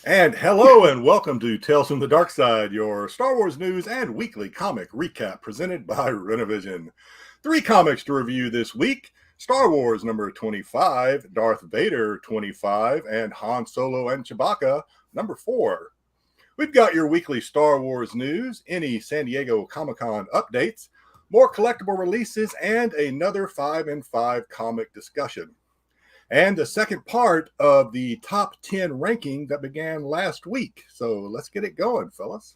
And hello and welcome to Tales from the Dark Side, your Star Wars news and weekly comic recap presented by Renovision. 3 comics to review this week: Star Wars number 25, Darth Vader 25, and Han Solo and Chewbacca number 4. We've got your weekly Star Wars news, any San Diego Comic-Con updates, more collectible releases, and another 5 and 5 comic discussion. And the second part of the top 10 ranking that began last week. So let's get it going, fellas.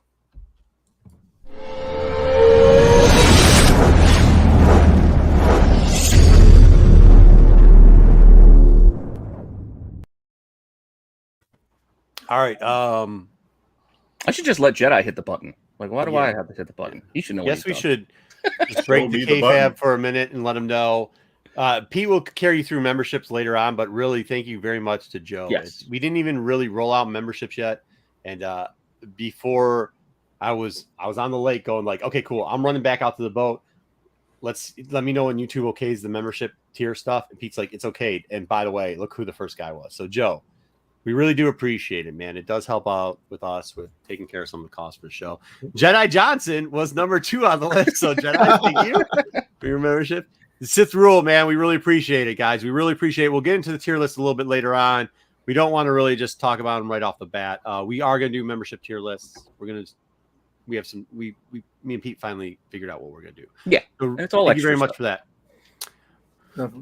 All right. I should just let Jedi hit the button. Like, why do I have to hit the button? He should know. Yes, we should just break the kayfabe for a minute and let him know. Pete will carry you through memberships later on, but really, thank you very much to Joe. Yes. We didn't even really roll out memberships yet, and before I was on the lake going like, okay, cool. I'm running back out to the boat. Let me know when YouTube okays the membership tier stuff. And Pete's like, it's okay. And by the way, look who the first guy was. So Joe, we really do appreciate it, man. It does help out with us with taking care of some of the costs for the show. Jedi Johnson was number 2 on the list. So Jedi, thank you for your membership. The Sith Rule, man, we really appreciate it, guys. We really appreciate it. We'll get into the tier list a little bit later on. We don't want to really just talk about them right off the bat. We are going to do membership tier lists. We have some. Me and Pete finally figured out what we're going to do. Yeah, so it's all. Thank you very much for that.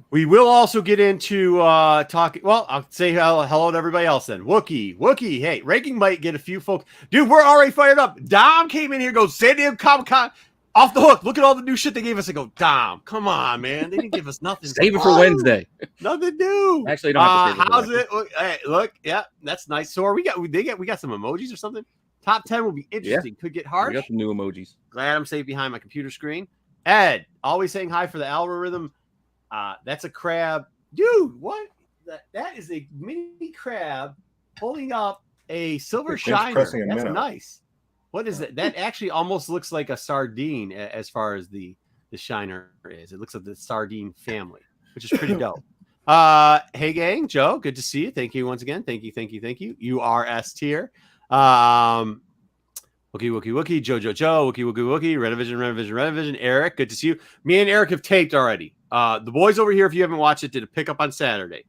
We will also get into talking. Well, I'll say hello to everybody else then. Wookie. Hey, ranking might get a few folks. Dude, we're already fired up. Dom came in here, goes San Diego Comic-Con. Off the hook. Look at all the new shit they gave us. I go, Dom, come on, man. They didn't give us nothing. Save it for Wednesday. Nothing new. Actually, don't have to save it. How's it? Hey, look, yeah, that's nice. So we got some emojis or something. Top 10 will be interesting. Yeah. Could get hard. We got some new emojis. Glad I'm safe behind my computer screen. Ed, always saying hi for the algorithm. That's a crab. Dude, what? That is a mini crab holding up a silver shiner. That's nice. What is it? That actually almost looks like a sardine as far as the shiner is. It looks like the sardine family, which is pretty dope. Hey, gang. Joe, good to see you. Thank you once again. Thank you. You are S tier. Wookie. Joe. Wookie. Renovision. Eric, good to see you. Me and Eric have taped already. The boys over here, if you haven't watched it, did a pickup on Saturday.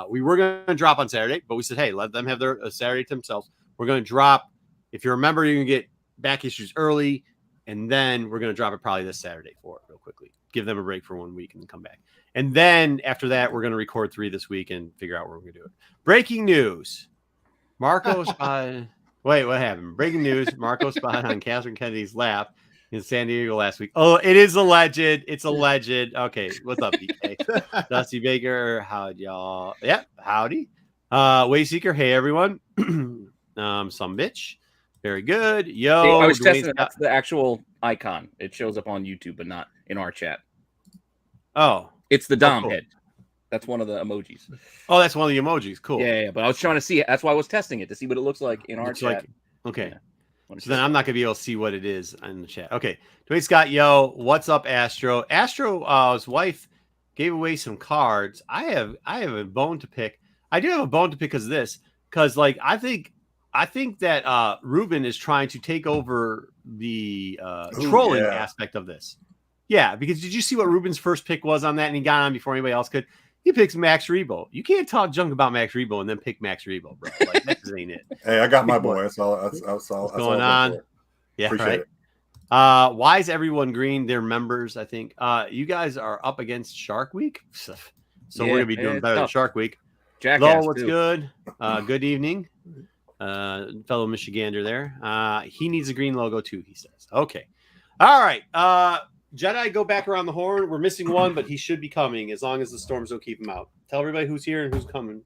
We were going to drop on Saturday, but we said, hey, let them have their Saturday to themselves. We're going to drop. If you remember, you can get back issues early, and then we're going to drop it probably this Saturday for it real quickly. Give them a break for 1 week and then come back. And then after that, we're going to record 3 this week and figure out where we're going to do it. Breaking news. Marco spotted. Wait, what happened? Breaking news. Marco spotted on Catherine Kennedy's lap in San Diego last week. Oh, it is alleged. It's alleged. Okay, what's up, BK? Dusty Baker. Howdy, y'all. Yep, howdy. Wayseeker. Hey, everyone. Some bitch. Very good. Yo, I was testing it. That's the actual icon. It shows up on YouTube, but not in our chat. Oh, it's the Dom head. That's one of the emojis. Oh, that's one of the emojis. Cool. Yeah. But I was trying to see it. That's why I was testing it to see what it looks like in our chat. Okay. Yeah. So then I'm not gonna be able to see what it is in the chat. Okay. Dwayne Scott, yo, what's up, Astro? Astro's wife gave away some cards. I have a bone to pick. I do have a bone to pick because of this. Because I think that Ruben is trying to take over the trolling aspect of this. Yeah, because did you see what Ruben's first pick was on that? And he got on before anybody else could. He picks Max Rebo. You can't talk junk about Max Rebo and then pick Max Rebo, bro. Like, that just ain't it. Hey, I got my boy. That's all. That's what's going on. Yeah, appreciate it. Why is everyone green? They're members, I think. You guys are up against Shark Week, so we're gonna be doing better than Shark Week. Jackass, what's good? Good evening. Fellow Michigander there. He needs a green logo too, he says. Okay. All right. Jedi, go back around the horn. We're missing one, but he should be coming as long as the storms don't keep him out. Tell everybody who's here and who's coming.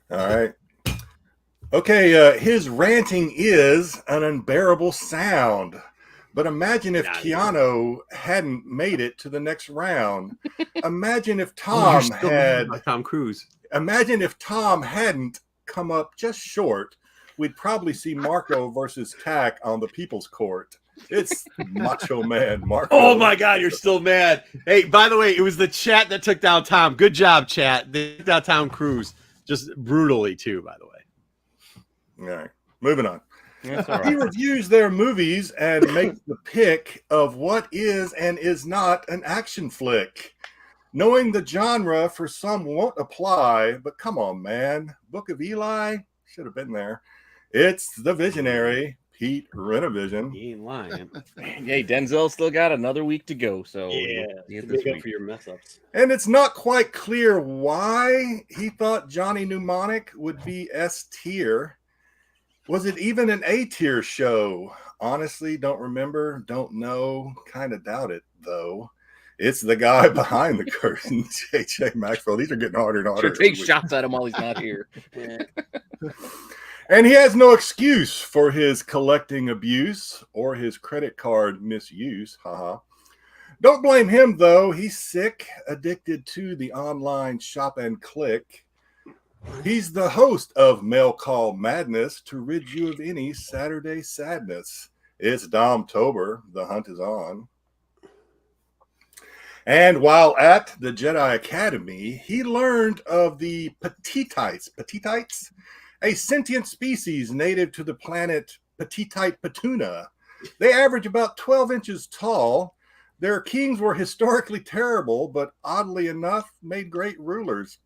All right. Okay. His ranting is an unbearable sound. But imagine if Keanu hadn't made it to the next round. Imagine if Tom Tom Cruise. Imagine if Tom hadn't come up just short. We'd probably see Marco versus Tack on the People's Court. It's Macho Man Marco. Oh my God, you're still mad. Hey, by the way, it was the chat that took down Tom. Good job, chat. They took down Tom Cruise just brutally too, by the way. All right, moving on. That's all He right. reviews their movies and makes the pick of what is and is not an action flick. Knowing the genre for some won't apply, but come on, man. Book of Eli should have been there. It's the visionary Pete Renovision. He ain't lying. Yay, Denzel still got another week to go. So Yeah, he hit make this up week. for your mess ups. And it's not quite clear why he thought Johnny Mnemonic would be S tier. Was it even an A tier show? Honestly, don't remember, don't know, kind of doubt it, though. It's the guy behind the curtain, JJ Maxwell. These are getting harder and harder. Sure, take shots at him while he's not here. And he has no excuse for his collecting abuse or his credit card misuse. Haha. Don't blame him, though. He's sick, addicted to the online shop and click. He's the host of Mail Call Madness to rid you of any Saturday sadness. It's Dom Tober. The hunt is on. And while at the Jedi Academy, he learned of the Petitites. Petitites? A sentient species native to the planet Petitite Petuna. They average about 12 inches tall. Their kings were historically terrible, but oddly enough, made great rulers.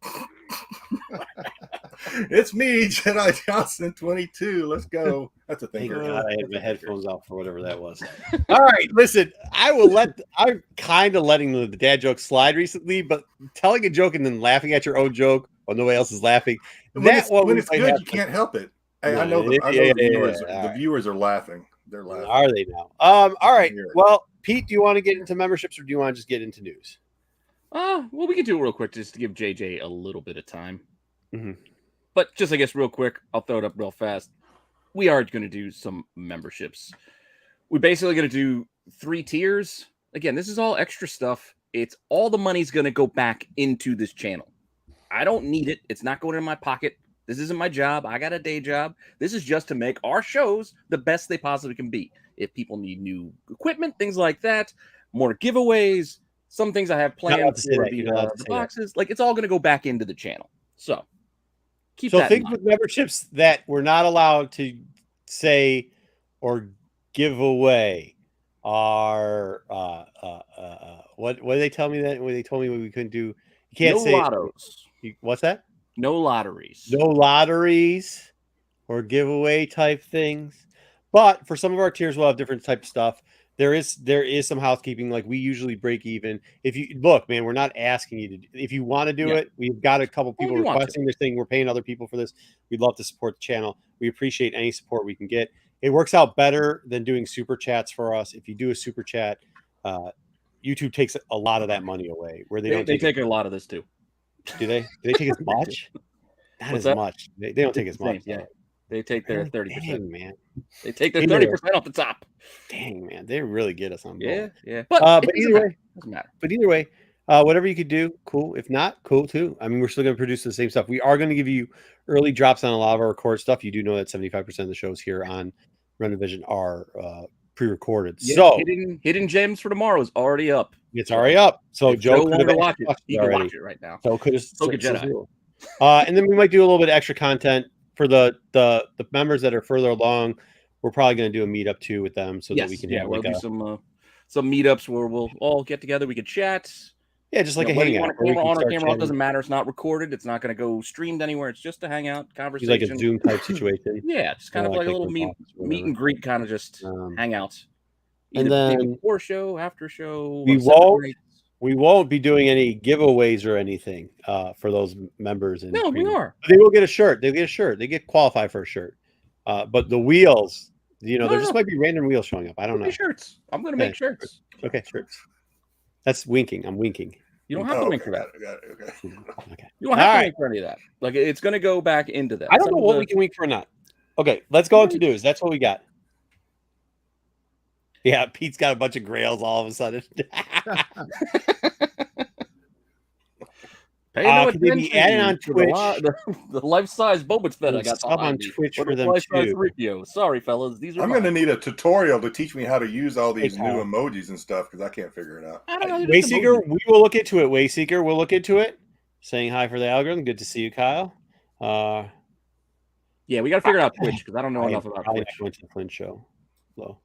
It's me, Jedi Johnson 22. Let's go. That's a Thank thinker. God I had my headphones out for whatever that was. All right, listen, I'm kind of letting the dad joke slide recently, but telling a joke and then laughing at your own joke while nobody else is laughing. When That one it's good, happen. you can't help it. Hey, Yeah, I know the yeah, viewers. yeah. The viewers are laughing. They're laughing. Are they now? All right. Hear it. Well, Pete, do you want to get into memberships or do you want to just get into news? Well, we can do it real quick just to give JJ a little bit of time. Mhm. But just, I guess, real quick, I'll throw it up real fast. We are going to do some memberships. We're basically going to do 3 tiers. Again, this is all extra stuff. It's all the money's going to go back into this channel. I don't need it. It's not going in my pocket. This isn't my job. I got a day job. This is just to make our shows the best they possibly can be. If people need new equipment, things like that, more giveaways, some things I have planned allowed to say for that. You're not allowed to the say that. boxes, like it's all going to go back into the channel. So keep So that in things mind. with memberships that we're not allowed to say or give away are what did they tell me that when they told me we couldn't do? You can't No say lottos, what's that? no lotteries. No lotteries or giveaway type things. But for some of our tiers, we'll have different type of stuff. There is some housekeeping. Like we usually break even. If you look, man, we're not asking you to. If you want to do Yeah. it, we've got a couple people you want to. requesting this thing. We're paying other people for this. We'd love to support the channel. We appreciate any support we can get. It works out better than doing super chats for us. If you do a super chat, YouTube takes a lot of that money away. Where they don't They take it. a lot of this too. Do they? Do they take as much? Not What's as that? much. They don't take as the same, much. yeah. though. They take their Really? 30%. Dang, man. They take their Either- 30% off the top. Dang, man. They really get us on board. Yeah, yeah. But, But it either way, doesn't matter. But either way, whatever you could do, cool. If not, cool too. I mean, we're still going to produce the same stuff. We are going to give you early drops on a lot of our record stuff. You do know that 75% of the shows here on Renovision are pre-recorded. Yeah, So hidden gems for tomorrow is already up. it's already up. So If Joe wanted could to watch it. He can already. watch it right now. So could have So could Jedi. And then we might do a little bit of extra content for the members that are further along. We're probably going to do a meetup too with them so that we can have we'll like do some meetups where we'll all get together. We could chat. just like a whether you hangout. want a where we camera can on or start camera off chatting. doesn't matter. It's not recorded. It's not going to go streamed anywhere. It's just a hangout Be conversation. like a Zoom type situation. Yeah, just kind of like a little meet whatever. and greet, kind of just hangout. and Either then maybe before show, after show. we or celebrate. won't We won't be doing any giveaways or anything for those members. And No, we are. They will get a shirt. They get a shirt. They get qualified for a shirt. But the wheels, there just might be random wheels showing up. I don't know. Shirts. I'm going to make shirts. Okay, shirts. That's winking. I'm winking. You don't have to wink for that. Okay. You don't have to wink for any of that. Like it's going to go back into that. I don't know what we can wink for or not. Okay, let's go into news. That's what we got. Yeah, Pete's got a bunch of grails all of a sudden. Can they be added on Twitch? The life-size Boba Fett I got sub on Twitch for them life-size too. 3PO. Sorry, fellas. These are I'm going to need a tutorial to teach me how to use all these new emojis and stuff because I can't figure it out. I don't know. Wayseeker, we will look into it. Wayseeker, we'll look into it. Saying hi for the algorithm. Good to see you, Kyle. Yeah, we got to figure out Twitch because I don't know enough about I Twitch. went to the Flynn show. So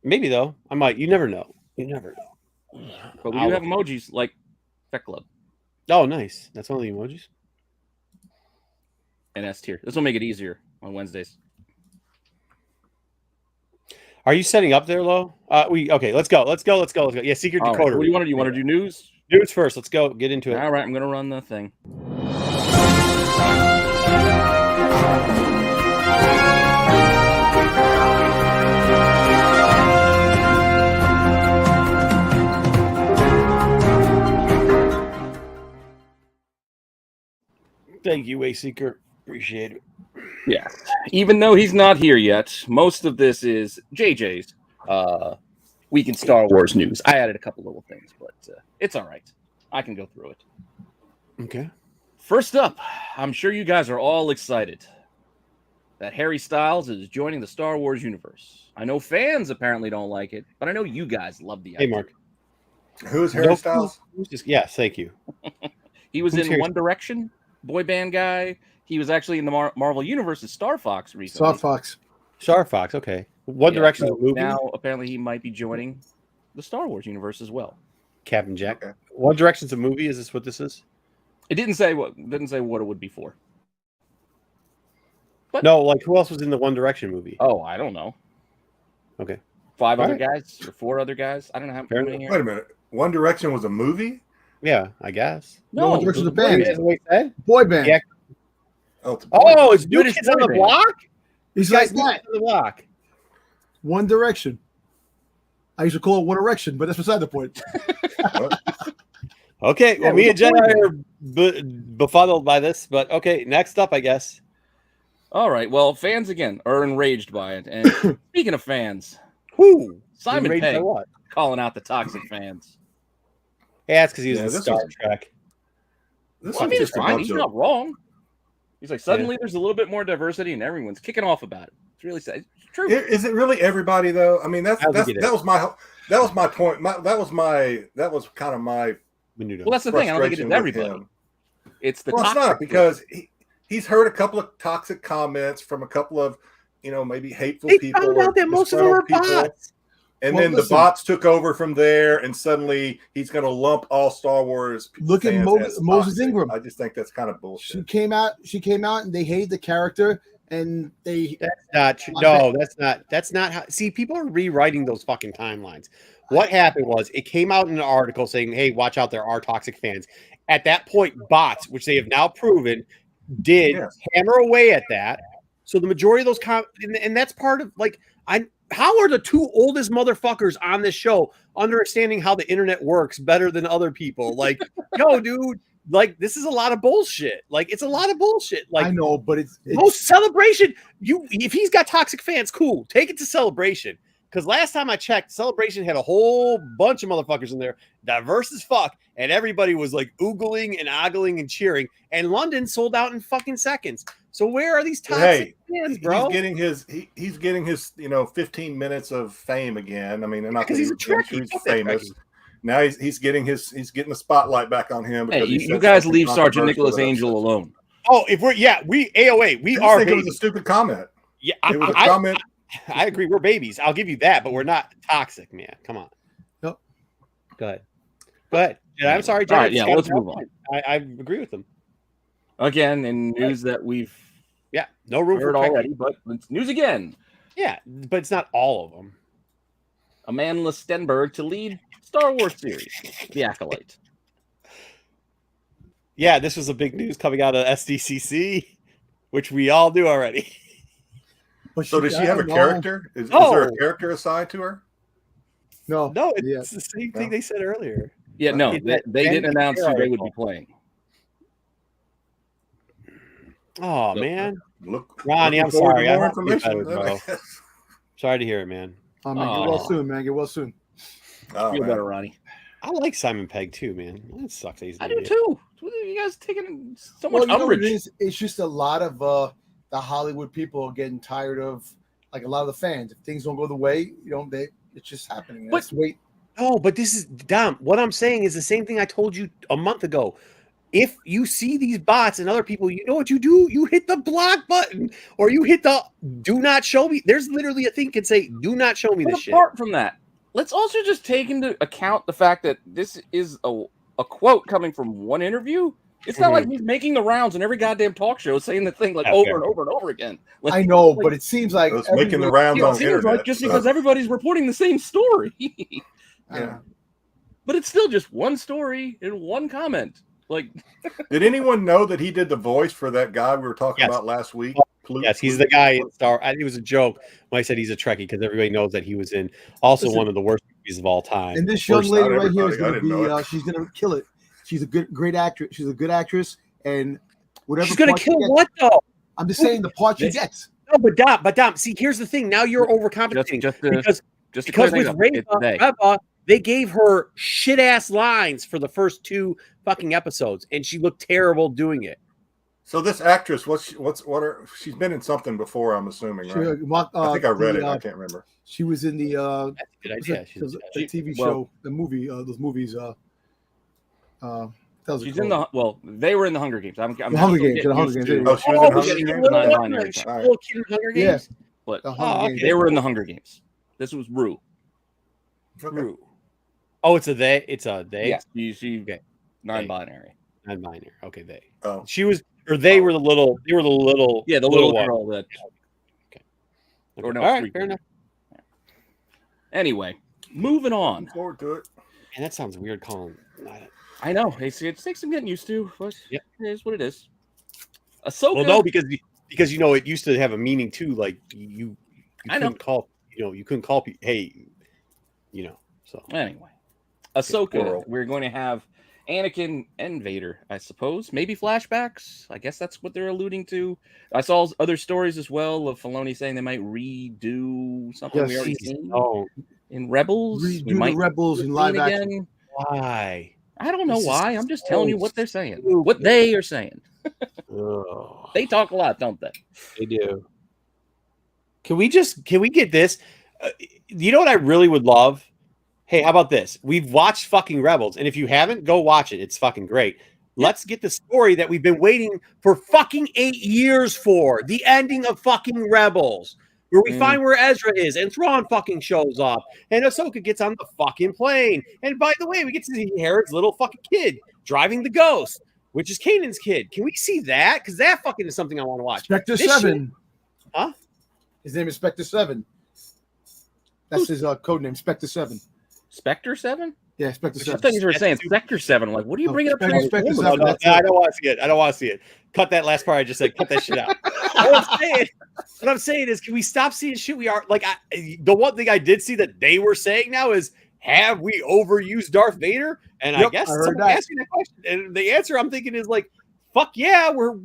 maybe though, I might. You never know. You never know. But we do have emojis like Fett Club Oh, nice. That's one of the emojis. and S tier. This will make it easier on Wednesdays. Are you setting up there, Lo? Okay. Let's go. Yeah, secret All right, decoder. what do you want to do? You want to do news? News first. Let's go. Get into it. All right, I'm going to run the thing. Thank you, Way Seeker. Appreciate it. Yeah. Even though he's not here yet, most of this is JJ's Week in Star Wars news. I added a couple little things, but it's all right. I can go through it. Okay. First up, I'm sure you guys are all excited that Harry Styles is joining the Star Wars universe. I know fans apparently don't like it, but I know you guys love the idea. Hey, Mark. Who is Harry Styles? Yes, thank you. He was Who's in Harry One Direction, boy band guy. He was actually in the Marvel Universe's Star Fox recently. Star Fox. Star Fox. Okay. One Direction so movie. now apparently he might be joining the Star Wars universe as well. Captain Jack. Okay. One Direction's a movie. Is this what this is? It didn't say what it would be for. But, No, like who else was in the One Direction movie? Oh, I don't know. Okay. 5 All other right. guys or 4 other guys. I don't know how Fair many here. Wait a minute. One Direction was a movie? Yeah, I guess. No, One Direction's a band. Is that what he said? Boy band. Yeah. Oh, it's a Oh, it's New British Kids on boy the band. Block? He's Guys, like New that. Kids on the Block. One Direction. I used to call it One Erection, but that's beside the point. Okay, well, Yeah, me and what's the Jen point are befuddled by this, but okay, next up, I guess. All right. Well, fans again are enraged by it. And speaking of fans, Who? Simon Enraged by Pegg what? calling out the toxic fans. Yeah, it's because he was Yeah, in this Star was- Trek. This Well, I was mean, it's just a fine. bunch He's of- not wrong. He's like, suddenly there's a little bit more diversity and everyone's kicking off about it. It's really sad. It's true. Is it really everybody though? I mean, I don't think it is. that was my point. That was kind of my Menudo. Well, that's the thing. I don't think it frustration is with everybody. him. It's the Well, it's toxic not because he's heard a couple of toxic comments from a couple of maybe hateful They people. found or out that most of them were disgruntled people. bots. And Well, then listen. the bots took over from there, and suddenly he's going to lump all Star Wars. Look at fans Moses as Moses toxic. Ingram. I just think that's kind of She bullshit. came out, and they hated the character, and they That's not true. No, that's not how. See, people are rewriting those fucking timelines. What happened was it came out in an article saying, "Hey, watch out, there are toxic fans." At that point, bots, which they have now proven, did Yes. hammer away at that. So the majority of those and that's part of how are the 2 oldest motherfuckers on this show understanding how the internet works better than other people? Like, yo, dude, like this is a lot of bullshit. Like, it's a lot of bullshit. Like, I know, but it's Celebration. If he's got toxic fans, cool. Take it to Celebration. Because last time I checked, Celebration had a whole bunch of motherfuckers in there, diverse as fuck, and everybody was like oogling and ogling and cheering. And London sold out in fucking seconds. So where are these toxic fans, bro? He's getting his 15 minutes of fame again. I mean, not Because that he's a Trekkie. he's famous. Now he's getting the spotlight back on him. Hey, Because he you said guys something leave Sergeant controversial Nicholas that Angel upset you. alone. Oh, if we're we AOA, we I just are think it was a babies. stupid comment. Yeah, It was a comment. I agree. We're babies. I'll give you that, but we're not toxic, man. Come on. Nope. Go ahead. Yeah, I'm sorry, Jen. All right, yeah, let's move on. I agree with them. Again, in news that we've Yeah, no room heard for already, but it's news again. Yeah, but it's not all of them. Amanda Stenberg to lead Star Wars series, The Acolyte. Yeah, this was a big news coming out of SDCC, which we all do already. but So does she I have a don't know. character? Is No. there a character assigned to her? No, No, it's Yeah. the same thing they said earlier. Yeah, no, It's they that didn't Ben announce who they would article. be playing. Oh, Look, man. Look, Ronnie, looking I'm forward to sorry. I more hope you get information. better, bro. Sorry to hear it, man. Oh, man, get well Aw. soon, man. Get well soon. Oh, Feel man. better, Ronnie. I like Simon Pegg too, man. That sucks. That he's an I do idiot. too. You guys taking so much Well, you know what it umbrage. is? It's just a lot of the Hollywood people are getting tired of, like, a lot of the fans. If things don't go the way, it's just happening. But- Let's wait. No, but this is Dom. What I'm saying is the same thing I told you a month ago. if you see these bots and other people, you know what you do? You hit the block button or you hit the do not show me. There's literally a thing that can say, do not show me But this shit. apart from that, let's also just take into account the fact that this is a quote coming from one interview. It's not like he's making the rounds in every goddamn talk show saying the thing like over and over and over again. Like, I know, but it seems like It's making the rounds it on the seems internet. like just because everybody's reporting the same story. Yeah. But it's still just one story and one comment. Like, Did anyone know that he did the voice for that guy we were talking Yes. about last week? Yes, he's the guy in Star. It was a joke when I said he's a Trekkie because everybody knows that he was in also one of the worst movies of all time. And this young course, lady not right here is everybody. I going to didn't know be, it. she's going to kill it. She's a great actress. She's a good actress. And whatever She's gonna part she kill gets- what though? I'm just saying the part she gets. No, but Dom. See, here's the thing. Now you're overcompensating because to because clear with things up, it's they. Reba, they gave her shit ass lines for the first 2 fucking episodes, and she looked terrible doing it. So this actress, she's been in something before, I'm assuming, She, right? I think I read it. I can't remember. She was in the That's a good idea. the TV show, the movie, those movies. She's in the they were in the Hunger Games. I'm The Hunger still Games, getting the Hunger used Games, to- Oh, she was in Hunger getting Games? used to non-binary She's time. a little kid in Hunger Yeah. Games. But The Hunger Games. they were in the Hunger Games. This was Rue. Okay. Rue. Oh, it's a they. It's a they. Yeah, she Okay. non-binary. Non-binary. Okay, they. Oh, She was, or they were the little. They were the little. Yeah, the little one. girl that. Okay. Or no, All right, three fair girls. enough. Anyway, moving on. looking forward to it. And that sounds weird calling. I know it takes some getting used to, but Yep. it is what it is. Ahsoka. Well, no, because you know it used to have a meaning too. Like you I know. couldn't call. You couldn't call people. Hey, So Anyway, Ahsoka. Plural. We're going to have Anakin and Vader, I suppose. Maybe flashbacks. I guess that's what they're alluding to. I saw other stories as well of Filoni saying they might redo something we already seen in Rebels. Redo We the might Rebels in see live it action. again. why? I don't know This is why. I'm just telling you so what they're saying. stupid. What they are saying. Ugh, They talk a lot, don't they? they do. Can we get this? You know what I really would love? Hey, how about this? We've watched fucking Rebels, and if you haven't, go watch it. It's fucking great. Let's get the story that we've been waiting for fucking 8 years for. The ending of fucking Rebels. Where we find where Ezra is, and Thrawn fucking shows up, and Ahsoka gets on the fucking plane. And by the way, we get to see Herod's little fucking kid driving the Ghost, which is Kanan's kid. Can we see that? Because that fucking is something I want to watch. Spectre This 7. Huh? His name is Spectre 7. That's his code name, Spectre 7. Spectre 7? Yeah, Spectre I 7. thought you were saying Sector 7. I'm like, what are you No, bringing up? Spectre- Spectre Transformers? 7. No, That's I it. don't want to see it. I don't want to see it. Cut that last part I just said. Cut that shit out. What I'm saying is, can we stop seeing shit? We are like, the one thing I did see that they were saying now is, have we overused Darth Vader? And I Yep, guess I heard someone that. asked me that question, and the answer I'm thinking is like, fuck yeah, we're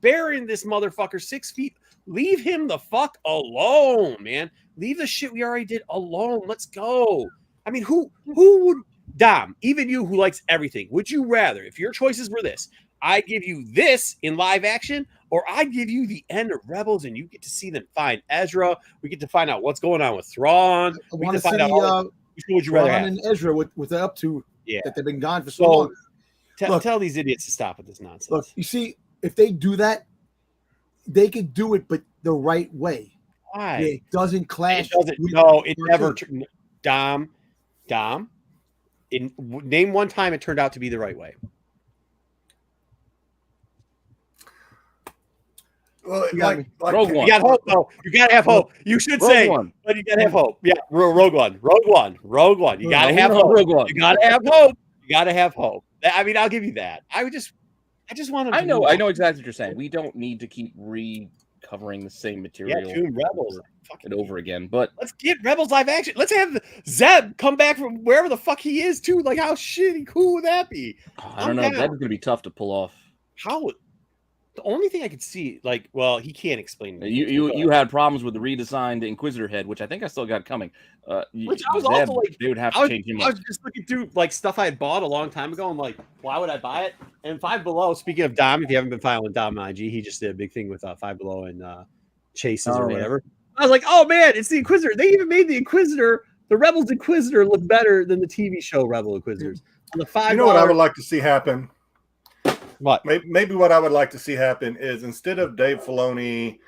burying this motherfucker 6 feet. Leave him the fuck alone, man. Leave the shit we already did alone. Let's go. I mean, who would Dom, even you who likes everything, would you rather, if your choices were this, I'd give you this in live action, or I'd give you the end of Rebels and you get to see them find Ezra. We get to find out what's going on with Thrawn. I We want get to to see find out which one would you rather Ron have? and Ezra what they're up to. Yeah. That they've been gone for so So long. Look. tell these idiots to stop with this nonsense. Look, you see, if they do that, they could do it, but the right way. Why? It doesn't clash. It doesn't. with No, it Part never. two. Dom. Name one time it turned out to be the right way. Well, You got me. Rogue One. You got hope, though. You gotta have hope. You should Rogue say, One. but you gotta have hope. Yeah, Rogue One. You gotta have hope. Rogue One. You gotta have hope. You gotta have hope. I mean, I'll give you that. I just want to. I know exactly what you're saying. We don't need to keep recovering the same Yeah, material Tomb Rebels. and over again. But Let's get Rebels live action. Let's have Zeb come back from wherever the fuck he is too. Like, how shitty cool would that be? I don't know. down. That's going to be tough to pull off. How? The only thing I could see, like, well, he can't explain. it. You had problems with the redesigned Inquisitor head, which I think I still got coming. Which I was Zeb, also like, they would have I to was, change him I up. was just looking through like stuff I had bought a long time ago. I'm like, why would I buy it? And Five Below. Speaking of Dom, if you haven't been following Dom on IG, he just did a big thing with Five Below and Chases or yeah. whatever. I was like, oh man, it's the Inquisitor. They even made the Inquisitor, the Rebels Inquisitor, look better than the TV show Rebel Inquisitors. On the $5, You know what I would like to see happen? What? Maybe what I would like to see happen is instead of Dave Filoni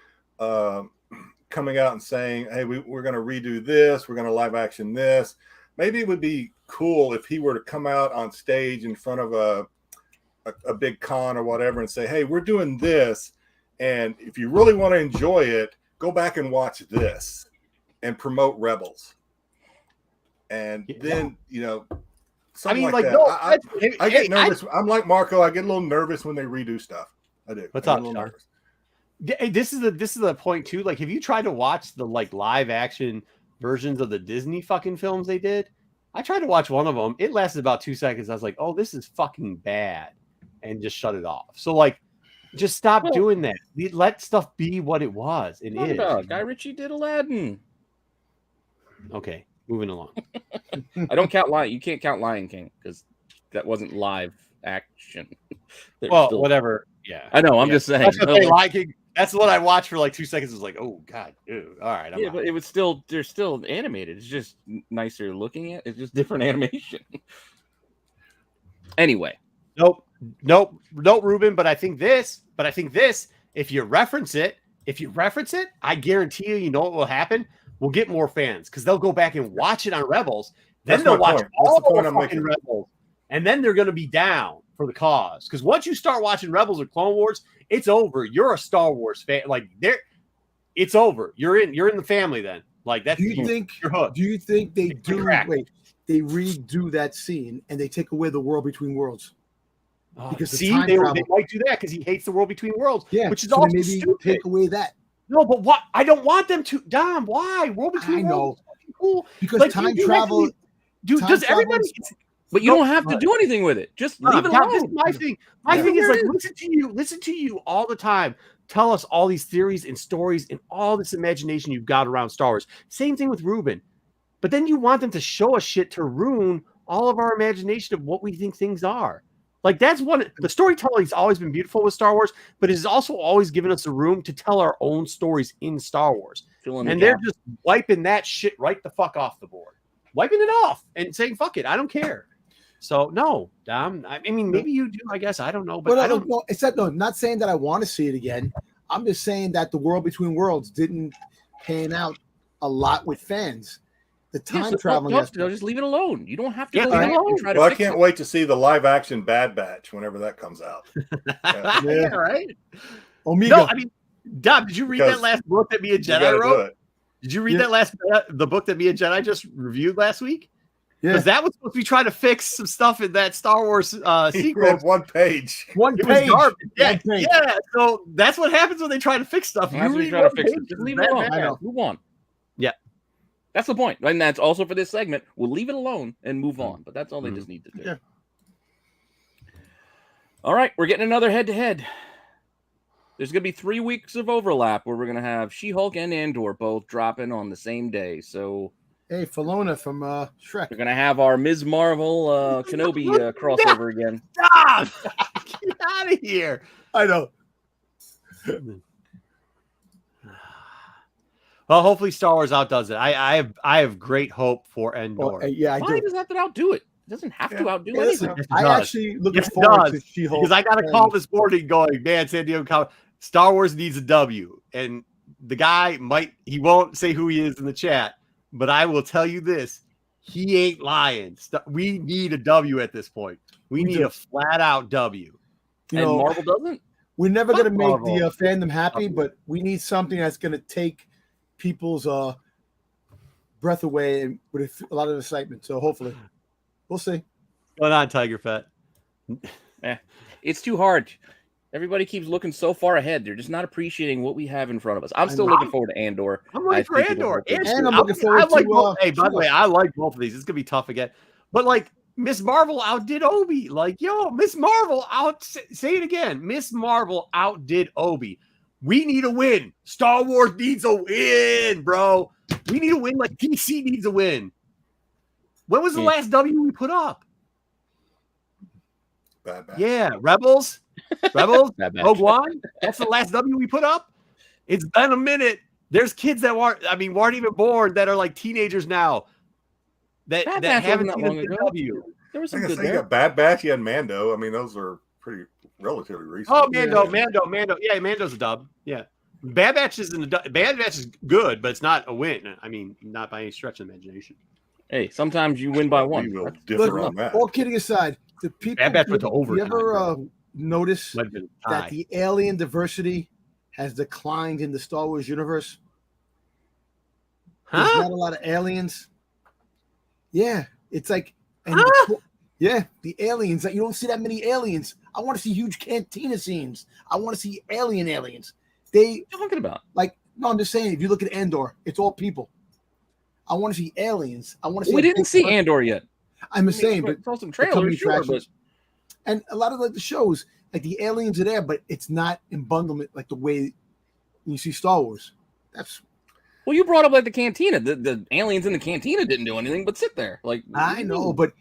coming out and saying, "Hey, we're going to redo this, we're going to live action this," maybe it would be cool if he were to come out on stage in front of a big con or whatever and say, "Hey, we're doing this, and if you really want to enjoy it, go back and watch this and promote Rebels." And then something like that. no, I get nervous. I'm like Marco. I get a little nervous when they redo stuff. I do. What's I up, get a little Sean? nervous. This is the point too. Like, have you tried to watch the live action versions of the Disney fucking films they did? I tried to watch one of them. It lasted about 2 seconds. I was like, "Oh, this is fucking bad," and just shut it off. So like, just stop doing that. Let stuff be what it was. It is. Guy Ritchie did Aladdin. Okay, moving along. I don't count Lion. You can't count Lion King because that wasn't live action. Well, whatever. Yeah, I know. I'm just saying. That's what they liking. That's what I watched for like 2 seconds. It was like, oh god, dude. All right. Yeah, but it was still. They're still animated. It's just nicer looking at. It's just different animation. Anyway. Nope, Ruben. But I think this. If you reference it, I guarantee you know what will happen. We'll get more fans because they'll go back and watch it on Rebels. Then they'll watch all the fucking Rebels, and then they're going to be down for the cause. Because once you start watching Rebels or Clone Wars, it's over. You're a Star Wars fan. Like it's over. You're in the family then. Like that's. Do you think they do? Wait, they redo that scene and they take away the world between worlds? Because they might do that because he hates the world between worlds. Yeah, which is so also maybe stupid. Take away that. No, but what? I don't want them to. Dom, why? World between worlds. Cool. Because like, time travel. Dude, does everybody? But you don't have to do anything with it. Just leave it alone. This is my thing. My thing is like listen to you all the time. Tell us all these theories and stories and all this imagination you've got around Star Wars. Same thing with Ruben. But then you want them to show us shit to ruin all of our imagination of what we think things are. Like that's the storytelling's always been beautiful with Star Wars, but it has also always given us the room to tell our own stories in Star Wars. And they're just wiping that shit right the fuck off the board. Wiping it off and saying, fuck it, I don't care. So no, Dom. I mean, maybe you do, I guess. I don't know. But I don't know. I'm not saying that I want to see it again. I'm just saying that the world between worlds didn't pan out a lot with fans. The time traveling. Just leave it alone. You don't have to. I can't wait to see the live action Bad Batch whenever that comes out. Yeah, right. Omega. No, I mean, Dom, did you read that last book that me and Jedi wrote? Did you read the book that me and Jedi just reviewed last week? Yeah, because that was supposed to be trying to fix some stuff in that Star Wars sequel. One page. Yeah. So that's what happens when they try to fix stuff. You try to fix it. Just leave it alone. Move on. Yeah. That's the point. And that's also for this segment. We'll leave it alone and move on. But that's all they just need to do. Yeah. All right. We're getting another head-to-head. There's going to be 3 weeks of overlap where we're going to have She-Hulk and Andor both dropping on the same day. So, hey, Filoni from Shrek. We're going to have our Ms. Marvel Kenobi crossover again. Stop! Get out of here. I know. Well, hopefully Star Wars outdoes it. I have great hope for Endor. Well, yeah, Why does that outdo it? It doesn't have to outdo anything. I actually look forward to She-Hulk. Because I got a call this morning going, man, San Diego, Star Wars needs a W. And the guy he won't say who he is in the chat, but I will tell you this. He ain't lying. We need a W at this point. We need a flat out W. And Marvel doesn't? We're never going to make the fandom happy, but we need something that's going to take people's breath away and with a lot of excitement. So hopefully, we'll see. What's going on, Tiger Fat? It's too hard. Everybody keeps looking so far ahead. They're just not appreciating what we have in front of us. I'm still looking forward to Andor. I'm looking for Andor. And I'm looking forward to. Hey, by the way, I like both of these. It's gonna be tough again, but like Miss Marvel outdid Obi. Like, yo, Miss Marvel say it again. Miss Marvel outdid Obi. We need a win. Star Wars needs a win, bro. We need a win like DC needs a win. When was the last W we put up? Bad. Yeah, Rebels, Rogue One. That's the last W we put up. It's been a minute. There's kids that weren't even born that are like teenagers now that haven't seen a W. There was some good there. You got Bad Batch, you had Mando. I mean, those are pretty relatively recent. Oh, Mando. Yeah, Mando's a dub. Yeah. Bad Batch is Bad Batch is good, but it's not a win. I mean, not by any stretch of the imagination. Hey, sometimes you win by We one. will That's differ good on enough. that. All kidding aside, the people. Bad Batch went to You overtime, ever notice Might have been that high. the alien diversity has declined in the Star Wars universe? There's Huh? not a lot of aliens. Yeah, it's like, and Huh? the aliens. That you don't see that many aliens. I want to see huge cantina scenes. I want to see aliens. They What are you talking about? like. No, I'm just saying. If you look at Andor, it's all people. I want to see aliens. I want to see. We a didn't big see person. Andor yet. I'm just saying, but saw some the coming trailers, sure, but attractions. And a lot of like the shows, like the aliens are there, but it's not in bundlement like the way you see Star Wars. That's well, you brought up like the cantina. The aliens in the cantina didn't do anything but sit there. Like I know, but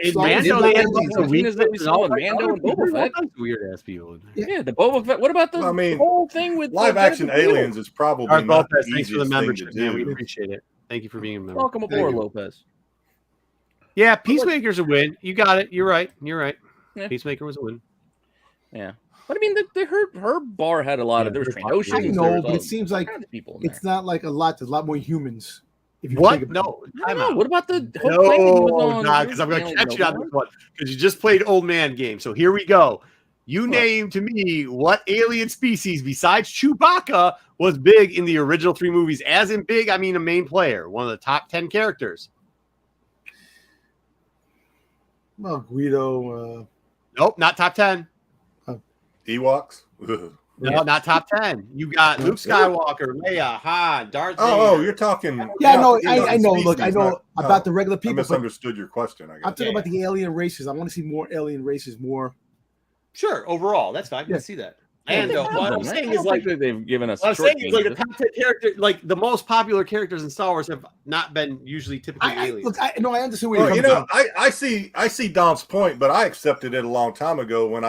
In Star Wars Mando, is they not had aliens. the Cantinas that we saw in Mando and Boba Fett. Weird ass people. yeah, the Boba Fett. What about the I mean, whole thing with Live action Jennifer Beals? aliens is probably Art not Lopez, the thanks for the easiest thing to membership, man. We do. appreciate it. Thank you for being a member. Welcome Thank aboard, you. Lopez. Yeah, Peacemaker's a win. You got it. You're right. Yeah. Peacemaker was a win. Yeah, but I mean, her bar had a lot of. There was very Trandoshians. popular. I there know, was but all it seems like kinds of people in it's there. not like a lot. There's a lot more humans. If you What? think about No. I Time don't know. out. What about the whole thing that he was No, on? God, because I'm going to Alien catch you on Nova? this one. Because you just played old man game. So here we go. You What? name to me what alien species besides Chewbacca was big in the original 3 movies. As in big, I mean a main player, one of the top 10 characters. well, Guido. Nope, not top 10. Ewoks. Ugh. No, not top 10. You got Luke Skywalker, Leia, Han, Darth Vader. Oh, you're talking. Yeah, I know. you're I know. talking Look, I species, know not- about oh, the regular I people, but misunderstood your question. I I'm guess. talking about the alien races. I want to see more alien races. More. Sure, overall, that's fine. I Yeah. can see that. Yeah, And they have what them, I'm right? saying I is don't like think that they've given us. what I'm saying is like the short top 10 character, like the most popular characters in Star Wars have not been usually typically aliens. Look, I understand where Well, you're you coming know, from. I see Don's point, but I accepted it a long time ago when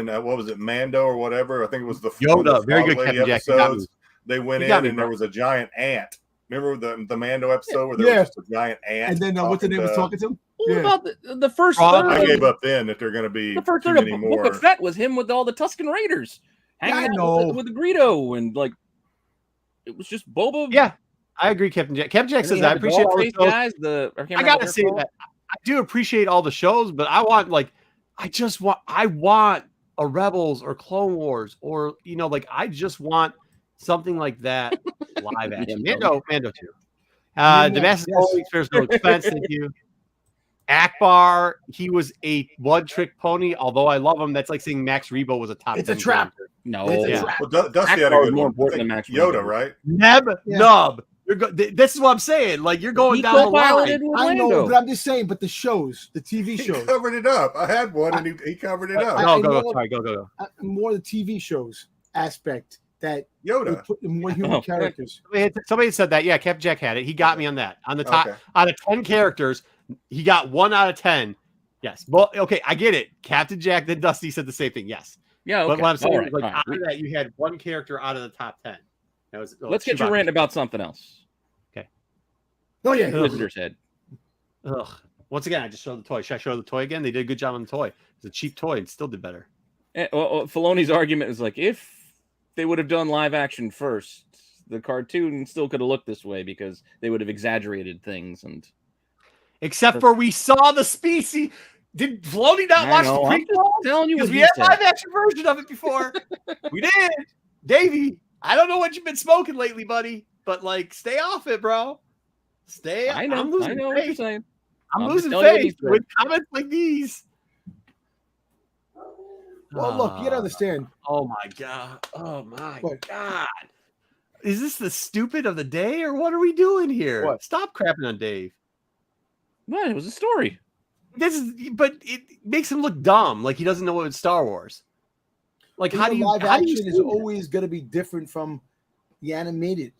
what was it, Mando or whatever? I think it was the one of Yoda, the very Frog good, Lady Captain Jack. You got me. episodes. They went You in got me, and bro. there was a giant ant. Remember the Mando episode where there Yeah. was just a giant ant? And then what's the name was talking to him? What Yeah. about the first Frog- third? I of- gave up then that they're going to be The first too third of many Book more. of Fett was him with all the Tusken Raiders hanging I out know. with the Greedo, and like it was just Boba. Yeah, I agree, Captain Jack. Captain Jack And then says you that. I had the appreciate all the doll-faced shows. guys. I can't I remember gotta what they're say called. that I do appreciate all the shows, but I want a Rebels or Clone Wars or I just want something like that live action. Mando too. Damascus Yes. always spares no expense. Thank you. Akbar, he was a one-trick pony. Although I love him, that's like saying Max Rebo was a top. It's a 10 trap. character. No, It's a Yeah. trap. Well, Dusty had a Akbar was good more one. I important think than Max Yoda, Rebo. right? Neb Yeah. Nub. This is what I'm saying. Like you're going he down the co-piloted line. with I know, Lando. but I'm just saying. But the shows, the TV He shows, covered it up. I had one and he covered it up. Go, I go, know- go. Sorry, go. more the TV shows aspect that they Yoda. put in more human Oh, characters. Somebody said that. Yeah, Captain Jack had it. He got me on that. On the top, Okay. out of 10 characters, he got 1 out of 10. Yes. Well, okay, I get it. Captain Jack, then Dusty said the same thing. Yes. Yeah, okay. But what I'm saying All is, right, like, all right. out of that, you had 1 character out of the top 10. That was, Let's get your Chewbacca. rant about something else. Oh yeah, Ugh. Visitor's head. Ugh. Once again, I just showed the toy. Should I show the toy again? They did a good job on the toy. It's a cheap toy and still did better. Filoni's argument is like, if they would have done live action first, the cartoon still could have looked this way because they would have exaggerated things. And Except for we saw the species. Did Filoni not I watch know, the I'm prequel? telling you Because what we he had said. live action version of it before. We did. Davey, I don't know what you've been smoking lately, buddy, but like stay off it, bro. Stay I know, I'm losing what you're faith. saying. I'm I'm losing just telling you what he faith said. with comments like these. Well, look, you gotta understand. Oh my god. Oh my What? god. Is this the stupid of the day or what are we doing here? What? Stop crapping on Dave. What? It was a story. But it makes him look dumb, like he doesn't know what it's Star Wars. Like how do you live how do you action is see that? always gonna be different from the animated?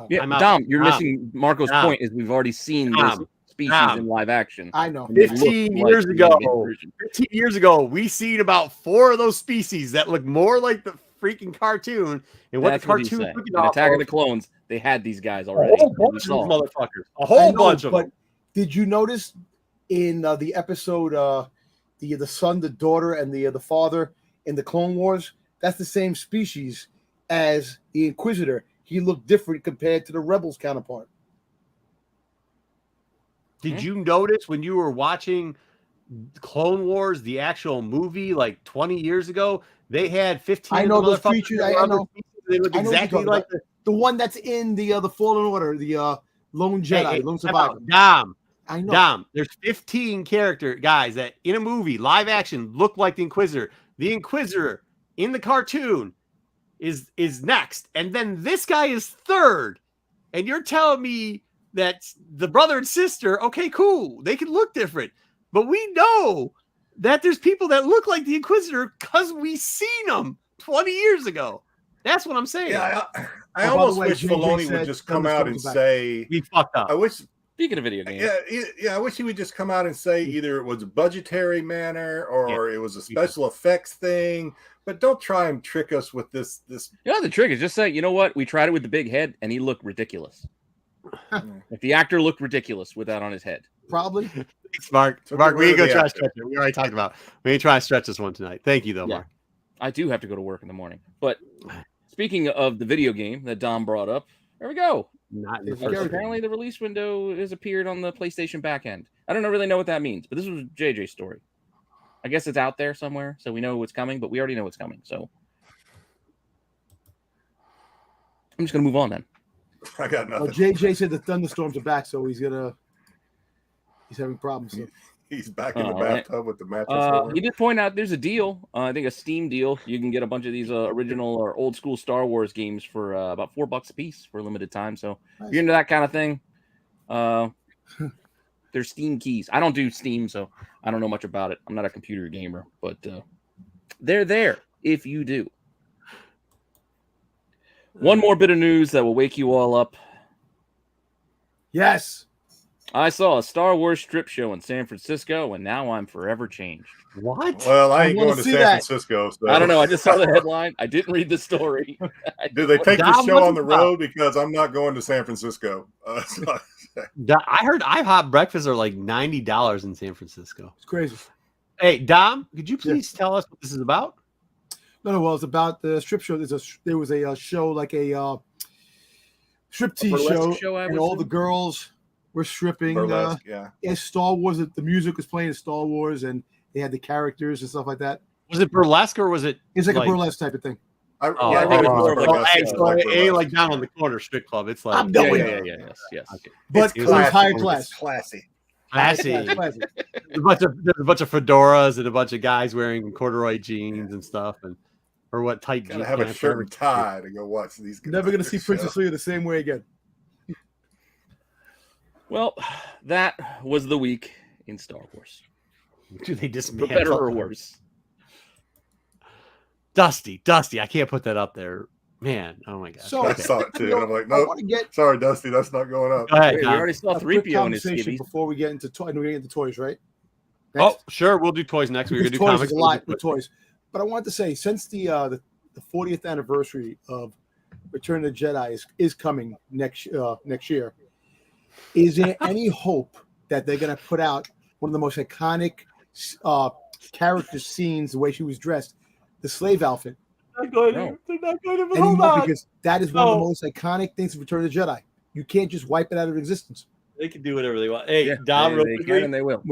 Yeah, I'm out. Dom, you're Dom. missing Marco's Dom. point. Is we've already seen this Dom. species Dom. in live action. I know. And they look 15 like years the ago. animated version. 15 years ago, we seen about 4 of those species that look more like the freaking cartoon and what That's the what he's cartoon saying. looking In off Attack of of. the Clones, they had these guys A already. whole We bunch of saw these them. motherfuckers. A I whole know, bunch of but them. did you notice in the episode, the son, the daughter, and the father in the Clone Wars, that's the same species as the Inquisitor. He looked different compared to the Rebels counterpart. Did you notice when you were watching Clone Wars, the actual movie, like 20 years ago, they had 15 I know of the those motherfuckers creatures. that I were know. other species. They look I know what you're exactly talking like about. The one that's in the Fallen Order, the Lone Jedi, Lone Survivor. Dom. I know. Dom, there's 15 character guys that in a movie, live action, look like the Inquisitor. The Inquisitor in the cartoon is next, and then this guy is third. And you're telling me that the brother and sister, okay, cool, they can look different, but we know that there's people that look like the Inquisitor because we seen them 20 years ago. That's what I'm saying. Yeah, I by almost the way, wish JJ Filoni would said just come out and Thunderstorms are back. say, We fucked up. I wish, Speaking of video games, yeah, I wish he would just come out and say either it was a budgetary manner or it was a special effects thing, but don't try and trick us with this. you know the trick is just say, you know what, we tried it with the big head and he looked ridiculous. If the actor looked ridiculous with that on his head. Probably. Thanks, Mark. So Mark, we ain't get rid gonna of try the to stretch it. We already talked about. We ain't trying to stretch this one tonight. Thank you, though, Yeah. Mark. I do have to go to work in the morning. But speaking of the video game that Dom brought up, there we go. Not in the If first. Gary- Apparently the release window has appeared on the PlayStation backend. I don't really know what that means, but this was JJ's story. I guess it's out there somewhere, so we know what's coming, but we already know what's coming. So I'm just gonna move on then. I got nothing. JJ said the thunderstorms are back, so he's having problems. So. He's back in the Oh, right. bathtub with the mattress. He did point out there's a deal. I think a Steam deal. You can get a bunch of these original or old school Star Wars games for about $4 a piece for a limited time. So if you're into that kind of thing, there's Steam keys. I don't do Steam, so I don't know much about it. I'm not a computer gamer, but they're there if you do. One more bit of news that will wake you all up. Yes. I saw a Star Wars strip show in San Francisco, and now I'm forever changed. What? Well, I I ain't wanna going to see San that. Francisco. So. I don't know. I just saw the headline. I didn't read the story. Do they take Dom, the show what's on the it about? road? Because I'm not going to San Francisco. I heard IHOP breakfasts are like $90 in San Francisco. It's crazy. Hey, Dom, could you please tell us what this is about? No, well, it's about the strip show. There was a show like a striptease burlesque show, I and would all assume? the girls were stripping. Burlesque, yeah. As Star Wars, the music was playing as Star Wars, and they had the characters and stuff like that. Was it burlesque or was it? It's like a burlesque type of thing. I I think it's more of like burlesque, a- like ain't like burlesque. down on the corner strip club. It's like I'm going. Yes. Okay. But It it was was higher It's class. classy. Classy. Classy. There's a bunch of fedoras and a bunch of guys wearing corduroy jeans and stuff, and or what tight Gotta jeans. have a shirt and tie to go watch these guys. Never gonna see Princess Leia the same way again. Well, that was the week in Star Wars. Do they For dismantle? better or worse. Dusty, I can't put that up there, man. Oh my god. So- I Okay. saw it too. You know, And I'm like, I nope. want to get Sorry, Dusty, that's not going up. Go ahead, Hey, we Dom. already saw a quick 3PO in his conversation skivvies. before we get into toys. We get into toys, right? Oh, Next. sure. We'll do toys next. We're gonna Because do toys comics. is a lot with toys. But I wanted to say, since the 40th anniversary of Return of the Jedi is coming next year, is there any hope that they're going to put out one of the most iconic character scenes, the way she was dressed, the slave outfit? They're not going No. to. Hold Anymore, on. because that is one of the No. most iconic things of Return of the Jedi. You can't just wipe it out of existence. They can do whatever they want. Hey, Yeah, Dom, real they can quickly. and they will.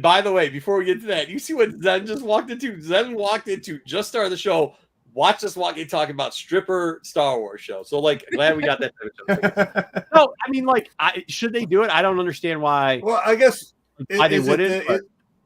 By the way, before we get to that, you see what Zen just walked into? Zen walked into just started the show. Watch us walk in talking about stripper Star Wars show. So, like, glad we got that. No, I mean, like, should they do it? I don't understand why. Well, I guess Why they is wouldn't? but-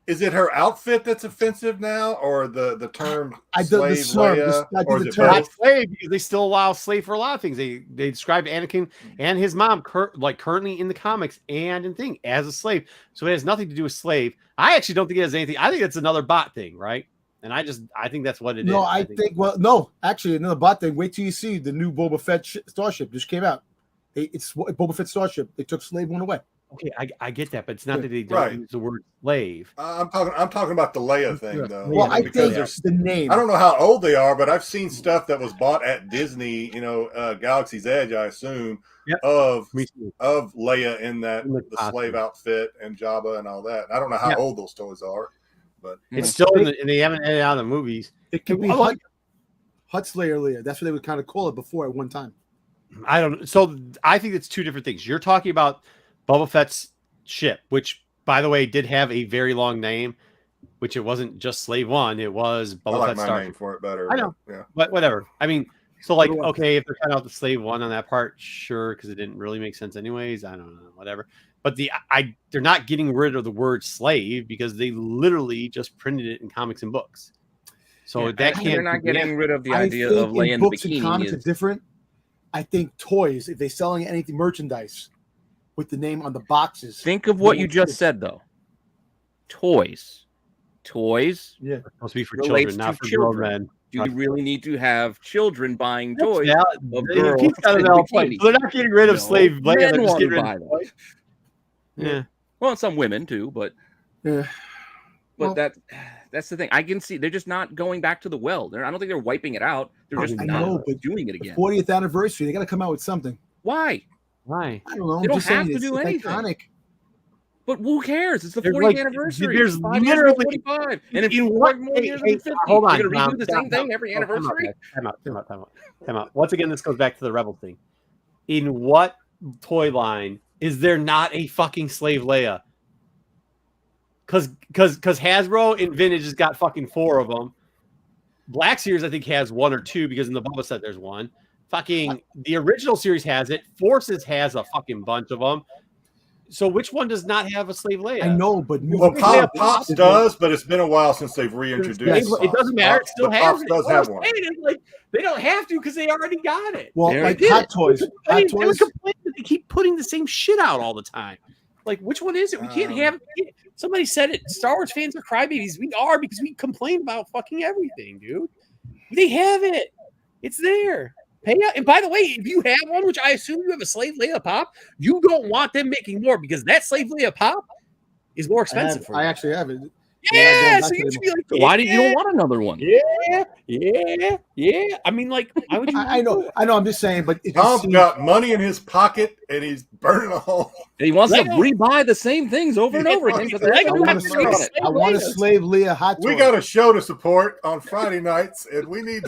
is it her outfit that's offensive now, or the term I did the slave term, Leia, I did or the is it term. not both? slave because they still allow slave for a lot of things. They describe Anakin and his mom currently in the comics and in thing as a slave. So it has nothing to do with slave. I actually don't think it has anything. I think it's another bot thing, right? And I think that's what it is. No, I think no, actually, another bot thing. Wait till you see the new Boba Fett starship just came out. It's Boba Fett starship. They took slave one away. Okay, I get that, but it's not that they don't Right. use the word slave. I'm talking about the Leia thing, Yeah. though. Well, I because think there's- the name. I don't know how old they are, but I've seen stuff that was bought at Disney, Galaxy's Edge, I assume, Yep. of Me too. Leia in that In the the slave costume. outfit and Jabba and all that. I don't know how Yeah. old those toys are, but It's still in the, and they haven't edited out of the movies. It could be Hut Slayer Leia. That's what they would kind of call it before at one time. I don't know. So I think it's two different things. You're talking about Boba Fett's ship, which, by the way, did have a very long name, which it wasn't just Slave One. It was I Boba like Fett my Star. name for it better. I know. Yeah. But whatever. I mean, so like, okay, if they're cut out the Slave One on that part, sure, because it didn't really make sense anyways. I don't know, whatever. But they're not getting rid of the word slave because they literally just printed it in comics and books. So that can't. They're not getting rid of the idea think of laying in the books and bikini. comics are different. I think toys, if they're selling anything merchandise with the name on the boxes. Think of what you just said, though. Toys. Yeah, Supposed to be for relates children, not to for children. grown men. Do you really need to have children buying That's toys valid. of girls He's got in a valid point. bikinis? So they're not getting rid of No, slave Leia. They're men just want to getting rid buy of them. Yeah. Well, some women too, but yeah. But that's the thing. I can see they're just not going back to the well. I don't think they're wiping it out. They're just I not know, but doing it The again. 40th anniversary, they got to come out with something. Why? Why? I don't know. They don't just saying, have to do it's anything. iconic. But who cares? It's the There's 40th like- anniversary. there's It's 5 years literally- to 45. And in in what- 5 more hey, years, hey, it'll be 50. hold on, You're going to Tom, redo the same thing every Time anniversary? out. Once again, this goes back to the Rebel thing. In what toy line is there not a fucking slave Leia? Because Hasbro and Vintage has got fucking 4 of them. Black Series, I think, has 1 or 2 because in the Boba set there's 1. Fucking the original series has it. Forces has a fucking bunch of them. So which one does not have a slave Leia? I know, but Well, Pops does, but it's been a while since they've reintroduced. It doesn't matter. It still has Pops it. does have one. Like, they don't have to because they already got it. Well, There like it Hot is. Toys. Hot They Toys. complain that they keep putting the same shit out all the time. Like, which one is it? We can't have. Somebody said it. Star Wars fans are crybabies. We are because we complain about fucking everything, dude. They have it. It's there. Pay out. And by the way, if you have one, which I assume you have a slave Leia pop, you don't want them making more because that slave Leia pop is more expensive. I actually have it. Yeah, Yeah, so you should be like, Why do you don't want another one? Yeah. I mean, like, why would you? I know. I'm just saying, but it just Tom's seems, got money in his pocket and he's burning a hole. And he wants to Lego- rebuy the same things over and over again. Because Lego I has want, slave I want a Leias. slave Leia Hot Toy. We got a show to support on Friday nights, and we need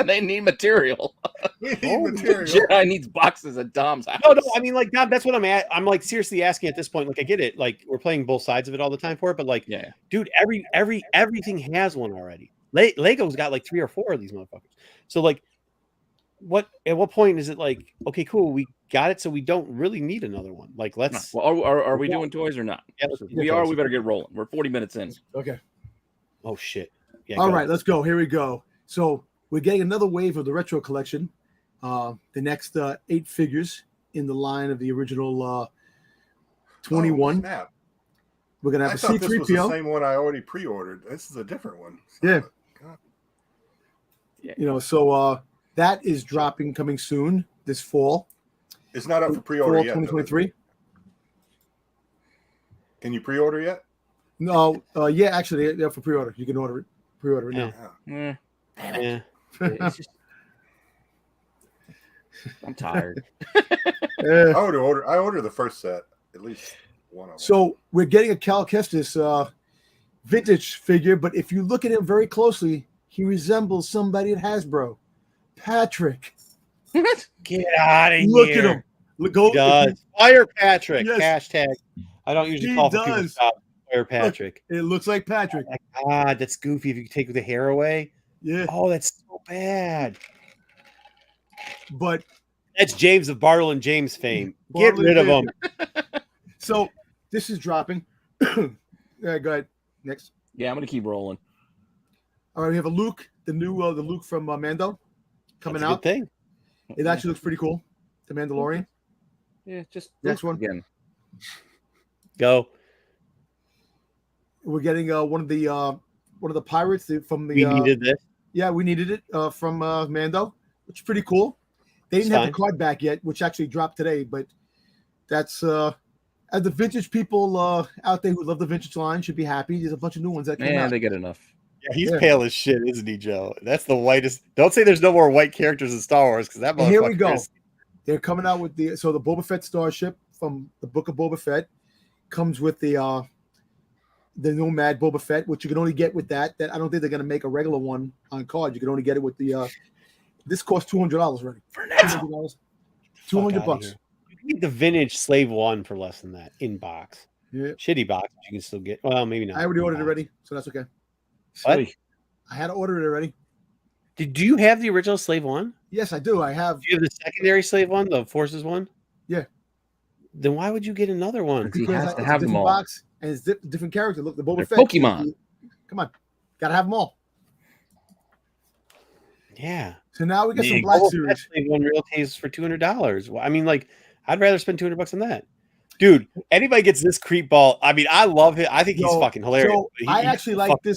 they need material. material. Jedi needs boxes at Dom's house. No, I mean, like, God, that's what I'm at. I'm like seriously asking at this point. Like, I get it. Like, we're playing both sides of it all the time for it, but like, Yeah. dude, everything has one already. Lego's got like 3 or 4 of these motherfuckers. So like, at what point is it like, okay, cool, we got it, so we don't really need another one? Like, let's. Well, are we doing toys or not? Yeah, let's- We are. We better get rolling. We're 40 minutes in. Okay. Oh shit. Yeah, All go. right, let's go. Here we go. So we're getting another wave of the retro collection. The next 8 figures in the line of the original 21. Oh, snap. We're gonna I have a thought this was the C-3PO. same one I already pre-ordered. This is a different one. Yeah. God. You know, so that is dropping coming soon this fall. It's not up for Fall pre-order yet. though, is it? 2023. Can you pre-order yet? No, yeah, actually, yeah, for pre-order. You can order it. Pre-order it now. Eh, Yeah. It's just- I'm tired. Yeah. I ordered the first set, at least one of them. So we're getting a Cal Kestis vintage figure, but if you look at him very closely, he resembles somebody at Hasbro. Patrick. Get out of here. Look at him. Look, go. He does. Fire Patrick. Yes. Hashtag. I don't usually He call for people to does. stop. Fire Patrick. It looks like Patrick. God, that's goofy if you take the hair away. Yeah, Oh, that's so bad. but That's James of Bartle and James fame. Get Bartle rid of and him. so this is dropping. Yeah, go ahead. Next. Yeah, I'm gonna keep rolling. All right, we have a Luke, the Luke from Mando coming That's a out. good thing. It actually looks pretty cool. The Mandalorian. Yeah, just Next one. again. Go. We're getting one of the pirates from the. We needed this. Yeah, we needed it from Mando, which is pretty cool. They didn't It's have the card back yet, which actually dropped today, but that's as the vintage people out there who love the vintage line should be happy. There's a bunch of new ones that came Man, out. they get enough. Yeah, he's Yeah. pale as shit, isn't he, Joe? That's the whitest. Don't say there's no more white characters in Star Wars because that. And here we motherfucker go. is- They're coming out with the Boba Fett starship from the Book of Boba Fett comes with the the Nomad Boba Fett, which you can only get with that. That I don't think they're going to make a regular one on card. You can only get it with the. This costs $200 already. For now. $200. $200. You can get the vintage Slave One for less than that in box. Yeah, Shitty box, but you can still get. Well, maybe not. I already ordered it box. already, so that's okay. What? Sweet. I had to order it already. Do you have the original Slave One? Yes, I do. I have. Do you have the secondary Slave One, the Forces one? Yeah. Then why would you get another one? He has to it's a have them different all. box and it's different character. Look, the Boba They're Fett. Pokemon. Come on, gotta have them all. Yeah. So now we got some The Black Boba Fett Series. Slave One real case for $200. Well, I mean, like, I'd rather spend $200 on that. Dude, anybody gets this creep ball. I mean, I love it. I think he's So- fucking hilarious. So I He's actually like fucking-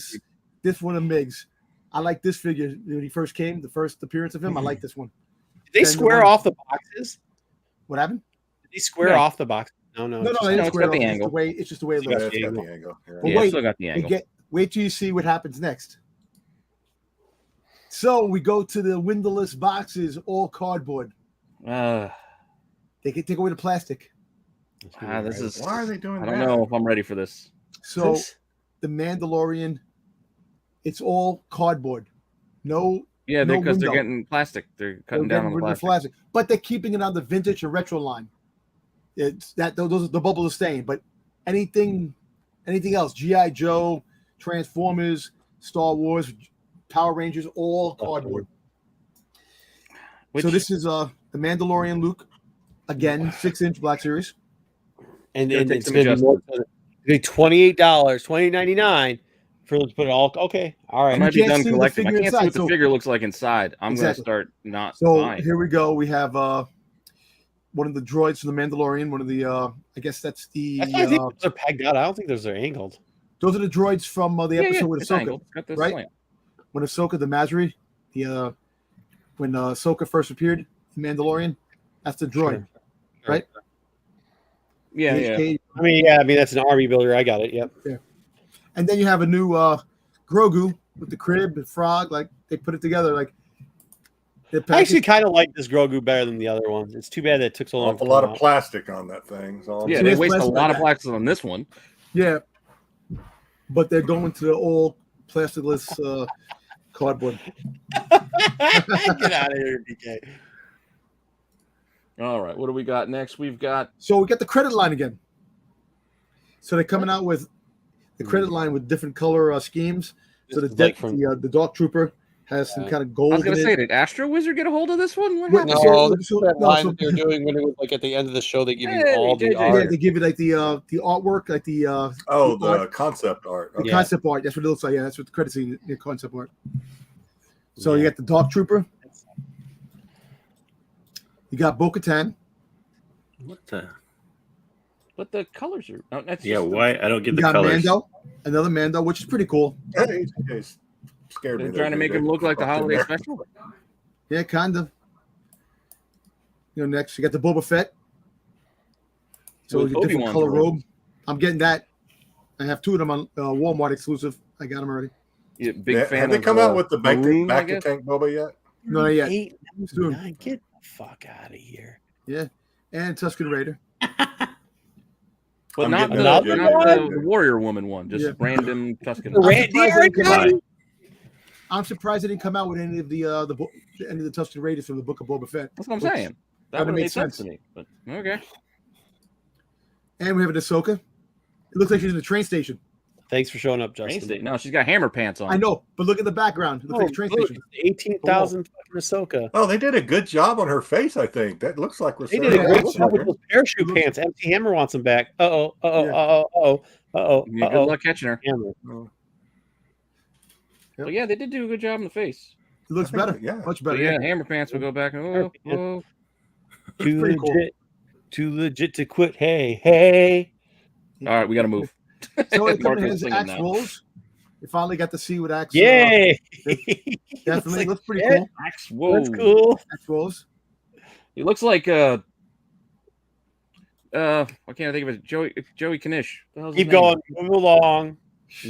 this one of Migs. I like this figure when he first came. The first appearance of him, I like this one. Did they and the square one- off the boxes? What happened? Did they square Yeah. off the box? No, No, it's just- they didn't it's square got it the off. angle. It's just the way it Yeah, looks. Yeah, it's got angle. the angle. Yeah. But Yeah, wait, still got the You angle. wait till you see what happens next. So we go to the windowless boxes, all cardboard. Uh, They can take away the plastic. this is. Why are they doing I that? don't know if I'm ready for this. So the Mandalorian, it's all cardboard. No, Yeah, No because they're window. getting plastic. They're they're cutting down on getting the rid of plastic. but they're keeping it on the vintage or retro line. It's that those the bubbles are staying, but anything else, GI Joe, Transformers, Star Wars, Power Rangers, all cardboard. Which, So this is the Mandalorian Luke, again, 6-inch Black Series. And Gonna then take it's some going to be more adjustment. $28, $28.99 for them to put it all. Okay, all I right. might You be can't done see the collecting. I figure can't see inside, what the so- figure looks like inside. I'm Exactly. gonna start not So buying. here we go. We have one of the droids from the Mandalorian. One of the I guess that's the I think those are pegged out. I don't think those are angled. those are the droids from the episode with it's Ahsoka. angled. It's got the right? slant. When Ahsoka, the Mazri, when Ahsoka first appeared, in Mandalorian, that's the droid, Sure. right? Yeah, yeah. HK. I mean, that's an army builder. I got it. Yep. And then you have a new Grogu with the crib and frog. Like they put it together. Like the I actually package. kind of like this Grogu better than the other one. It's too bad that it took so long. A to lot come of out. plastic on that thing. So Yeah, So they it's waste a plastic lot like of that. plastic on this one. Yeah, but they're going to the all plasticless cardboard. Get out of here, BK. All right, what do we got next? We've got So we got the credit line again. So they're coming out with the credit line with different color schemes. So This the is like from- the Dark Trooper has some kind of gold. I was gonna in say, it. did Astro Wizard get a hold of this one? What Wait, happened? so- this so- is that no, line so- that they were doing when it was like at the end of the show. They give you Hey, all the JJ. Yeah, art. they give you like the artwork, like the the concept art. the Okay. concept art. That's what it looks like. Yeah, that's what the credit scene, the concept art. So you got the Dark Trooper. You got Bo-Katan. What the? But the colors are. Oh, that's Yeah, just the- why? I don't get You the got colors. Mando, another Mando, which is pretty cool. Hey, scared me. They're there, trying to make JJ. him look like the Fucked in holiday there. special. Yeah, kind of. Next you got the Boba Fett. So With you get different Obi-Wan's color robe. robe. I'm getting that. I have two of them on Walmart exclusive. I got them already. Yeah, big Yeah, fan. have they of, come out with the Maroon, I back to guess? tank Boba yet? No, not yet. 8.99. Get the fuck out of here. And Tusken Raider. But I'm not the, getting another not one? the Warrior Woman one, just Yeah. random Tuscan. I'm surprised they didn't come out with any of the any of the Tusken Raiders from the Book of Boba Fett. That's what I'm Which- saying. That kinda would make makes sense to sense. me. But okay. And we have an Ahsoka. It looks like she's in the train station. Thanks for showing up, Train Justin. state. No, she's got hammer pants on. I know, but look at the background. It looks like a train look, station. 18,000 fucking Ahsoka. Oh, they did a good job on her face. I think that looks like They did a Yeah, great looks job like with those parachute Looks- pants. MC Hammer wants them back. Uh-oh. Yeah, good luck catching her. Hammer. But yeah, they did do a good job in the face. It looks I think better. that- yeah. Much But better. yeah, hammer pants will go back. Oh, Yeah. oh. Too pretty legit. cool. Too legit to quit. Hey. All right, we got to move. So it Mark comes is as singing Axe now. Rolls. You finally got to see what Axe. Yay. Definitely looks pretty shit. cool. Axe, whoa. That's cool. Axe Rolls. He looks like I can't think of it. Joey Knish. The hell's his Keep name? going. Move along.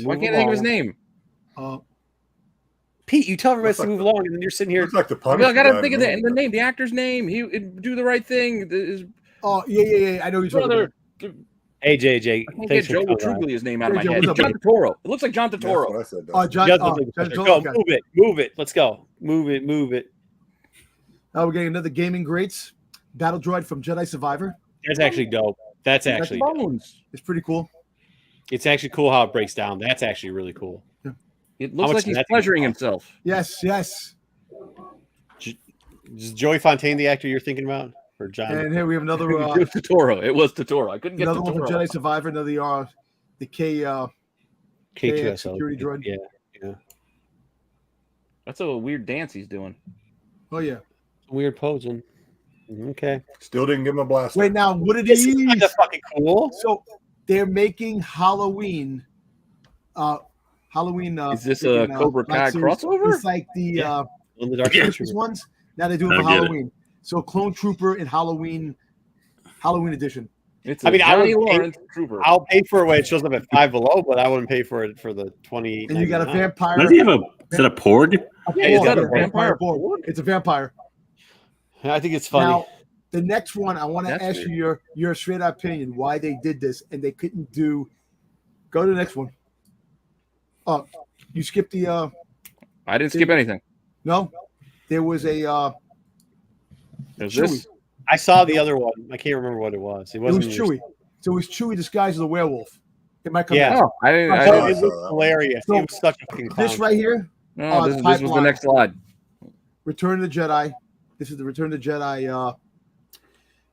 Why Move can't I think of his along. name? Pete, you tell everybody Looks to like move the- along, and then you're sitting here. Looks like the I Punisher. gotta guy, think of man. the name, the actor's name. He do the right thing. His Oh yeah. I know you're talking brother. about. Hey JJ, I can't get thanks for Joe coming by. Truglia's name out of my Joe, head. what's up, John Totoro. It looks like John That's Totoro. what I said. Though. John, Does look like a John, Go, okay. move it. Let's go. Move it. Now we're getting another Gaming Greats Battle Droid from Jedi Survivor. That's actually dope. That's actually dope. bones. It's pretty cool. It's actually cool how it breaks down. That's actually really cool. It How looks much like does he's that thing pleasuring cost? himself. Yes. Is Joey Fontaine the actor you're thinking about, or John? And here we have another It was Totoro. It was Totoro. I couldn't get another one from Totoro. Jedi Survivor. Another the K2SO security droid. Yeah. That's a weird dance he's doing. Oh yeah. Weird posing. Okay. Still didn't give him a blaster. Wait, now what are This is these? kind of fucking cool. So they're making Halloween. Halloween. Is this a freaking, Cobra Kai lightsabers. crossover? It's like the Yeah. On the Dark Christmas ones. Now they do it I for get it. Halloween. So Clone Trooper in Halloween edition. It's I mean, I Johnny would pay- Lawrence Trooper. I'll pay for it when it shows up at $5 below, but I wouldn't pay for it for the 28. And you got a vampire. Does he have a? Is that a Porg? Yeah, is that a Yeah, vampire board. board? It's a vampire. I think it's funny. Now, the next one, I want to That's ask you your straight up opinion why they did this and they couldn't do. Go to the next one. Oh, you skipped the. I didn't skip anything. No, there was a. There's Chewie. this. I saw the other one. I can't remember what it was. It It wasn't was Chewie. So it was Chewie disguised as a werewolf. It might come. Yeah. back. Oh, I didn't. I Oh, didn't It looked hilarious. So, it was such a fucking clown This right show. here, no, this was the pipeline. next slide. Return of the Jedi. This is the Return of the Jedi.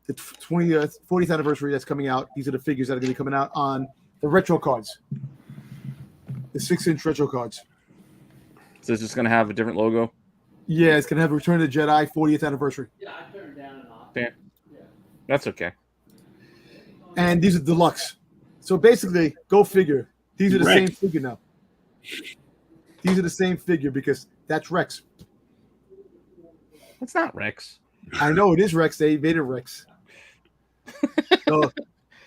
The 20th, 40th anniversary that's coming out. These are the figures that are going to be coming out on the retro cards. The 6-inch retro cards. So it's just gonna have a different logo. Yeah, it's going to have Return of the Jedi 40th anniversary. That's okay. And these are deluxe. So basically, go figure. These are the Rex. same figure now. These are the same figure because that's Rex. It's not Rex. I know it is Rex. They made it Rex. So,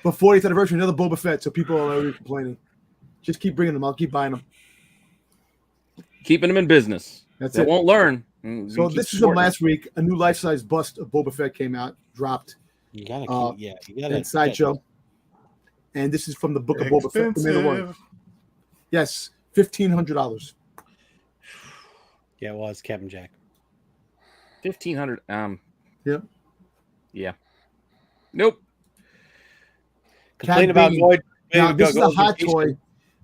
for 40th anniversary, another Boba Fett. So people are already complaining. Just keep bringing them. I'll keep buying them. Keeping him in business. That's They it. won't learn. So this is from last week. A new life-size bust of Boba Fett came out, dropped You gotta keep, you in gotta Sideshow. And this is from the Book of Boba Fett. The middle one. Expensive. Yes, $1,500. Yeah, it was Captain Jack. 1,500. Yep. Yeah. Nope. Complain Cad about Bane. Lloyd. Now, this is Go a hot vacation toy.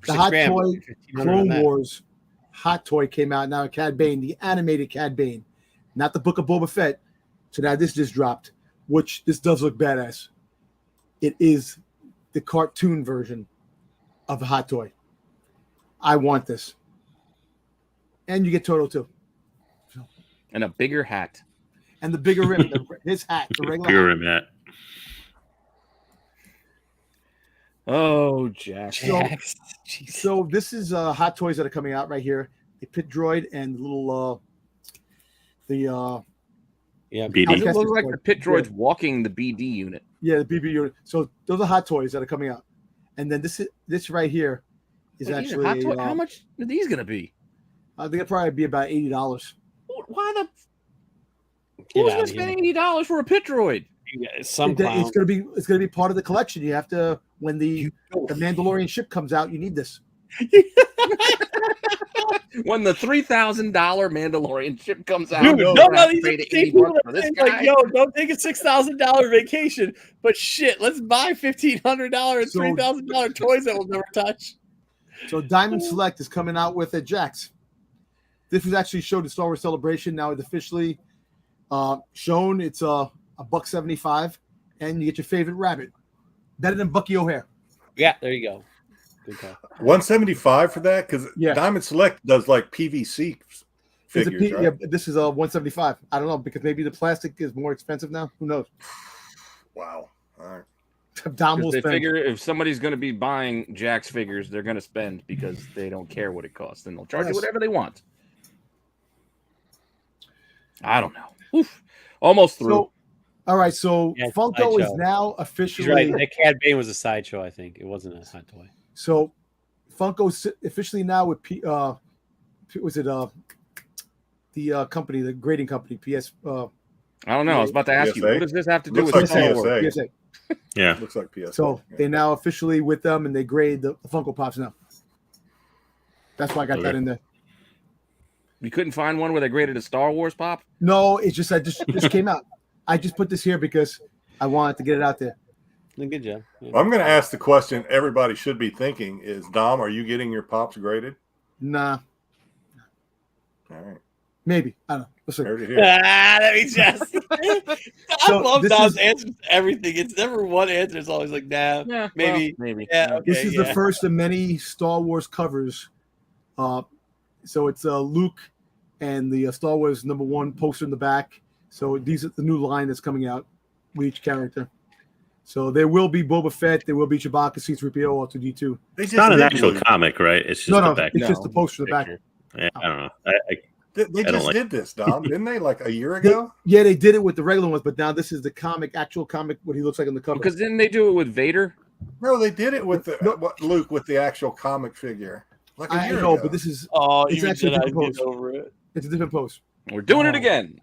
for The $6 hot grand, toy 1,500 on Clone that. Wars hot toy came out. Now Cad Bane, the animated Cad Bane, not the Book of Boba Fett. So now this just dropped, which this does look badass. It is the cartoon version of the hot toy. I want this. And you get Toto too. And a bigger hat. And the bigger rim, his hat, the regular Bigger hat. than that. Oh, Jack. Jax. Jesus. So this is hot toys that are coming out right here. The Pit Droid and the little Yeah, BD. It Outcast looks like Droid. the pit droid's walking the BD unit. yeah, the BB unit. So those are hot toys that are coming out. And then this right here is Wait, these are actually hot toy- how much are these going to be? I think it'd probably be about $80. Why the? Get Who's out going of to here. spend $80 for a pit droid? Yeah, some It's clown. gonna be part of the collection. You have to when the Mandalorian ship comes out, you need this. When the $3,000 Mandalorian ship comes out, Dude, you're no, gonna have to these pay are the the same 80 people bucks that for this say, guy. like, yo, don't take a $6,000 vacation, but shit, let's buy $1,500, So- $3,000 toys that we'll never touch. So Diamond Select is coming out with a Jax. This was actually showed at Star Wars Celebration. Now it's officially shown. It's $175, and you get your favorite rabbit. Better than Bucky O'Hare. Yeah, there you go. Good call. 175 for that because Yeah. Diamond Select does like PVC It's figures, right? yeah, this is 175. I don't know because maybe the plastic is more expensive now. Who knows? Wow. All right. Dom 'Cause will they spend. figure if somebody's going to be buying Jack's figures, they're going to spend because they don't care what it costs, and they'll charge you Yes. whatever they want. I don't know. Oof. Almost through. So, all right. So Yeah, Funko is sideshow. now She's officially right. That Cad Bane was a sideshow, I think. It wasn't a hot toy. So Funko officially now with was it the company, the grading company, PS I don't know. I was about to ask you, PSA? what does this have to do Looks with like Star Wars? PSA. PSA. Yeah. Looks like PS. So they're now officially with them, and they grade the Funko Pops now. That's why I got that in there. You couldn't find one where they graded a Star Wars pop? No, it's just this came out. I just put this here because I wanted to get it out there. Good job. I'm going to ask the question everybody should be thinking is, Dom, are you getting your pops graded? Nah, All right. maybe. I don't know. Let's see. Heard it here. Let me just. I So love this Dom's is- answers to everything. It's never one answer. It's always like, nah, Yeah, maybe. well, maybe. Yeah, okay, This is the first of many Star Wars covers. So it's Luke and the Star Wars #1 poster in the back. So these are the new line that's coming out with each character. So there will be Boba Fett, there will be Chewbacca, C-3PO, R2-D2. It's not an actual comic, right? It's just No, the no, back. it's just the poster in the back. picture. Yeah, I don't know. They don't just like- did this, Dom, didn't they? Like a year ago? Yeah, they did it with the regular ones, but now this is the actual comic, what he looks like on the cover. Because didn't they do it with Vader? No, they did it with the No. Luke with the actual comic figure. Like a I year know, ago. but this is Oh, It's even actually Jedi different get over it. it's a different post. We're doing it again.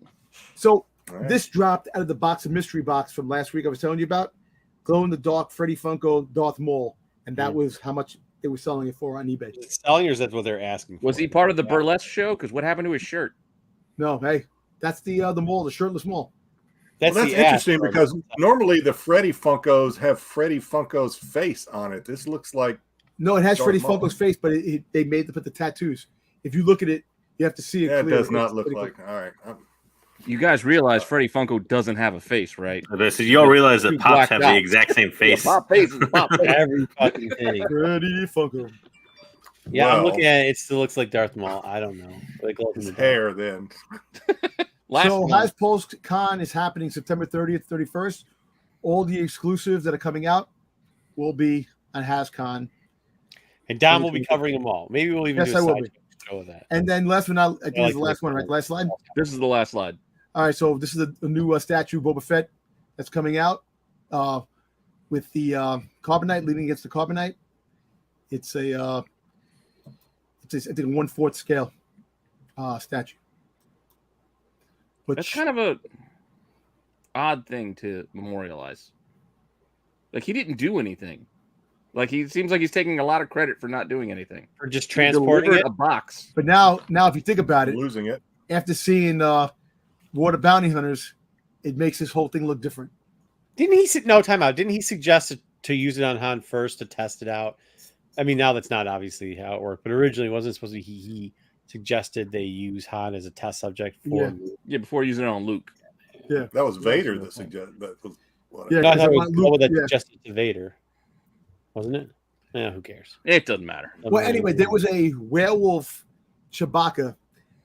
So All right. this dropped out of the box of mystery box from last week I was telling you about. Glow in the dark Freddy Funko Darth Maul, and that was how much they were selling it for on eBay. Is it selling, or is that what they're asking for? Was he part of the burlesque show? Because what happened to his shirt? No, hey, that's the Maul, the shirtless Maul. That's, Well, that's the interesting ask. because normally the Freddy Funkos have Freddy Funko's face on it. This looks like No, it has Darth Freddy Maul. Funko's face, but they made to put the tattoos. If you look at it, you have to see it. yeah, it clear. does not It's look Freddy like. All right, You guys realize Freddy Funko doesn't have a face, right? So you all realize that Two pops black have dots. the exact same face. Pop face is pop face. Every fucking thing. Freddy Funko. Yeah, I'm Well, looking at it. It still looks like Darth Maul. I don't know. Like his hair then. Last So one. Has Pulse Con is happening September 30th, 31st. All the exclusives that are coming out will be on HasCon. And Dom will be covering them all. Maybe we'll even Yes, do a I will side be. show with that. And then last but not, I think like it's the last one, right? The last slide. This is the last slide. All right, so this is a new statue Boba Fett that's coming out with the Carbonite leaning against the Carbonite. It's a I think a 1/4 scale statue. Which, That's kind of a odd thing to memorialize. Like he didn't do anything. Like he seems like he's taking a lot of credit for not doing anything. For just He transporting delivered it. a box. but now if you think about it, Losing it. after seeing Water Bounty Hunters, it makes this whole thing look different. Didn't he? No, time out. Didn't he suggest to use it on Han first to test it out? I mean, now that's not obviously how it worked, but originally wasn't it supposed to be he suggested they use Han as a test subject for. Yeah, before using it on Luke. Yeah, That was Vader that suggested that was whatever. Yeah, No, I 'cause thought I it want was Luke- Luke, that yeah. suggested to Vader, wasn't it? Yeah, who cares? It doesn't matter. Well, anyway, there was a werewolf Chewbacca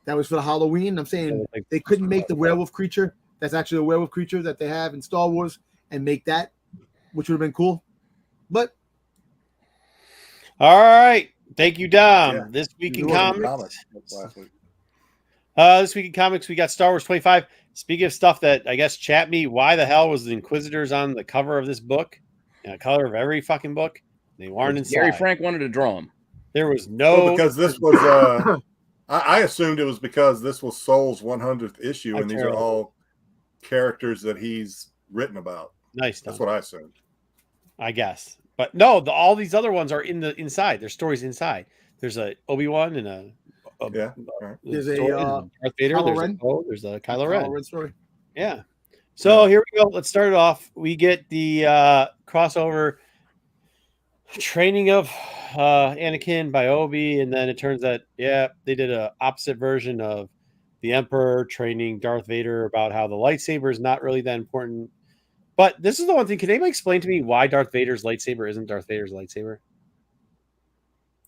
that was for the Halloween. I'm saying they couldn't make the werewolf creature. That's actually a werewolf creature that they have in Star Wars and make that, which would have been cool. But All right. Thank you, Dom. Yeah. This week in It wasn't comics. last week. This week in comics, we got Star Wars 25. Speaking of stuff that I guess chat me, why the hell was the Inquisitors on the cover of this book? And the color of every fucking book. They weren't inside. Gary Frank wanted to draw him. There was no. Well, because this was I assumed it was because this was Soul's 100th issue, and these are all characters that he's written about. Nice. That's Dom. what I assumed. I guess. But no, all these other ones are in the inside. There's stories inside. There's a Obi-Wan and a Yeah. All right. There's a, story, Darth Vader. Kylo There's Ren. there's a Kylo Ren. Red story. Yeah. So here we go. Let's start it off. We get the crossover training of Anakin by Obi, and then it turns out, yeah, they did a opposite version of the Emperor training Darth Vader about how the lightsaber is not really that important. But this is the one thing. Can anybody explain to me why Darth Vader's lightsaber isn't Darth Vader's lightsaber?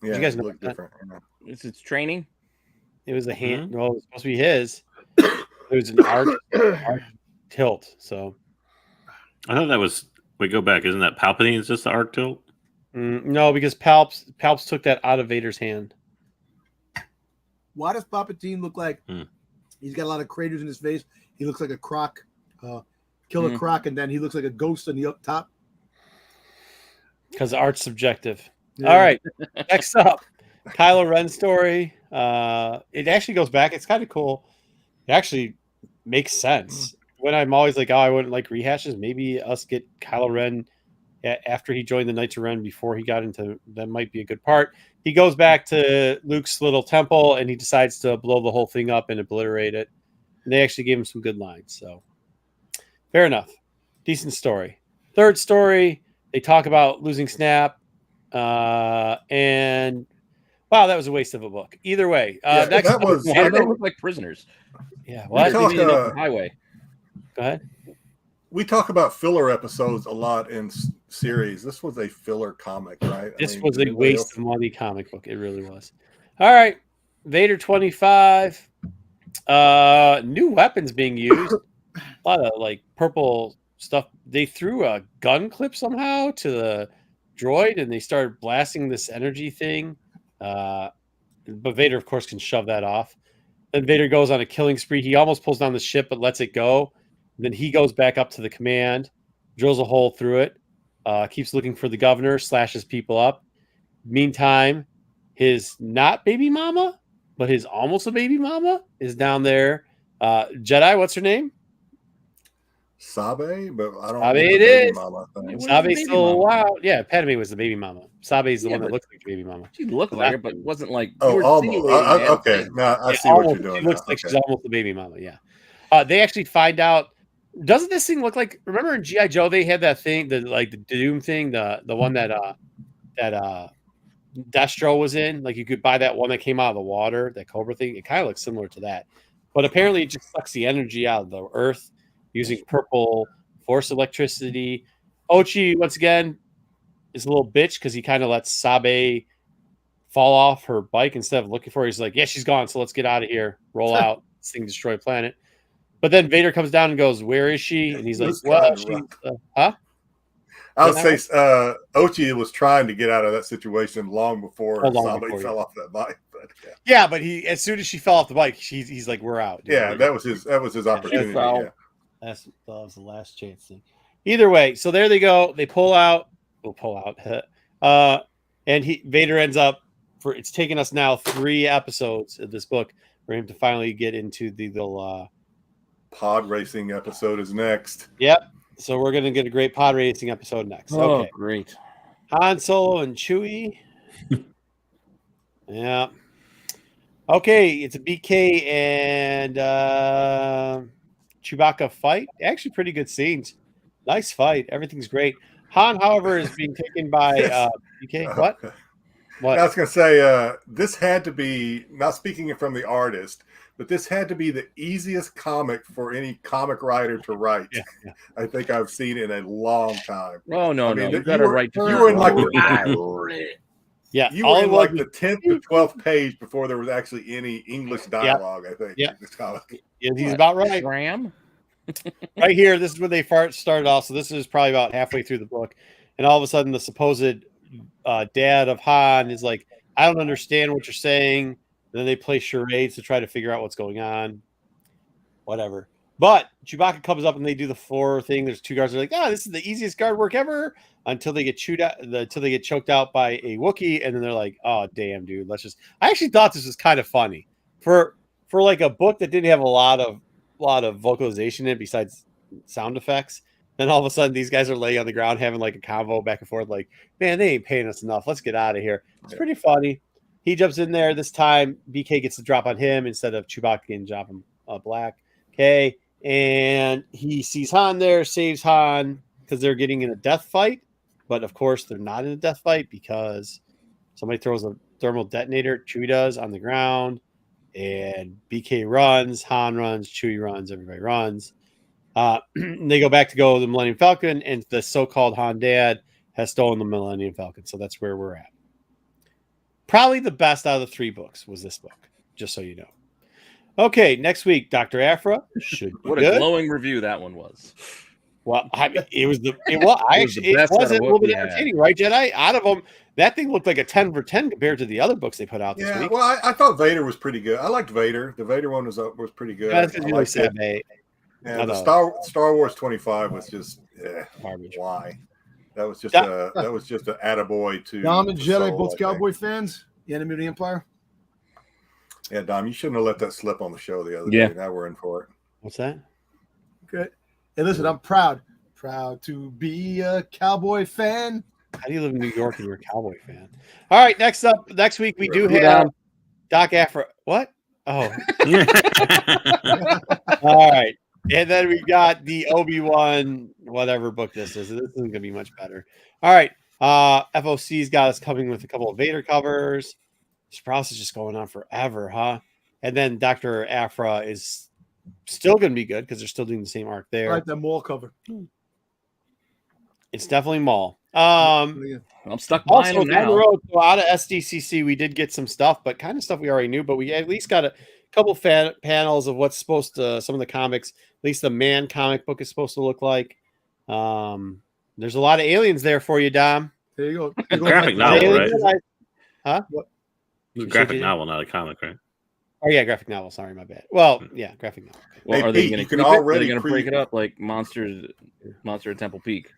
Yeah, you guys it know looked that? different. It's training. It was a hand. Well, it was supposed to be his. It was an arc tilt. So I thought that was. We go back. Isn't that Palpatine? Is just the arc tilt? no, because Palps took that out of Vader's hand. Why does Palpatine look like he's got a lot of craters in his face? He looks like a croc, killer croc, and then he looks like a ghost on the up top. Because art's subjective. Yeah. All right. Next up, Kylo Ren story. It actually goes back. It's kind of cool. It actually makes sense. when I'm always like, oh, I wouldn't like rehashes. Maybe us get Kylo Ren after he joined the Knights of Ren before he got into that might be a good part. He goes back to Luke's little temple and he decides to blow the whole thing up and obliterate it. And they actually gave him some good lines. So fair enough. Decent story. Third story, they talk about losing Snap. And wow, that was a waste of a book. Either way, next that was. Why do they look like prisoners? Yeah, We what? talk, Highway. Go ahead. We talk about filler episodes a lot in series. This was a filler comic, right? This was a waste of money comic book. It really was. All right. Vader 25. New weapons being used. A lot of like purple stuff. They threw a gun clip somehow to the droid and they started blasting this energy thing. But Vader, of course, can shove that off. Then Vader goes on a killing spree. He almost pulls down the ship but lets it go. Then he goes back up to the command, drills a hole through it, keeps looking for the governor, slashes people up. Meantime, his not baby mama, but his almost a baby mama is down there. Jedi, what's her name? Sabe, but I don't know. Sabe it is. Mama thing. Sabe's still wild. Yeah, Padme was the baby mama. Sabe's the one that but looks like the baby mama. She looked like her, but wasn't like. Oh, you were almost. insinuating, man. Okay, now I Yeah, see what almost. you're doing. She looks now. like she's Okay. almost the baby mama. Yeah. They actually find out. Doesn't this thing look like? Remember in GI Joe they had that thing, the Doom thing, the one that Destro was in. Like you could buy that one that came out of the water, that Cobra thing. It kind of looks similar to that, but apparently it just sucks the energy out of the Earth using purple force electricity. Ochi once again is a little bitch because he kind of lets Sabe fall off her bike instead of looking for her. He's like, yeah, she's gone, so let's get out of here. Roll out. This thing destroy planet. But then Vader comes down and goes, where is she? And he's like, This well, kind of she's, rough. huh? I would say Ochi was trying to get out of that situation long before Long Sabe before, fell off that bike. But Yeah, but he as soon as she fell off the bike, he's like, we're out. dude. yeah, that was his opportunity. foul. Yeah. That was the last chance thing. Either way, so there they go. They pull out. We'll pull out. And Vader ends up it's taken us now 3 episodes of this book for him to finally get into the little Pod racing episode is next. Yep. So we're gonna get a great pod racing episode next. Oh, Okay. great. Han Solo and Chewie. Yeah. Okay, it's a BK and Chewbacca fight. Actually, pretty good scenes. Nice fight. Everything's great. Han, however, is being taken by BK. What? What? I was going to say, this had to be, not speaking from the artist, but this had to be the easiest comic for any comic writer to write. Yeah. I think I've seen in a long time. Oh, no, I mean, no. you got to were- write to you were in like Yeah. You all were it in was like the 10th to 12th page before there was actually any English dialogue, I think. Yeah. in this comic. yeah, he's about right. Ram? Right here, this is where they started off. So this is probably about halfway through the book, and all of a sudden, the supposed dad of Han is like, "I don't understand what you're saying." And then they play charades to try to figure out what's going on. Whatever. But Chewbacca comes up and they do the floor thing. There's 2 guards. They're like, "Oh, this is the easiest guard work ever." Until they get until they get choked out by a Wookiee, and then they're like, "Oh, damn, dude, let's just." I actually thought this was kind of funny for like a book that didn't have a lot of vocalization in it besides sound effects. Then all of a sudden these guys are laying on the ground having like a convo back and forth, like, man, they ain't paying us enough, let's get out of here. It's pretty funny. He jumps in there. This time BK gets the drop on him instead of Chewbacca getting drop him Black. Okay, and he sees Han there, saves Han because they're getting in a death fight, but of course they're not in a death fight because somebody throws a thermal detonator, Chewie does, on the ground. And BK runs, Han runs, Chewie runs, everybody runs. They go back to go the Millennium Falcon, and the so-called Han dad has stolen the Millennium Falcon. So that's where we're at. Probably the best out of the 3 books was this book, just so you know. Okay, next week, Dr. Afra should be What a good. glowing review that one was. Well, I mean, it was actually it best was out of a what little bit we had. entertaining, right, Jedi? Out of them, that thing looked like a 10 for 10 compared to the other books they put out this Yeah, week. well, I thought Vader was pretty good. I liked Vader. The Vader one was pretty good. That's because I you liked like it. Sabe. Yeah, I the know. Star Wars 25 was just Garbage. why. That was just Yeah. that was just an attaboy to Dom and to Jedi, Solo, both I think. Cowboy fans. The Enemy of the Empire. Yeah, Dom, you shouldn't have let that slip on the show the other Yeah. day. Now we're in for it. What's that? Okay. And listen, I'm proud to be a Cowboy fan. How do you live in New York and you're a Cowboy fan? All right, next week we do Hey, have Dom. Doc Afro. What? Oh, all right. And then we got the Obi-Wan, whatever book this is. This isn't gonna be much better. All right. FOC's got us coming with a couple of Vader covers. This process is just going on forever, huh? And then Dr. Afra is still gonna be good because they're still doing the same arc I there. like that mall cover. It's definitely Maul. I'm stuck buying Also, them down the now. road, so out of SDCC, we did get some stuff, but kind of stuff we already knew. But we at least got a couple panels of what's supposed to, some of the comics, at least the Man comic book is supposed to look like. There's a lot of aliens there for you, Dom. There you go. A graphic novel, Alien right? Jedi- Huh? What? It's a You graphic said- novel, not a comic, right? Oh yeah, graphic novel. Sorry, my bad. Well, yeah, graphic novel. Well, Hey, are they Pete, going to you keep can it? Are already they going to pre- break it up like Monster at Temple Peak?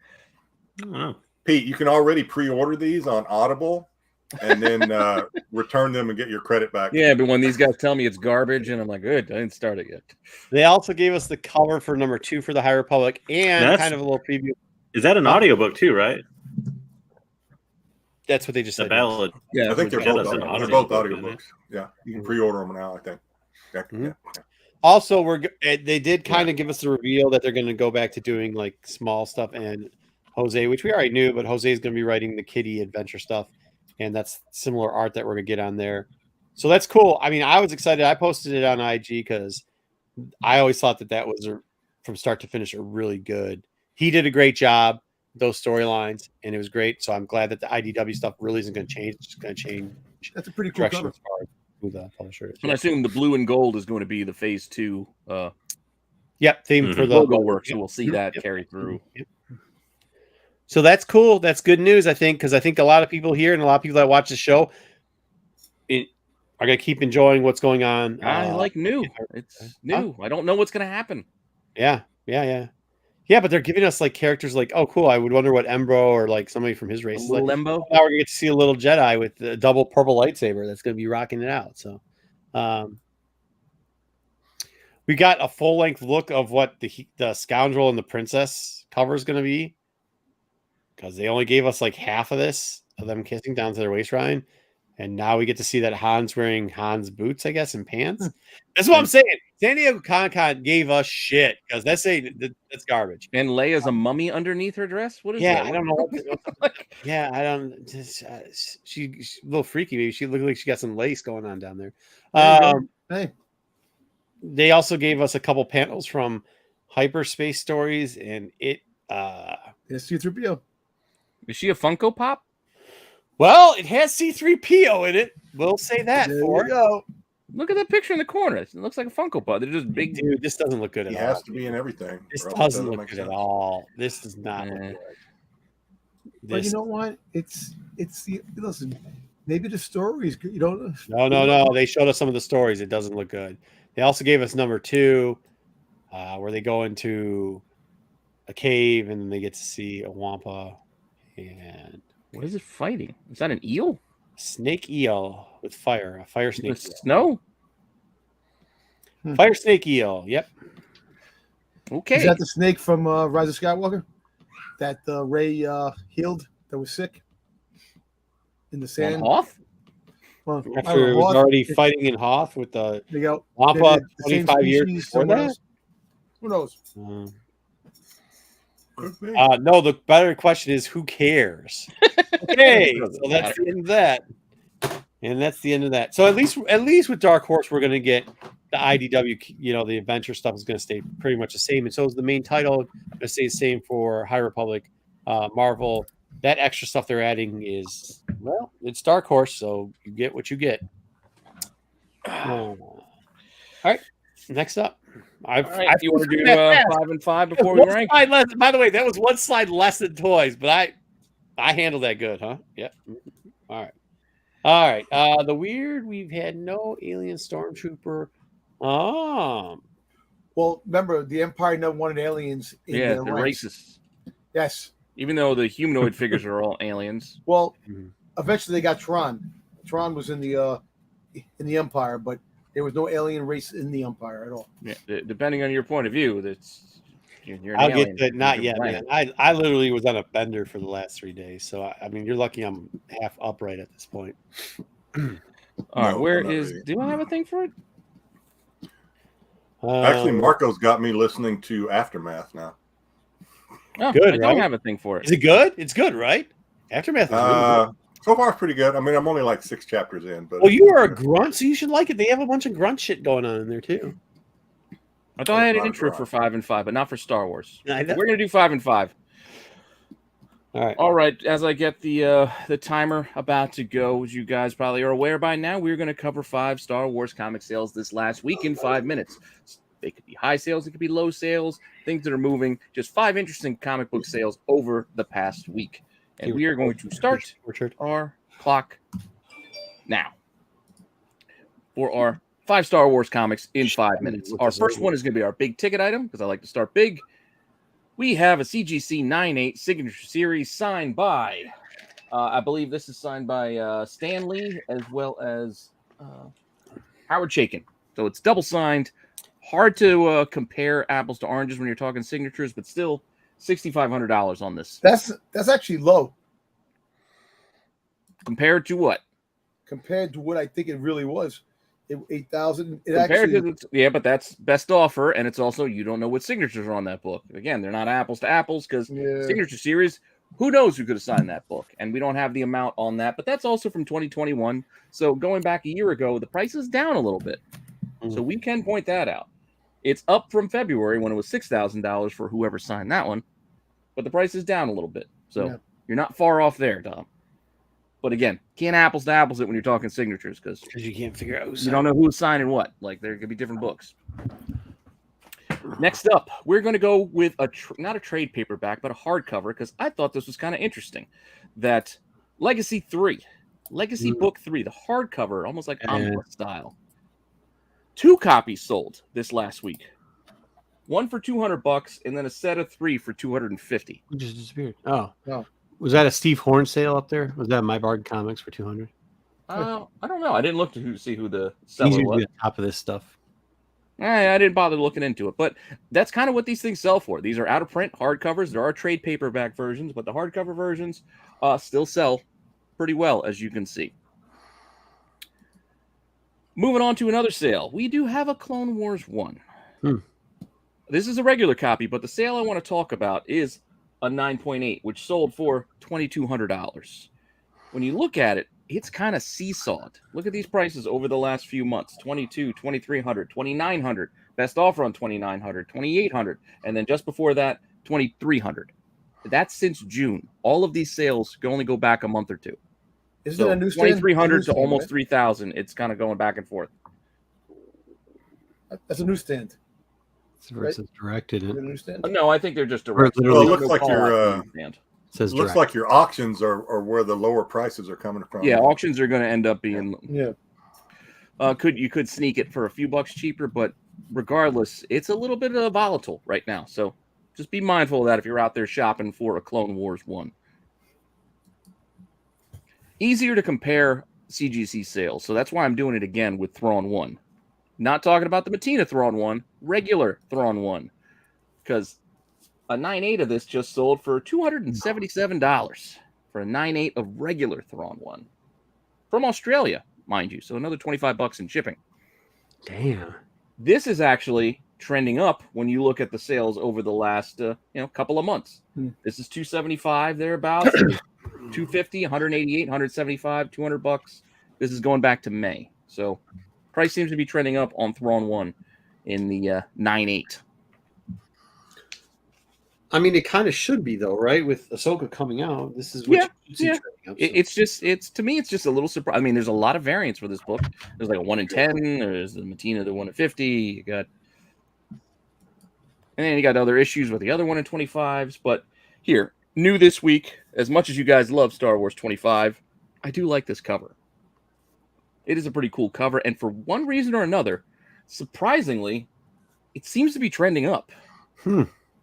I don't know. Pete, you can already pre-order these on Audible and then return them and get your credit back. Yeah, but when these guys tell me it's garbage, and I'm like, good, I didn't start it yet. They also gave us the cover for number 2 for the High Republic and That's- kind of a little preview. Is that an audiobook too, right? That's what they just The said. ballad. I think they're Yeah, both that's an they're audiobook, both isn't it? audiobooks. Yeah, you can pre-order them now. I think. Yeah, Mhm. yeah. Also, they did kind of give us the reveal that they're going to go back to doing like small stuff and Jose, which we already knew, but Jose is going to be writing the Kitty adventure stuff, and that's similar art that we're going to get on there. So that's cool. I mean, I was excited. I posted it on IG because I always thought that was from start to finish a really good. He did a great job with those storylines, and it was great. So I'm glad that the IDW stuff really isn't going to change. It's going to change That's a pretty cool direction cover. as far as who the publisher is. And I assume the blue and gold is going to be the phase 2 Yep, theme for the logo work, so Yep. we'll see that Yep. carry through. Yep. So that's cool. That's good news, I think, because I think a lot of people here and a lot of people that watch the show are going to keep enjoying what's going on. I like new. It's new. I don't know what's going to happen. Yeah. But they're giving us like characters like, oh, cool. I would wonder what Embro or like somebody from his race is like. Limbo. Now we're going to get to see a little Jedi with a double purple lightsaber that's going to be rocking it out. So, we got a full length look of what the Scoundrel and the Princess cover is going to be. Because they only gave us like half of this of them kissing down to their waistline, and now we get to see that Han's wearing Han's boots, I guess, and pants. That's what I'm saying. San Diego Comic-Con gave us shit because that's garbage. And Leia's a mummy underneath her dress. What is that? I don't know. Yeah, I don't. Just, she's a little freaky. Maybe she looked like she got some lace going on down there. Hey, They also gave us a couple panels from Hyperspace Stories, and it's C-3PO. Is she a Funko Pop? well, it has C-3PO in it. We'll say that There for we go. Look at that picture in the corner. It looks like a Funko Pop. They're just big. Dude, this doesn't look good He at all. has to be in everything. This or else it doesn't look make good at sense. all. This does not look Eh. good. But you This, know what? It's the listen. Maybe the story is good. You don't. no. They showed us some of the stories. It doesn't look good. They also gave us number 2, where they go into a cave and then they get to see a Wampa and What is it fighting? Is that an eel? snake eel with fire. A fire The snake. snow? Eel. Fire snake eel. Yep. Okay. Is that the snake from Rise of Skywalker that Ray healed that was sick in the On sand? Hoth? Well, I don't After it know, was Hoth, already fighting in Hoth with the they go Wampa the same 25 years species before somewhere that. else. Who knows? Could be. No, the better question is who cares? Okay, so that's the end of that. And that's the end of that. So at least with Dark Horse, we're going to get the IDW, the adventure stuff is going to stay pretty much the same. And so is the main title going to stay the same for High Republic, Marvel. That extra stuff they're adding is, well, it's Dark Horse, so you get what you get. All right, next up. All right, you want to do 5 and 5 before we One rank? slide less, by the way, that was one slide less than toys, but I handled that good, huh? Yep. All right. The weird, we've had no alien stormtrooper. Well, remember the Empire never wanted aliens in Yeah, their the ranks. racists. Yes. Even though the humanoid figures are all aliens. Well, Mhm. eventually they got Tron. Tron was in the Empire, but there was no alien race in the Empire at all. Yeah, depending on your point of view, that's You're an I'll alien get to from a not different yet, planet. man. I literally was on a bender for the last 3 days, so I mean, you're lucky I'm half upright at this point. All right, No, where I'm not is? ready. Do I have a thing for it? Actually, Marco's got me listening to Aftermath now. Oh, Good, I don't right? have a thing for it. Is it good? It's good, right? Aftermath is really good. So far, it's pretty good. I mean, I'm only like 6 chapters in, but Well, you are a grunt, so you should like it. They have a bunch of grunt shit going on in there too. I thought I had an Not a intro grind. for 5 and 5, but not for Star Wars. I know. We're gonna do 5 and 5. All right. All right. As I get the timer about to go, as you guys probably are aware by now, we're gonna cover 5 Star Wars comic sales this last week in 5 minutes. They could be high sales, it could be low sales, things that are moving. Just 5 interesting comic book sales over the past week, and we are going to start our clock now for our 5 Star Wars comics in 5 minutes. Our first one is going to be our big ticket item because I like to start big. We have a CGC 9/8 signature series signed by, I believe this is signed by Stan Lee as well as Howard Chaykin. So it's double signed. Hard to compare apples to oranges when you're talking signatures, but still $6,500 on this. That's actually low Compared to what? compared to what I think it really was. 8,000. It Compared actually, to yeah, but that's best offer, and it's also you don't know what signatures are on that book. Again, they're not apples to apples because yeah. signature series. Who knows who could have signed that book? And we don't have the amount on that, but that's also from 2021. So going back a year ago, the price is down a little bit. So we can point that out. It's up from February when it was $6,000 for whoever signed that one, but the price is down a little bit. So you're not far off there, Tom. But again, can't apples to apples it when you're talking signatures because you can't figure out you don't know who's signing what. Like there could be different books. Next up, we're going to go with not a trade paperback, but a hardcover because I thought this was kind of interesting. That Legacy 3, Legacy Book 3, the hardcover, almost like omnibus style. 2 copies sold this last week. One for $200, and then a set of 3 for $250. It just disappeared. Oh, was that a Steve Horn sale up there? Was that My Bard Comics for $200? I don't know. I didn't look to see who the He's seller usually was. on top of this stuff. I didn't bother looking into it, but that's kind of what these things sell for. These are out of print hardcovers. There are trade paperback versions, but the hardcover versions still sell pretty well, as you can see. Moving on to another sale, we do have a Clone Wars 1. This is a regular copy, but the sale I want to talk about is a 9.8, which sold for $2,200. When you look at it, it's kind of seesawed. Look at these prices over the last few months: $2,200, $2,300, $2,900. Best offer on $2,900, $2,800, and then just before that, $2,300. That's since June. All of these sales can only go back a month or two. Isn't it a newsstand? $2,300 to almost $3,000. It's kind of going back and forth. That's a newsstand. It's versus directed. Is it a newsstand? No, I think they're just direct. Well, it looks like your says looks like your auctions are where the lower prices are coming from. Yeah, auctions are going to end up being. Yeah. You could sneak it for a few bucks cheaper, but regardless, it's a little bit volatile right now. So just be mindful of that if you're out there shopping for a Clone Wars 1. Easier to compare CGC sales, so that's why I'm doing it again with Thrawn 1. Not talking about the Matina Thrawn 1, regular Thrawn 1, because a 9.8 of this just sold for $277 for a 9.8 of regular Thrawn 1 from Australia, mind you. So another $25 in shipping. Damn. This is actually trending up when you look at the sales over the last couple of months. This is $275 thereabouts, $250, $188, $175, $200. This is going back to May. So price seems to be trending up on Thrawn 1 in the 9.8. I mean, it kind of should be though, right? With Ahsoka coming out, this is what you see trending up, so. It's to me, it's just a little surprise. I mean, there's a lot of variants for this book. There's like a 1 in 10. There's the Matina, the 1 in 50. You got, and then you got other issues with the other 1 in 25s. But here, new this week, as much as you guys love Star Wars 25, I do like this cover. It is a pretty cool cover, and for one reason or another, surprisingly, it seems to be trending up.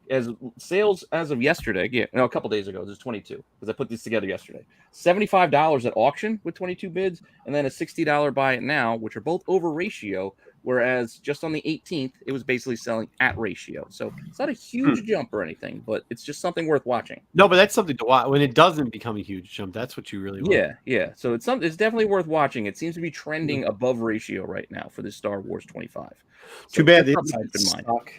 As sales as of yesterday, a couple days ago, there's 22 because I put these together yesterday. $75 at auction with 22 bids, and then a $60 buy it now, which are both over ratio whereas just on the 18th, it was basically selling at ratio. So it's not a huge jump or anything, but it's just something worth watching. No, but that's something to watch. When it doesn't become a huge jump, that's what you really want. Yeah. So it's definitely worth watching. It seems to be trending above ratio right now for this Star Wars 25. So Too bad the that's something to insides keep in mind. suck.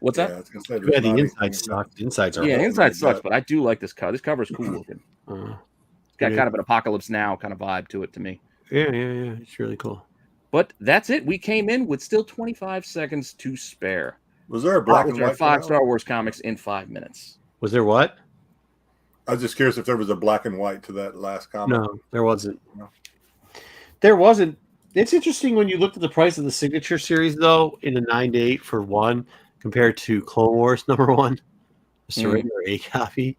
What's Yeah, that? I was gonna say, Too bad the there's not insides anything- suck. The insides are Yeah, horrible. inside sucks, but I do like this cover. This cover is cool looking. It's got Yeah. kind of an Apocalypse Now kind of vibe to it to me. Yeah. It's really cool. But that's it. We came in with still 25 seconds to spare. Was there a black and Which are white? 5 for that Star one? Wars comics in 5 minutes. Was there what? I was just curious if there was a black and white to that last comment. No, there wasn't. No. There wasn't. It's interesting when you looked at the price of the signature series, though, in a 9 to 8 for one, compared to Clone Wars #1, the Surrender A copy,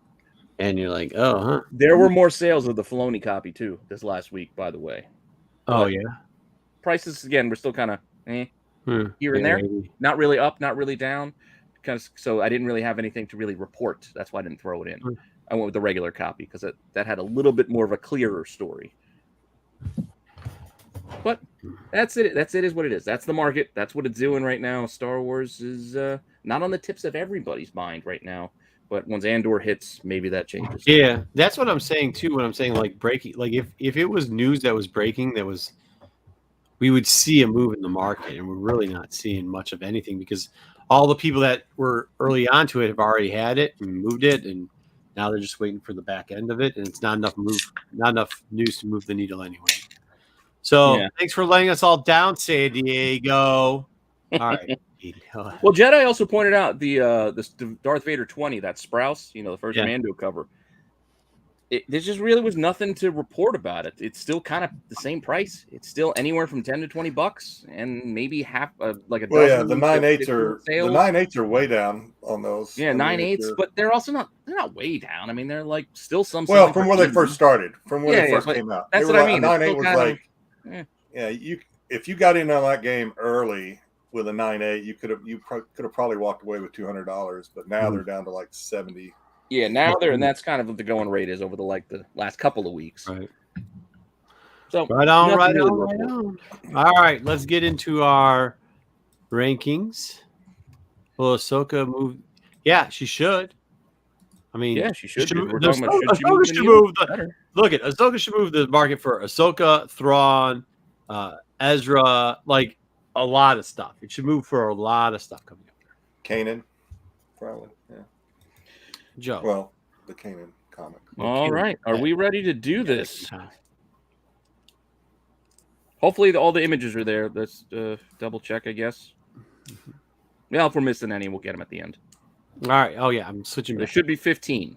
and you're like, oh, huh? There were more sales of the Filoni copy too this last week, by the way. Oh, But yeah. prices again, we're still kind of here and Yeah, there, maybe. not really up, not really down. Because so I didn't really have anything to really report. That's why I didn't throw it in. I went with the regular copy because that had a little bit more of a clearer story. But that's it. That's it. Is what it is. That's the market. That's what it's doing right now. Star Wars is not on the tips of everybody's mind right now. But once Andor hits, maybe that changes. Yeah, that's what I'm saying too. When I'm saying like breaking, like if it was news that was breaking, we would see a move in the market, and we're really not seeing much of anything because all the people that were early onto it have already had it and moved it, and now they're just waiting for the back end of it, and it's not enough news to move the needle anyway. So Thanks for letting us all down, San Diego. All right. Well, Jedi also pointed out the Darth Vader 20, that Sprouse, the first Mando cover. There just really was nothing to report about it. It's still kind of the same price. It's still anywhere from $10 to $20, and maybe half like a. Well, yeah, the 9.8s are way down on those. Yeah, 9.8s, but they're also not way down. I mean, they're like still some. Well, from when they first started, from when they first came out, that's what I mean. 9.8 was like, if you got in on that game early with a 9.8, you could have probably walked away with $200, but now they're down to like 70. Yeah, now and that's kind of what the going rate is over the last couple of weeks. Right. So right on. All right, let's get into our rankings. Will Ahsoka move? Yeah, she should. I mean, yeah, she should. Ahsoka should move look at Ahsoka should move the market for Ahsoka, Thrawn, Ezra, like a lot of stuff. It should move for a lot of stuff coming up there. Kanan, probably. Yeah. Joe. Well, the Kanan comic. All right. Are we ready to do this? Hopefully all the images are there. Let's double check, I guess. Yeah, if we're missing any, we'll get them at the end. All right. Oh, yeah. I'm switching. There should be 15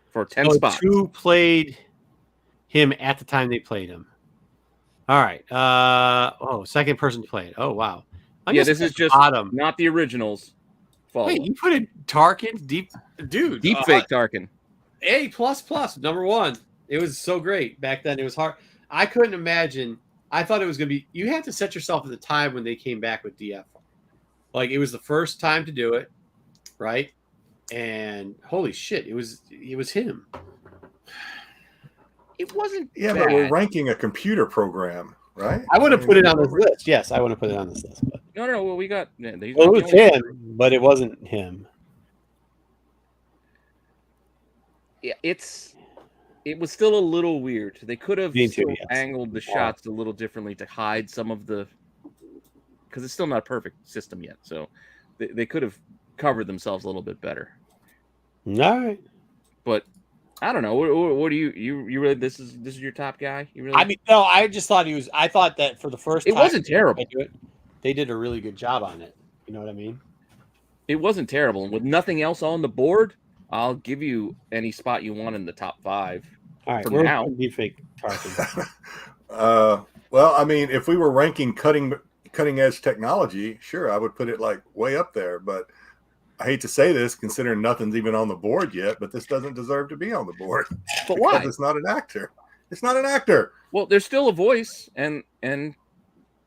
for 10 spots. 2 played him at the time they played him. All right. Second person played. Oh, wow. This is just not the originals. Wait, you put in Tarkin? Deep fake Tarkin. A++, #1. It was so great back then. It was hard. I couldn't imagine. I thought it was going to be. You had to set yourself at the time when they came back with DF. Like, it was the first time to do it, right? And holy shit, it was him. It wasn't. Yeah, bad. but we're ranking a computer program, right? I would have put it on this list. Yes, I would have put it on this list. But... No. Well, we got. it was him, but it wasn't him. Yeah, it was still a little weird. They could have angled the shots a little differently to hide some of the, because it's still not a perfect system yet. So they could have covered themselves a little bit better. All right, but I don't know. What do you really? This is your top guy? You really? I mean, no. I just thought he was. I thought that for the first time, it wasn't terrible. They did a really good job on it. You know what I mean? It wasn't terrible, and with nothing else on the board, I'll give you any spot you want in the top 5. All right, for now. Fake Tarkin. Well, I mean, if we were ranking cutting edge technology, sure, I would put it like way up there. But I hate to say this, considering nothing's even on the board yet, but this doesn't deserve to be on the board. But why? It's not an actor. It's not an actor. Well, there's still a voice, and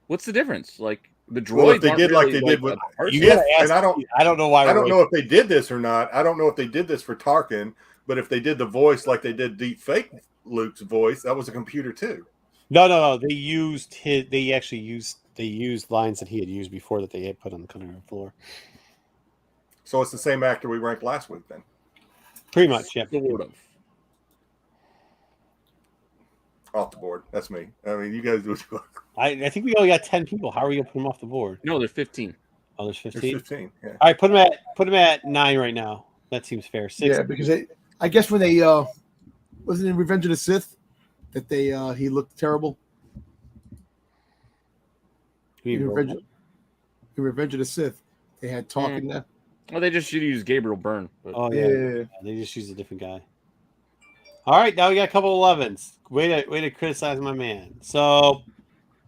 what's the difference? Like the droids. Well, if they did like they did with, I don't know why. I don't know if they did this or not. I don't know if they did this for Tarkin, but if they did the voice like they did deep fake Luke's voice, that was a computer too. No. They used his. They actually used. They used lines that he had used before that they had put on the cutting room floor. So it's the same actor we ranked last week then. Pretty much, yeah. Sort of. Off the board. That's me. I mean, you guys do what you want. I think we only got 10 people. How are we gonna put them off the board? No, there's 15. Oh, there's There's 15. 15. Yeah. All right, put them at 9 right now. That seems fair. 6. Yeah, because I guess when they wasn't in Revenge of the Sith that they he looked terrible. In Revenge of the Sith, they had talking there. Well, they just should use Gabriel Byrne. But... Oh yeah. They just used a different guy. All right, now we got a couple 11s. Way to criticize my man. So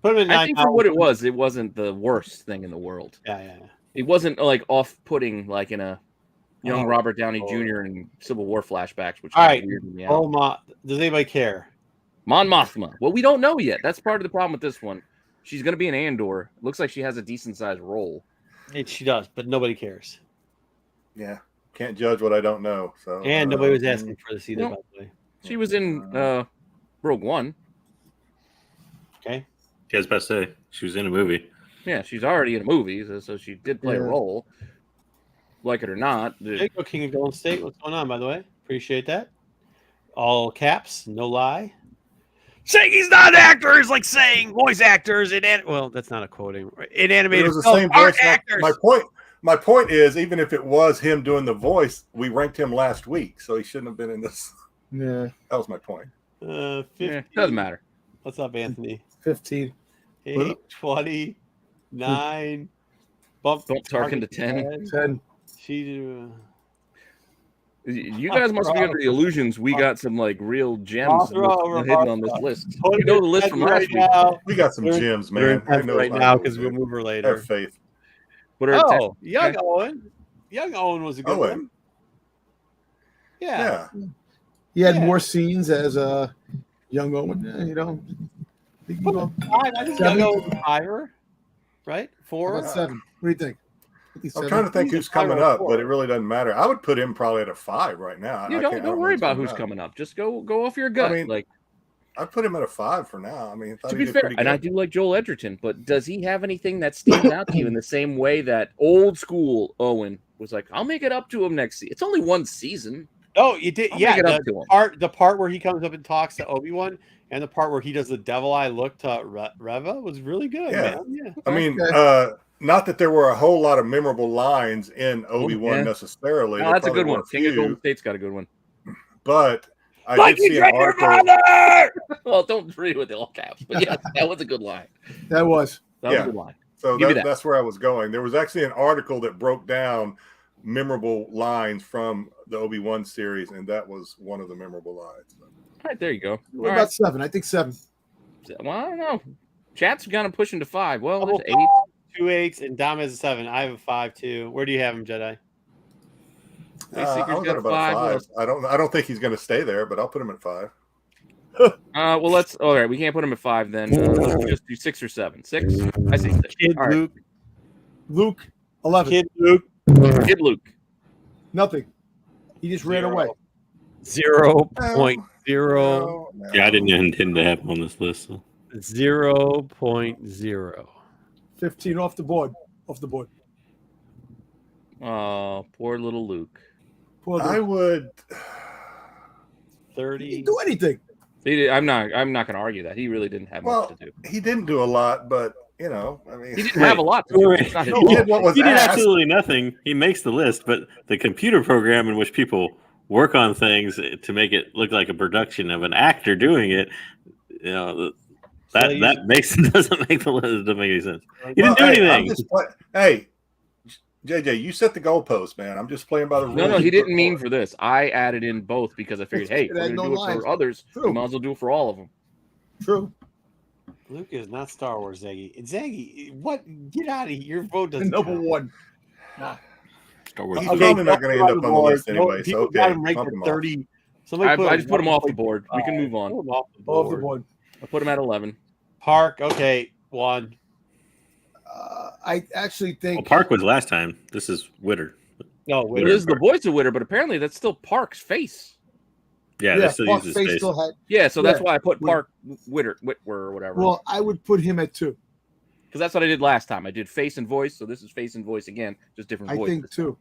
put him at 9. I think for what it wasn't the worst thing in the world. Yeah. It wasn't like off-putting like in a young Robert Downey Jr. in Civil War flashbacks, which all right. weirded me out. Oh my! Does anybody care? Mon Mothma. Well, we don't know yet. That's part of the problem with this one. She's going to be an Andor. Looks like she has a decent-sized role. She does, but nobody cares. Yeah. Can't judge what I don't know. So And nobody was asking for this either, no. by the way. She was in Rogue One. Okay. Yeah, I was about to say she was in a movie. Yeah, she's already in a movie, so she did play a Yeah. role. Like it or not. There you go, King of Golden State. What's going on, by the way? Appreciate that. All caps, no lie. Saying he's not an actor is like saying voice actors well, that's not a quoting. In It animated was the film same aren't voice. actors. My point is, even if it was him doing the voice, we ranked him last week, so he shouldn't have been in this. Yeah, That was my point. 15. Yeah, doesn't matter. What's up, Anthony? 15. 8, 20, 9. Bump Tarkin to 10. 10. You guys must be under the illusions we got some like real gems hidden on this list. Put You know the list from last week. We got some gems, We're man. I in know right I now know, because man. we'll move her later. Have faith. Put her at 10. Oh, young Okay. Owen. Young Owen was a good Owen. one. Yeah. Yeah. He had Yeah. more scenes as a young Owen. You know, I think you go. I think young Owen was a 5, right? How 4. about 7? What do you think? I think I'm 7. trying to think He's a who's coming 5 or up, 4. but it really doesn't matter. I would put him probably at a 5 right now. You I don't can't- don't know worry who's about who's coming up. Just go off your gut. mean, like I'd put him at a 5 for now. I mean, I thought to he be did fair, pretty and I good. do like Joel Edgerton, but does he have anything that stands out to you in the same way that old school Owen was like, I'll make it up to him next season. It's only one season. Oh, you did. I'll Yeah, make it up to him. the part where he comes up and talks to Obi-Wan, and the part where he does the devil eye look to Reva was really good. Yeah. Man. Yeah. I mean, Okay. not that there were a whole lot of memorable lines in Obi-Wan yeah. necessarily. No, There that's a probably good were one. King of few, Golden State's got a good one. But I Like did you see an drank your article. mother! Well, don't agree with the all caps, but yeah, that was a good line. That was. That was Yeah. a good line. So Give me that. that's where I was going. There was actually an article that broke down memorable lines from the Obi-Wan series, and that was one of the memorable lines. All right, there you go. What All about 7? I think 7. right. Well, I don't know. Chat's kind of pushing to 5. Well, there's 8. 2 8s, and Dom has a 7. I have a 5 too. Where do you have him, Jedi? Seeker's I was got at a about 5. 5. I don't think he's going to stay there, but I'll put him at 5. Well, let's. All right, we can't put him at 5 then. Let's just do 6 or 7. 6. I say 6. Kid All right. Luke. Luke, 11. Kid Luke. Kid Luke. Nothing. He just ran 0. away. 0.0. No. Yeah, I didn't intend to have him on this list. So. 0.0. 15 off the board. Off the board. Oh, poor little Luke. Poor I Luke. would. He 30. didn't do anything. I'm not going to argue that he really didn't have Well, much to do. he didn't do a lot, but I mean, He didn't have a lot to do. It's not his he fault. did what was He did asked. absolutely nothing. He makes the list, but the computer program in which people work on things to make it look like a production of an actor doing it, you know, that makes doesn't make the list. Doesn't make any sense. He didn't do Hey, I'm anything. just hey, JJ, you set the goalpost, man. I'm just playing by the rules. No, he you didn't put mean forward. for this. I added in both because I figured, hey, It we're had going to no do it lines. for others. True. We might as well do it for all of them. True. Luke is not Star Wars, Zaggy. Zaggy, what? Get out of here. Your vote doesn't Number count. 1. Star Wars. He's Okay, probably not going to end up on the list No, anyway. So people okay, got him ranked bump at him off. 30. Somebody I just put him off the board. We can move on. Put him off the Off the board. board. I put him at 11. Park, okay, 1. I actually Well, think Park was last time. This is Witter. No, It wait. is the voice of Witter, but apparently that's still Park's face. Yeah, they still use his Face face. still had. Yeah, so that's Yeah. why I put Whitwer or whatever. Well, I would put him at 2. Because that's what I did last time. I did face and voice, so this is face and voice again, just different I voices. think 2.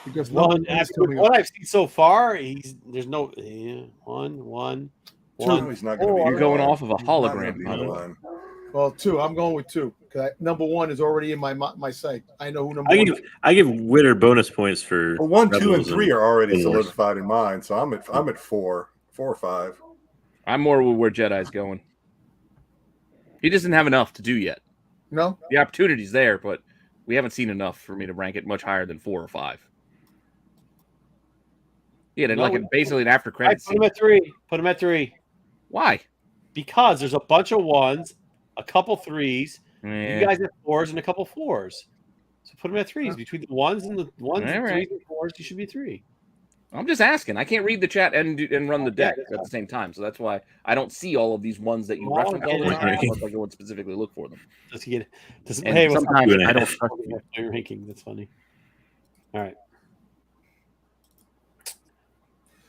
Because One, is after coming what up. I've seen so far, there's no one. No, he's not going to be. You're going one. off of a He's not gonna hologram, be by the way. one. Well, 2. I'm going with 2. Number 1 is already in my sight. I know who number I 1 give is. I give Witter bonus points for Well, 1, 2, and Rebels 3 are already Clone Wars. solidified in mine, so I'm at 4 or 5. I'm more with where Jedi's going. He doesn't have enough to do yet. No? The opportunity's there, but we haven't seen enough for me to rank it much higher than 4 or 5. Yeah, basically an after I credits. put him at 3. Put him at 3 Why? because there's a bunch of 1s, a couple 3s. Yeah. You guys at 4s and a couple 4s. So put him at 3s. Between the 1s and the 1s, and All right. 3s and 4s, you should be 3. I'm just asking. I can't read the chat and run the deck Yeah, at the same time, so that's why I don't see all of these ones that you Well, reference all the yeah. time unless I go and specifically look for them. Does he get? Does, And hey, what's up? sometimes Two and a I don't half. trust you. Your ranking. That's funny. All right.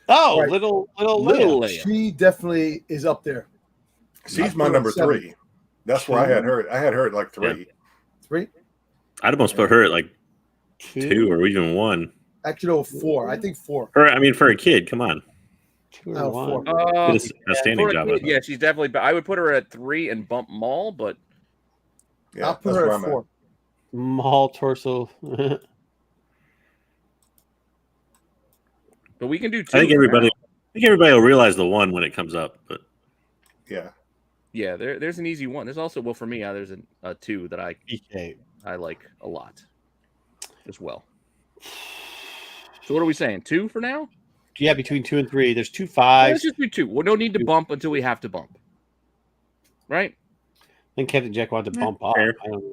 Oh, Right. little Little Leia. Leia. She definitely is up there. She's I my put her number at 7. 3. That's where I had her. I had her at like 3. 3? I'd almost put her at like 2, 2 or even 1. Actually, no, 4. I think 4. For a kid, come on. 2 Oh, or 1. 4. Did an outstanding For a job. kid, I thought. yeah, she's definitely. But I would put her at 3 and bump Maul, but Yeah, I'll put that's her where at I'm 4. Maul torso. but we can do 2. I think for everybody. now. I think everybody will realize the 1 when it comes up. But Yeah. Yeah, there's an easy one. There's also for me, there's a 2 that BK. I like a lot as well. So what are we saying? 2 for now? Yeah, between 2 and 3. There's 2 Let's 5s. just do 2. We don't need to bump until we have to bump. Right? Then Captain Jack wanted to bump up. fair. I don't know.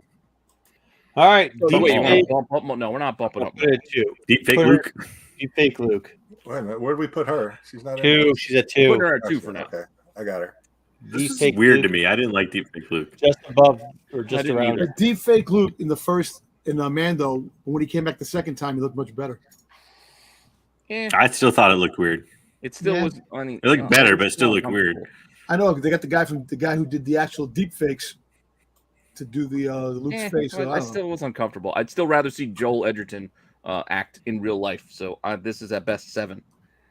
All right. So Deep wait, you want fake. to bump up? No, we're not bumping I'll up. put it at 2. deep fake Put her- Luke. Deep fake Luke. Wait a minute. Where did we put her? She's not in 2. there. She's at Put 2. her at 2 for now. Okay, I got her. This Deep is fake weird Luke, to me. I didn't like deep fake Luke. Just above or I just didn't around. either. The deep fake Luke in Mando, when he came back the second time, he looked much better. Eh, I still thought it looked weird. it still Yeah. was. I mean, It looked better, but it still looked weird. I know they got the guy who did the actual deep fakes to do the Luke's face. So I still was uncomfortable. I'd still rather see Joel Edgerton act in real life. So this is at best 7.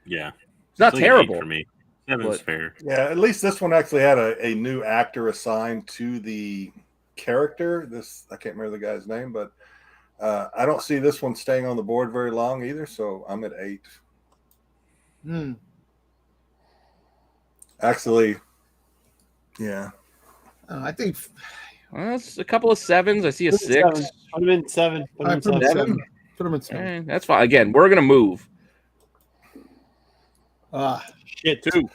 Yeah, It's not It's like an 8 terrible. for me. 7's but- fair. Yeah, at least this one actually had a new actor assigned to the character. I can't remember the guy's name, but I don't see this one staying on the board very long either. So I'm at 8. Actually, yeah. I think. Well, it's a couple of 7s. I see a Put 6. him in 7. Put him in 7. Put him in 7. That's fine. Again, we're gonna move. Shit. 2.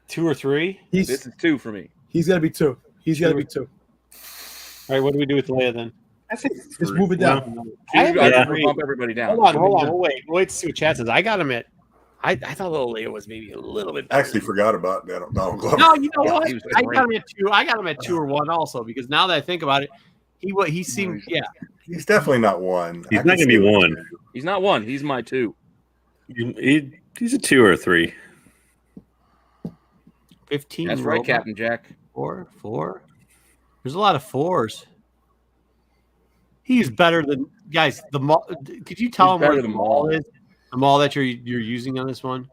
2 or 3. This is 2 for me. He's got to be 2. He's got to be 2. All right. What do we do with Leia then? I think Just move it down. I have I a would bump everybody down. Hold on. Wait to see what chat says. I got him at. I thought little Leia was maybe a little bit I better. actually forgot about Donald Glover. No, you know Yeah, what? he was I great. got him at 2. I got him at 2 or 1 also because now that I think about it, he seemed He's definitely not 1. He's I not can gonna be see what 1. you're saying. He's not 1. He's my 2. He's a 2 or a 3. 15. That's right, robot. Captain Jack. 4. There's a lot of 4s. He's better than guys. The Maul. Could you tell He's him better where the than Maul Maul. is? The Maul that you're using on this one.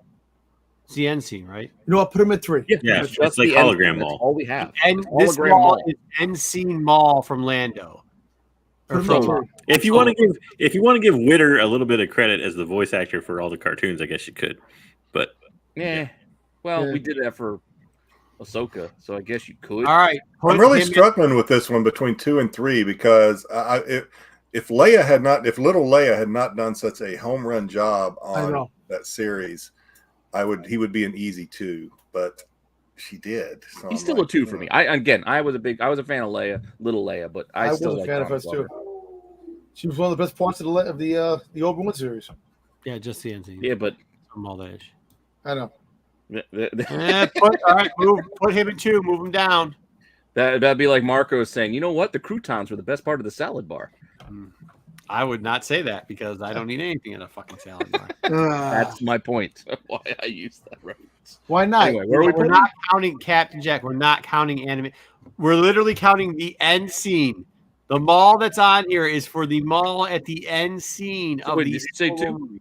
It's the end scene, right? You know what? Put him at 3. Yeah, It's it's like the end. hologram That's Maul. all we have. And this Hologram Maul Maul. is end scene Maul from Lando. Or Put him at from 3. If you want to give Witter a little bit of credit as the voice actor for all the cartoons, I guess you could. But Yeah. Well, Yeah. we did that for Ahsoka, so I guess you could. All right. I'm put really him in- struggling with this one between 2 and 3 because if little Leia had not done such a home run job I on know. that series, he would be an easy 2, but she did. So He's I'm still like, a 2 for me. I was a fan of little Leia, but I I was still a like fan of Donald hers too. Glover. She was one of the best parts of the Obi-Wan series. Yeah, just the end scene. Yeah, but From all that. I know. All right, put him in 2. Move him down. that'd be like Marco saying, you know what? The croutons were the best part of the salad bar. I would not say that because I don't need anything in a fucking salad bar. That's my point of why I use that reference. minutes. Why not? Anyway, where are we We're putting? not counting Captain Jack. We're not counting anime. We're literally counting the end scene. The mall that's on here is for the mall at the end scene So of wait, the did you say solo two? movie.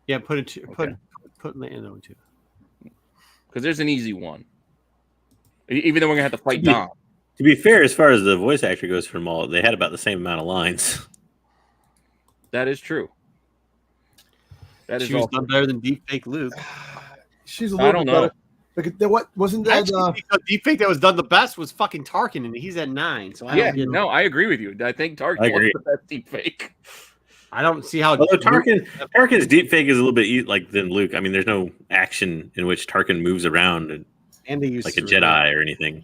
Yeah, put it to, Okay. put Lando in two. Because there's an easy one. Even though we're gonna have to fight Dom. To be fair, as far as the voice actor goes for them all, they had about the same amount of lines. That is true. That is She was all. done better than Deepfake Luke. She's a I little don't bit know. better. Like, what wasn't that? Actually, the Deepfake that was done the best was fucking Tarkin, and he's at 9. So I Yeah, don't, no, I agree with you. I think Tarkin I agree. was the best deep fake. I don't see how. Although Tarkin's deepfake is a little bit like than Luke. I mean, there's no action in which Tarkin moves around and they use like a Jedi or anything.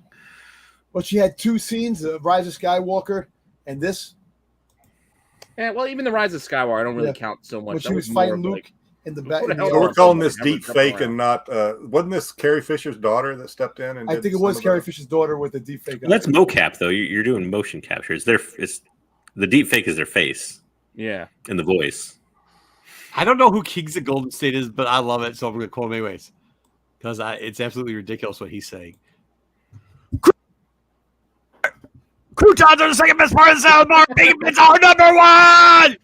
Well, she had 2 scenes: Rise of Skywalker and this, Yeah, well, even the Rise of Skywalker, I don't really Yeah. count so much. when she That was more fighting of Luke like- in the back. What the hell So we're Yeah. calling this Never deep jump fake around. and not wasn't this Carrie Fisher's daughter that stepped in and I did think it some was of Carrie the- Fisher's daughter with the deep fake. Well, that's mocap though. You're doing motion capture. It's the deepfake is their face Yeah. and the voice. I don't know who Kings of Golden State is, but I love it, so I'm going to quote him anyways because it's absolutely ridiculous what he's saying. Croutons are the second best part of the salad bar. Bacon bits are number 1.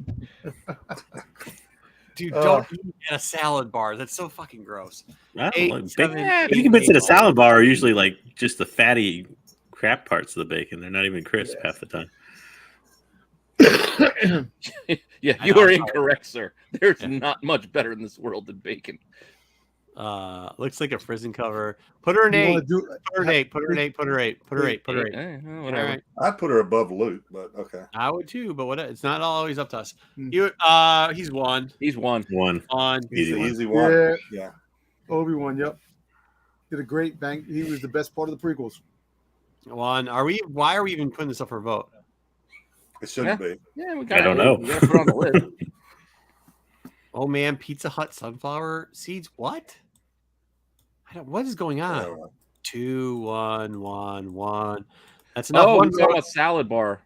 Dude, don't eat at a salad bar. That's so fucking gross. I don't 8, know, 7, bacon bits in a salad bar are usually like just the fatty crap parts of the bacon. They're not even crisp half the time. Yeah, I you know, are I'm sorry. incorrect, sir. There's Yeah. not much better in this world than bacon. Looks like a prison cover. Put her in You 8. wanna do- Put her in 8. Put her in 8. Put her 8. Put her 8. Put her 8. All Whatever. right. I'd put her above Luke, but okay. I would too, but what? It's not always up to us. Hmm. He's one. He's one. One. On. He's Easy the one. easy one. Yeah, Yeah. Obi-Wan. Yep, did a great bang. He was the best part of the prequels. One. Why are we even putting this up for a vote? It shouldn't be. Yeah, we I don't know. We gotta put it on the list. Oh man, Pizza Hut sunflower seeds. What? What is going on? Yeah. 2, 1, 1, 1. That's enough. Oh, One we're talking vote. about salad bar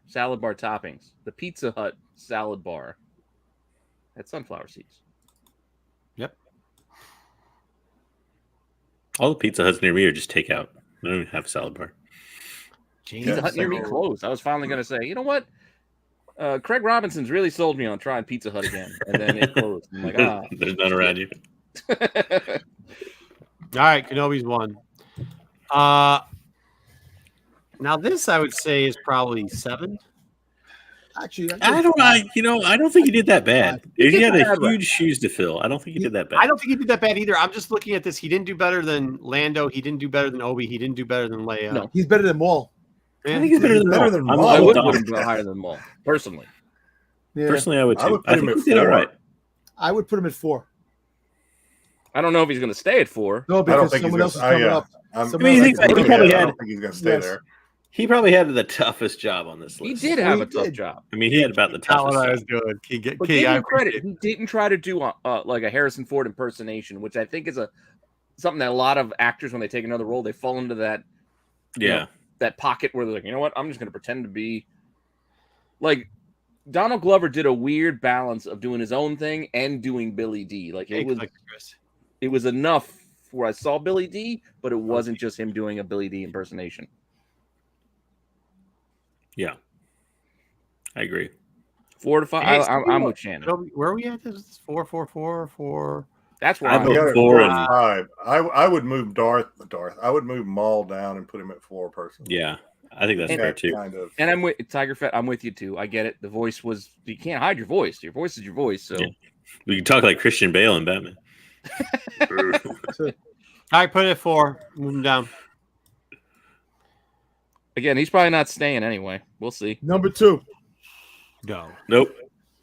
toppings. The Pizza Hut salad bar. That's sunflower seeds. All the Pizza Huts near me are just takeout. They don't even have a salad bar. James, Pizza Hut near me closed. I was finally gonna say, you know what? Craig Robinson's really sold me on trying Pizza Hut again, and then it closed. I'm like, ah. There's none around you. All right, Kenobi's one. Now this I would say is probably 7. Actually, I don't think he did that bad. He He did had bad, a huge shoes to fill. I don't think he did that bad. I don't think he did that bad either. I'm just looking at this. He didn't do better than Lando. He didn't do better than Obi. He didn't do better than Leia. No. he's better than Maul. I think he's better than Better Maul. than I'm Maul. I all would done. put him higher than Maul, personally. Yeah, Personally, I would too. I would put I him think at he did all 4. right. I would put him at 4. I don't know if he's going to stay at 4. No, I don't because think he's someone gonna. else is coming up. I'm, Someone else is he coming probably up. I had- don't think he's going to stay Yes. there. He probably had the toughest job on this He list. did Well, have he a tough did. job. I mean, he had about the Not what toughest I was job. doing. But give him credit. He didn't try to do like a Harrison Ford impersonation, which I think is something that a lot of actors, when they take another role, they fall into that Yeah. that pocket where they're like, you know what, I'm just going to pretend to be like Donald Glover did a weird balance of doing his own thing and doing Billy D. Like it was enough where I saw Billy D, but it wasn't just him doing a Billy D impersonation. Yeah. I agree. 4 to 5. Hey, I'm with Shannon. Where are we at? This is 4, 4, 4, 4. That's where I I'm vote Yeah, at. at 4 4 and- and 5. I would move Darth. I would move Maul down and put him at 4 personally. Yeah. I think that's And- fair too. Kind of. And I'm with Tiger Fett. I'm with you too. I get it. The voice was, you can't hide your voice. Your voice is your voice. So Yeah. We can talk like Christian Bale and Batman. All right, put it at 4. Move him down. again, he's probably not staying anyway. We'll see. Number 2. No. Nope.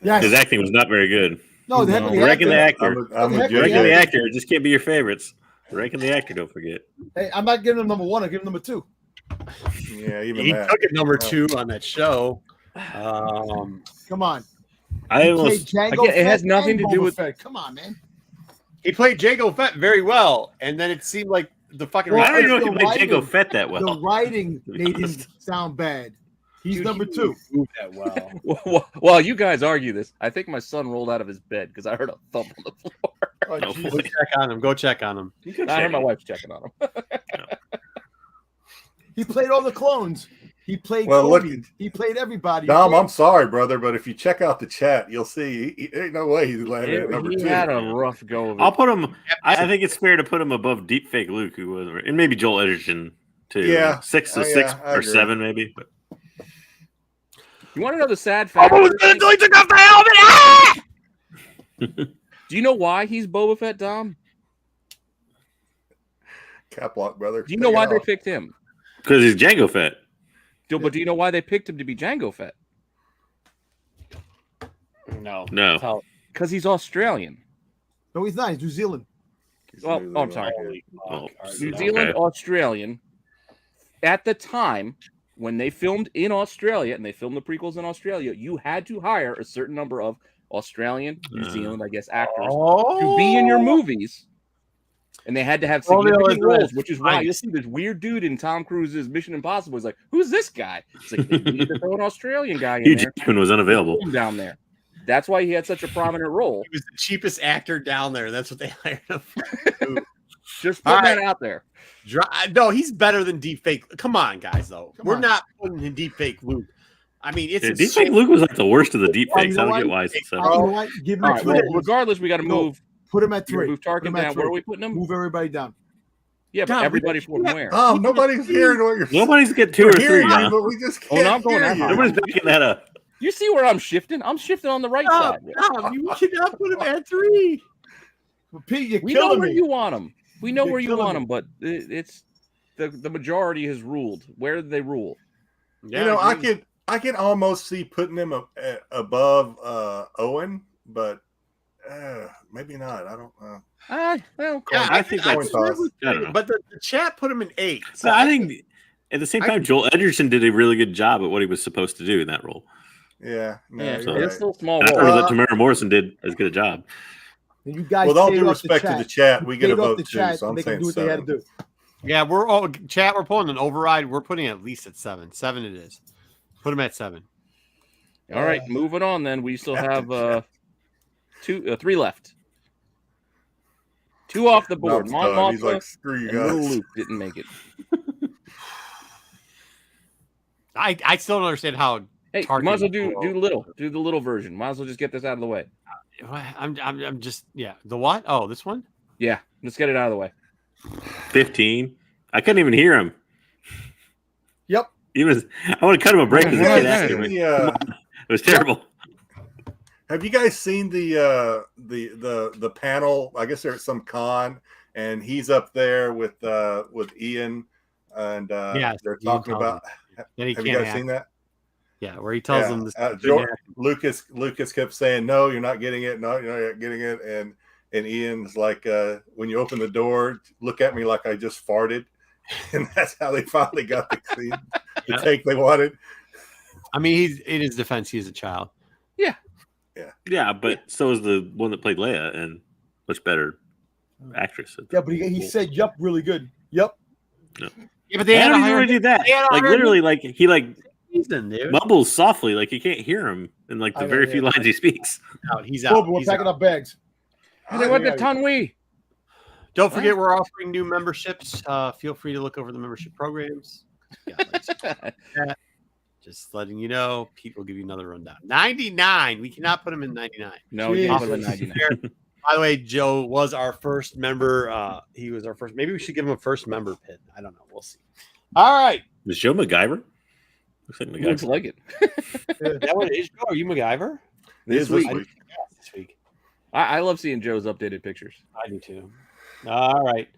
Yes. His acting was not very good. No, the heck No. of the Ranking the actor. actor. I'm Heck with yeah. you. Ranking the actor just can't be your favorites. Ranking the actor, don't forget. Hey, I'm not giving him number 1. I'm giving him number 2. Yeah, even He that. took it number 2 on that show. Um, Come on. I He almost played Jango Again, it has Fett nothing and to do Boba with- Fett. Come on, man. he played Jango Fett very well, and then it seemed like the fucking. Well, I don't even know if the he played writing- Jango Fett that The well. writing to be made him honest. sound bad. He's Dude, number he 2. moved that well. While you guys argue this, I think my son rolled out of his bed because I heard a thump on the floor. Oh, No Jesus. Go check on him. Go check on him. I heard my wife's checking on him. He played all the clones. He played Well, look, Kobe. He played everybody. Dom, I'm sorry, brother, but if you check out the chat, you'll see ain't no way he's landing at number He 2. had a rough go of it. I'll put him. I think it's fair to put him above Deepfake Luke, who was, and maybe Joel Edgerton too. Yeah. 6 Yeah, six I or agree. 7 maybe. But You want to know the sad fact? He took off the helmet. Ah! Do you know why he's Boba Fett, Dom? Cap lock, brother. Do you know Take it why they off. picked him? because he's Django Fett. But do you know why they picked him to be Django Fett? No. No. Because he's Australian. No, he's not. He's New Zealand. Well, New I'm Zealand. sorry. Oh, New okay. Zealand, Australian. At the time, when they filmed in Australia and they filmed the prequels in Australia, you had to hire a certain number of Australian, New Zealand, I guess, actors to be in your movies. And they had to have All the significant others roles, which is why right. you see this weird dude in Tom Cruise's Mission Impossible. He's like, who's this guy? It's like, they needed to throw an Australian guy in Hugh there. Jackman was unavailable. Put him down there. That's why he had such a prominent role. He was the cheapest actor down there. That's what they hired him for. Just All put that right. out there. No, he's better than Deepfake. Come on, guys, though. Come We're on. not putting in Deepfake Luke. I mean, it's Yeah, insane. Deepfake Luke was like the worst of the deepfakes. you know I don't what? get why it's You so. know what? Give him All a right. three. Well, regardless, we got to No. move. Put him at We're gonna 3. move Put Tarkin him at down. Where 3. are we putting him? Move everybody down. Yeah, but God, everybody we- from where? Oh, nobody's hearing what you're saying. Nobody's get 2 or We're 3 hearing you, now. but we just Oh, can't no, I'm going hear that you. high. Nobody's backing that up. You see where I'm shifting? I'm shifting on the right side. You cannot put him at 3. Well, Pete, you're We know killing where me. you want them. We know You're where you killing want me. them, but it's the majority has ruled. Where did they rule? You know, I could almost see putting him above Owen, but maybe not. I don't know. Well, Yeah, I think that's- agree with I don't you, know. but the chat put him in 8. So I think at the same time, Joel Edgerton did a really good job at what he was supposed to do in that role. Yeah, no, yeah, you're it's right. still a small And I role. thought that Tamara Morrison did as good a job. And you guys With all paid due off the respect to chat. the chat, we get a Paid off vote the too. chat, So I'm and they can saying do what they had to 7. do. Yeah, we're all chat. We're pulling an override. We're putting it at least at 7. 7 it is. Put him at 7. All right, moving on. Then we still have 3 left. 2 off the board. Dom's Mon done. He's Mothma like, screw you and Little guys. Luke didn't make it. I still don't understand how. Hey, you Tarkin might as well do will- little. Do the little version. Might as well just get this out of the way. I'm just The what? Oh, this one. Yeah, let's get it out of the way. 15. I couldn't even hear him. Yep. He was. I want to cut him a break because he Have you kept guys asking seen me. the, It was terrible. have you guys seen the panel? I guess they're at some con, and he's up there with Ian, and Yes, they're Ian talking about. Then he Have you can't guys act. seen that? Yeah, where he tells Yeah, them this. Lucas kept saying, "No, you're not getting it. No, you're not getting it." And Ian's like, "When you open the door, look at me like I just farted." And that's how they finally got the take they wanted. I mean, he's in his defense. He is a child. Yeah, but so is the one that played Leia, and much better actress. Yeah, but he said, "Yup, really good." Yup. Yeah, but they How had did a he higher already do that? they had a Like higher literally, like he like season, dude. mumbles softly, like you can't hear him in like I the know, very yeah. few lines he speaks. He's Cool, out. but we're He's packing out. up bags. Hey, what the Tanwi? Don't forget, we're offering new memberships. Feel free to look over the membership programs. Yeah, just letting you know. Pete will give you another rundown. 99. We cannot put him in 99. No, you Jesus. put him at 99. By the way, Joe was our first member. He was our first. Maybe we should give him a first member pin. I don't know. We'll see. All right. Is Joe MacGyver? Looks like He looks MacGyver. like it. That one is Joe. Are you MacGyver? This This week. week. This week. I love seeing Joe's updated pictures. I do too. All right.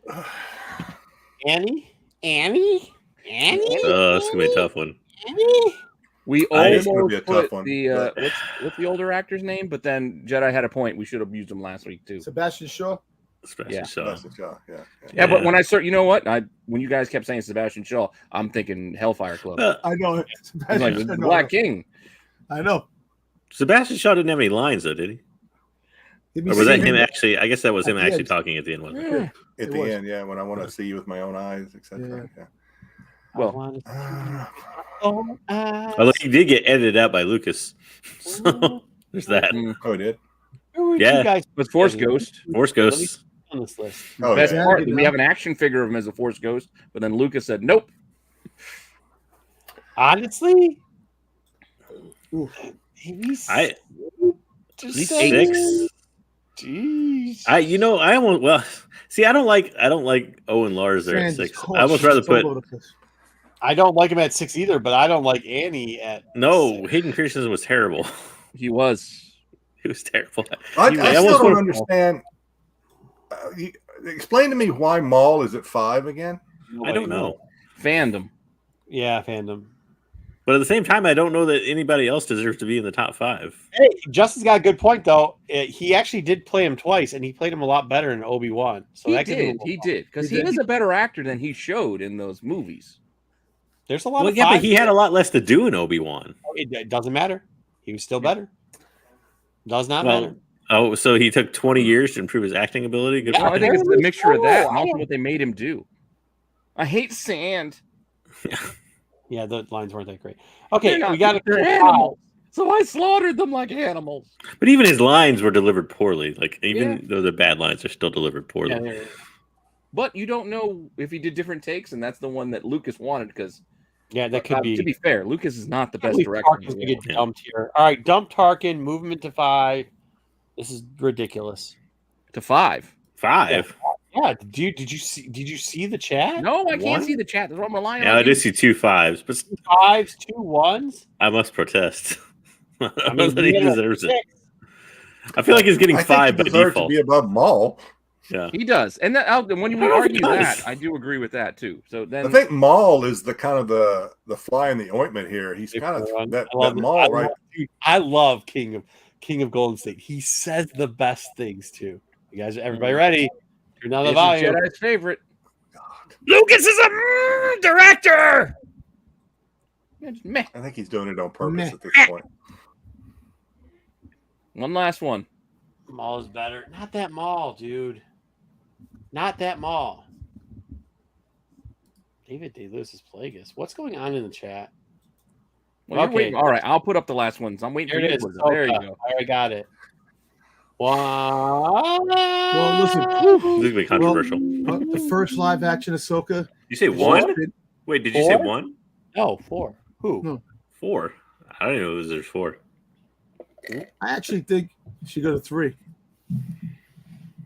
Annie? That's gonna be a tough one. We It's gonna almost be a tough put one, the but- what's the older actor's name? But then Jedi had a point. We should have used him last week too. Sebastian Shaw. Especially Yeah. so. That's the job. Yeah. Yeah, but Yeah. when I start, you know what? When you guys kept saying Sebastian Shaw, I'm thinking Hellfire Club. I know. I'm like Sebastian the Shaw. Black King. I know. Sebastian Shaw didn't have any lines though, did he? Did we Or was that see him actually? I guess that was At him the actually end. talking at the end, wasn't it? Yeah. At It the was. end, yeah, when I want to see you with my own eyes, etc. Yeah. Well, Although he did get edited out by Lucas. So there's that. mm, Oh, it did. would Yeah. you guys But Force Yeah. Ghost. Force Let me Ghosts. see on this list? Oh, Best yeah. part, we have an action figure of him as a Force Ghost, but then Lucas said, nope. Honestly, He's I just he's saying. 6. Jeez. I almost see. I don't like Owen Lars there at 6. I almost rather put I don't like him at 6 either, but I don't like Annie at no. 6. Hayden Christensen was terrible. He was. He was terrible. I He- still almost don't put- understand. Explain to me why Maul is at 5 again. I don't know, Fandom. Yeah, fandom. but at the same time, I don't know that anybody else deserves to be in the top 5. Hey, Justin's got a good point though. He actually did play him twice, and he played him a lot better in Obi-Wan. So He that could did. be He did. Because He he did. is a better actor than he showed in those movies. There's a lot Well, of yeah, but fives. he had a lot less to do in Obi-Wan. It doesn't matter. He was still better. Does not matter. Oh, so he took 20 years to improve his acting ability. Good Yeah, for Well, I him. think it's a mixture of that and I also don't- what they made him do. I hate sand. Yeah, the lines weren't that great. Okay, They're not- we got they're to animals. So I slaughtered them like animals. But even his lines were delivered poorly. Like even Yeah. though they're bad lines, they're still delivered poorly. Yeah, But you don't know if he did different takes, and that's the one that Lucas wanted because that could be. to be fair, Lucas is not the best Believe director. in Tarkin's the gonna world. get dumped here. All right, dump Tarkin. Movement to 5. This is ridiculous. To 5. 5. Yeah, did you see the chat? No, I can't One? see the chat. That's what I'm relying Yeah, on. I did see 2 5s, but 5s, 2 1s. I must protest. I I don't mean, know that he we had a deserves it. 6. I feel like he's getting I think 5 he by deserves to default. be above Maul. Yeah. He does, and that when we I don't know if he argue does. that, I do agree with that too. So then I think Maul is the kind of the fly in the ointment here. He's kind of that Maul, right? I love King of Golden State. He says the best things too. You guys, everybody ready? Turn down the this is volume. Jedi's favorite. Lucas is a director. Yeah, just meh. I think he's doing it on purpose Meh. at this point. One last one. Maul is better. Not that Maul, dude. Not that Maul. David DeLuis is Plagueis. What's going on in the chat? Well, you're Okay. waiting. All right, I'll put up the last ones. I'm waiting Here for it you. is. to put it. There you go. I already got it. Well, listen. This is gonna be controversial. The first live action Ahsoka. You say has 1? been- Wait, did you say 4? 1? No, 4. Who? No. 4. I don't even know if there's 4. I actually think she got a 3.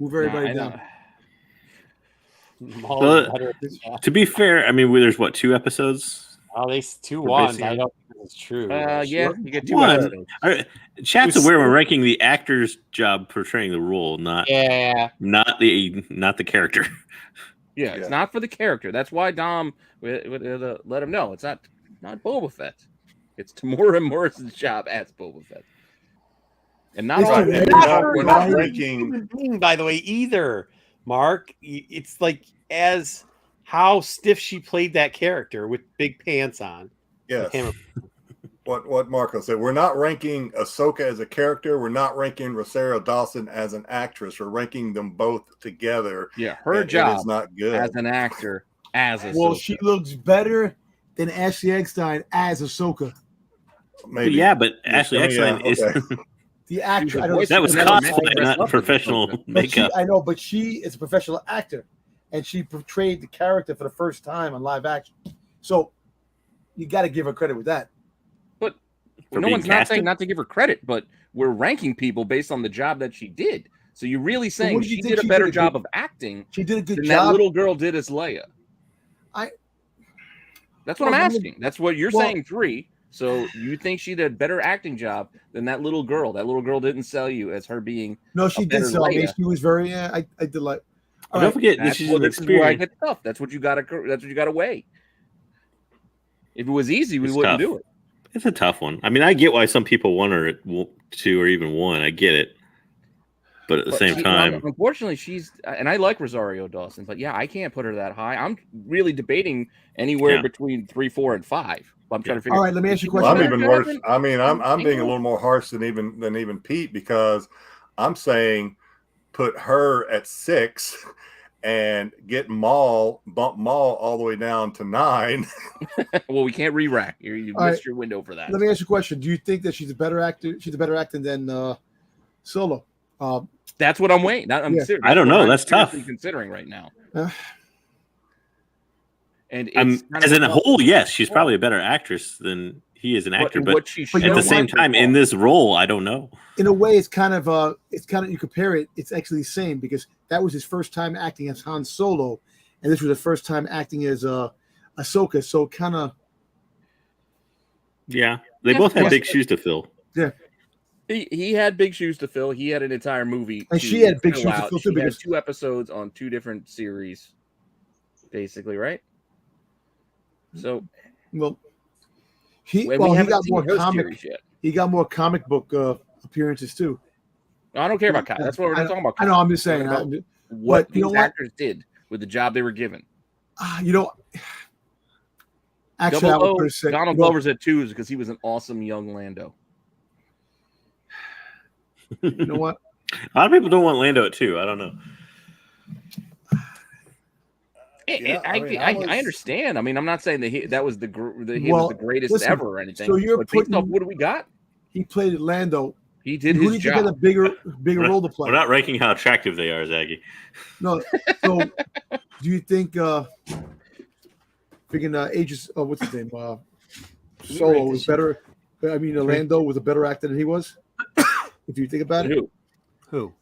Move everybody down. Maul Well, is better. Yeah. To be fair, I mean, there's what, 2 episodes? Oh, they 2 For 1s. basing I it. don't think that's true. Yeah, you get 2 One. episodes. Chat's aware we're ranking the actor's job portraying the role, not Yeah. the character. Yeah, it's not for the character. That's why Dom let him know it's not Boba Fett. It's Tamora Morrison's job as Boba Fett, and not It's Right, a- and Not we're not right. ranking. Human being, by the way, either. Mark, it's like as how stiff she played that character with big pants on. Yes. Hammer- What Marco said. We're not ranking Ahsoka as a character. We're not ranking Rosario Dawson as an actress. We're ranking them both together. yeah, her and it job is not good. as an actor as a Well, she looks better than Ashley Eckstein as Ahsoka. Maybe. Yeah, but Yeah, Ashley yeah, Eckstein is okay. The actress. I don't voice that was Never cosplay, met- dressed not up as professional Ahsoka. but she, makeup. I know, but she is a professional actor, and she portrayed the character for the first time on live action. So you got to give her credit with that. For no being one's not casted? saying not to give her credit, but we're ranking people based on the job that she did. So you're really saying what do you she think did a she better did a job good- of acting She did a good than job. that little girl did as Leia. I- That's what Well, I'm then- asking. That's what you're well- saying. 3. So you think she did a better acting job than that little girl? That little girl didn't sell you as her being. No, she a did better sell me. Leia. She was very. I did like. All Don't right. forget, this That's is what an this is where I experience. get tough. That's what you got to. That's what you got to weigh. If it was easy, we It's wouldn't tough. do it. It's a tough one. I mean, I get why some people want her at 2 or even 1. I get it, but at the same time, Unfortunately, she's and I like Rosario Dawson, but yeah, I can't put her that high. I'm really debating anywhere Yeah. between 3, 4, and 5. I'm trying to figure. All right, let me ask you a Well, question. I'm even Better worse. job I mean, I'm being a England? little more harsh than even Pete, because I'm saying put her at 6 and bump Maul all the way down to 9. Well, we can't re-rack. You All missed right. your window for that. Let me ask you a question. Do you think that she's a better actor? She's a better actor than Solo. That's what I'm waiting. I'm Yeah. serious. I don't That's what know. I'm That's tough. seriously considering right now. Uh, And I'm it's kind as of in a tough. whole, yes, she's probably a better actress than he is an actor. But what she but you at know the same what? time, in this role, I don't know. in a way, it's kind of you compare it. It's actually the same because that was his first time acting as Han Solo, and this was the first time acting as Ahsoka. So kind of Yeah, they Yeah, both have yes. big shoes to fill. He had big shoes to fill. He had an entire movie, And to she had big fill shoes to out. fill, She too, had because- 2 episodes on 2 different series, basically, right? So well, we he haven't got seen more her comic. series yet. He got more comic book appearances too. I don't care about Kyle. That's what we're not talking about. I know. I'm just saying. About what but you know these what? actors did with the job they were given. You know, actually, I Double would O, put it say, Donald well, Glover's at 2 because he was an awesome young Lando. You know what? A lot of people don't want Lando at 2. I don't know. Yeah, I understand. I mean, I'm not saying that that was he was Well, the greatest listen, ever or anything. so you're but based off putting- what do we got? He played Lando. He did Who his did you get a job. bigger We're role to not, play? we're not ranking how attractive they are, Zaggy. No. So, do you think? Freaking Aegis. What's his name? Solo was better. I mean, Lando was a better actor than he was. If you think about it, Who?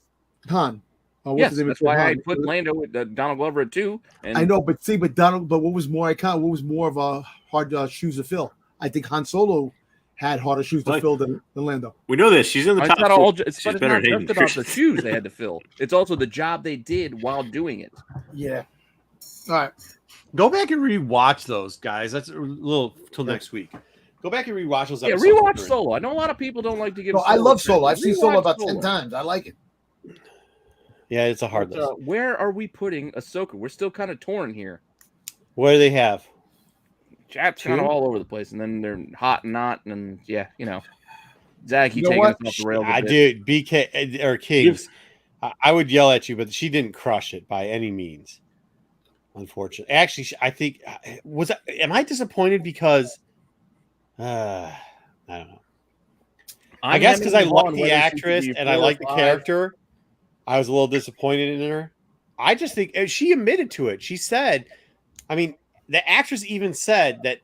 Han. What's Yes, his name? that's why I Han. put Lando with Donald Glover at 2. And I know, but Donald. But what was more iconic? What was more of a hard shoes to fill? I think Han Solo had harder shoes to fill than Lando. We know this. She's in the It's top not 4. all. She's It's not better than just Hayden about the Christensen. shoes they had to fill. It's also the job they did while doing it. Yeah. All right. Go back and rewatch those, guys. That's a little till next week. Go back and rewatch those. Yeah, episodes rewatch we're in. Solo. I know a lot of people don't like to give. No, I love credit. Solo. I've seen Solo Rewatch about Solo. 10 times. I like it. Yeah, it's a hard But, list. where are we putting Ahsoka? We're still kind of torn here. What do they have? Chat's kind of 2? all over the place, and then they're hot and not, and yeah, Zach, You know taking what? us off the rails. I did BK or Kings. I would yell at you, but she didn't crush it by any means. Unfortunately, actually, I think am I disappointed because I don't know. I guess because I like the actress and I like the character, I was a little disappointed in her. I just think she admitted to it. She said, I mean, the actress even said that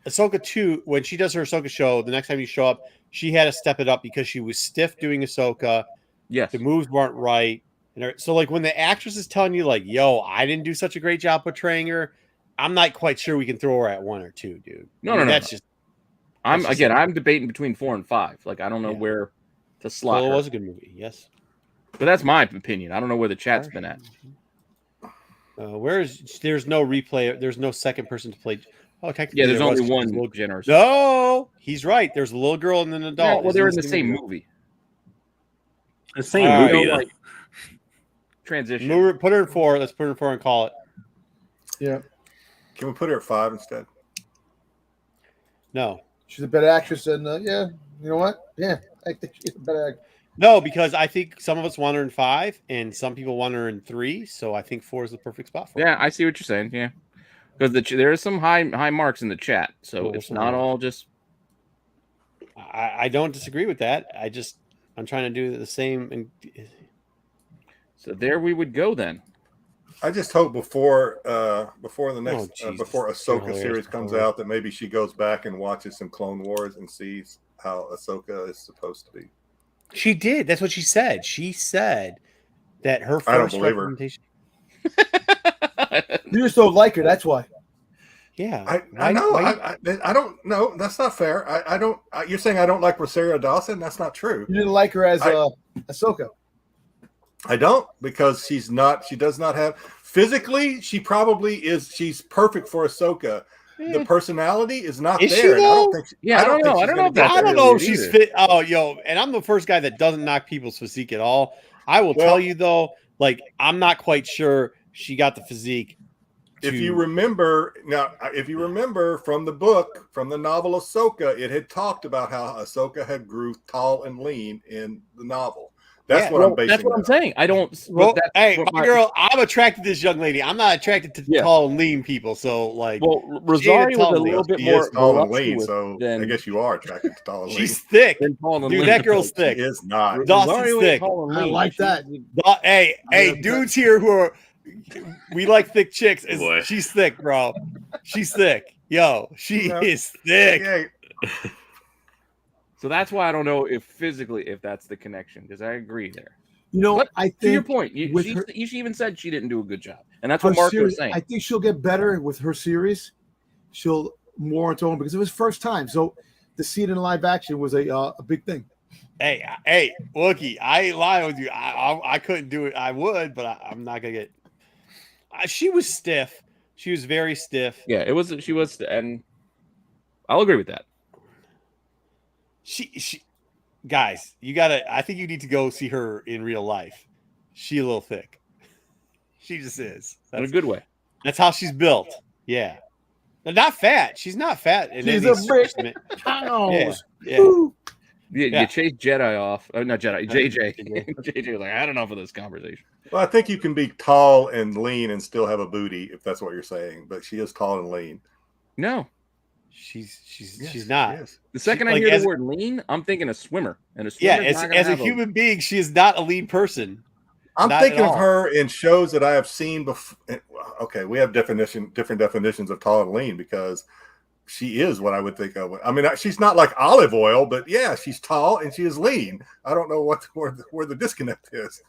Ahsoka 2, when she does her Ahsoka show, the next time you show up, she had to step it up because she was stiff doing Ahsoka. Yes. The moves weren't right. So, like, when the actress is telling you, like, yo, I didn't do such a great job portraying her, I'm not quite sure we can throw her at 1 or 2, dude. No. That's just. I'm just again. like- I'm debating between 4 and 5. Like I don't know Yeah. where to slot. Well, it her. was a good movie, yes. But that's my opinion. I don't know where the chat's been at. There's no replay. There's no second person to play. Oh, technically, Yeah, there's there was, only 'cause one there's a little- generation. No, he's right. There's a little girl and an adult. Yeah, well, they're in the Isn't same this movie. The same All right. movie. So, though. like, transition. Put her in 4. Let's put her in 4 and call it. Yeah. Can we put her at 5 instead? No. She's a better actress than, yeah. You know what? Yeah. I think she's a better actress. No, because I think some of us want her in 5 and some people want her in 3. So I think 4 is the perfect spot for her. Yeah, I see what you're saying. Yeah, because there are some high marks in the chat, so Well, it's some not are. all just. I don't disagree with that. I'm trying to do the same. And So there we would go then. I just hope before the next Jesus. before You're Ahsoka hilarious, series comes Paul. out that maybe she goes back and watches some Clone Wars and sees how Ahsoka is supposed to be. she did. That's what she said. She said that her I don't first believe her. representation. You just don't like her. That's why. Yeah, I know. why- I don't know. That's not fair. I don't. You're saying I don't like Rosario Dawson? That's not true. You didn't like her as Ahsoka. I don't, because she's not. She does not have physically. She probably is. She's perfect for Ahsoka. The personality is not Is she, there. And I don't though? think. Yeah, I don't know. think I she's don't know gonna if get that's I there. don't know if either. she's fit. Oh, yo, and I'm the first guy that doesn't knock people's physique at all. I will Well- tell you though, like I'm not quite sure she got the physique. If to- you remember from the book, from the novel Ahsoka, it had talked about how Ahsoka had grew tall and lean in the novel. That's what I'm basing. That's what I'm saying. I don't. Well, that's hey, what my girl, I'm attracted to this young lady. I'm not attracted to Yeah. tall and lean people. So, like, Well, she ain't Rosario tall was a and lean. little bit She more is tall and lean, voluptuous so than I guess you are attracted to tall and lean. She's thick. than tall and Dude, lean. that girl's thick. She is not. Dawson's Rosario thick. ain't tall and I lean. like that. Hey, dudes here who are we like thick chicks. Boy. She's thick, bro. She's thick. Yo, she Yeah. is thick. Yeah. So that's why I don't know if physically if that's the connection, because I agree there. You know, But I think to your point, with she even said she didn't do a good job, and that's her what Mark series, was saying. I think she'll get better with her series. She'll more into it because it was first time. So to see it in live action was a big thing. Hey, Wookie, I ain't lying with you. I couldn't do it. I would, but I'm not gonna get. She was stiff. She was very stiff. Yeah, she was, and I'll agree with that. She guys, you gotta. I think you need to go see her in real life. She a little thick. She just is. In a good way. That's how she's built. Yeah, but not fat. She's not fat. In She's any a brick. sense. Pounds. Yeah. Woo. You chase Jedi off. Oh, not Jedi. JJ. JJ was like, I had enough of this conversation. Well, I think you can be tall and lean and still have a booty, if that's what you're saying. But she is tall and lean. No. She's Yes, not. she is. The second She- I like, hear as- the word lean, I'm thinking a swimmer. And a Yeah, swimmer as a human being, she is not a lean person. I'm Not thinking at of all. her in shows that I have seen before. Okay, we have different definitions of tall and lean because she is what I would think of. I mean, she's not like olive oil, but yeah, she's tall and she is lean. I don't know where the disconnect is.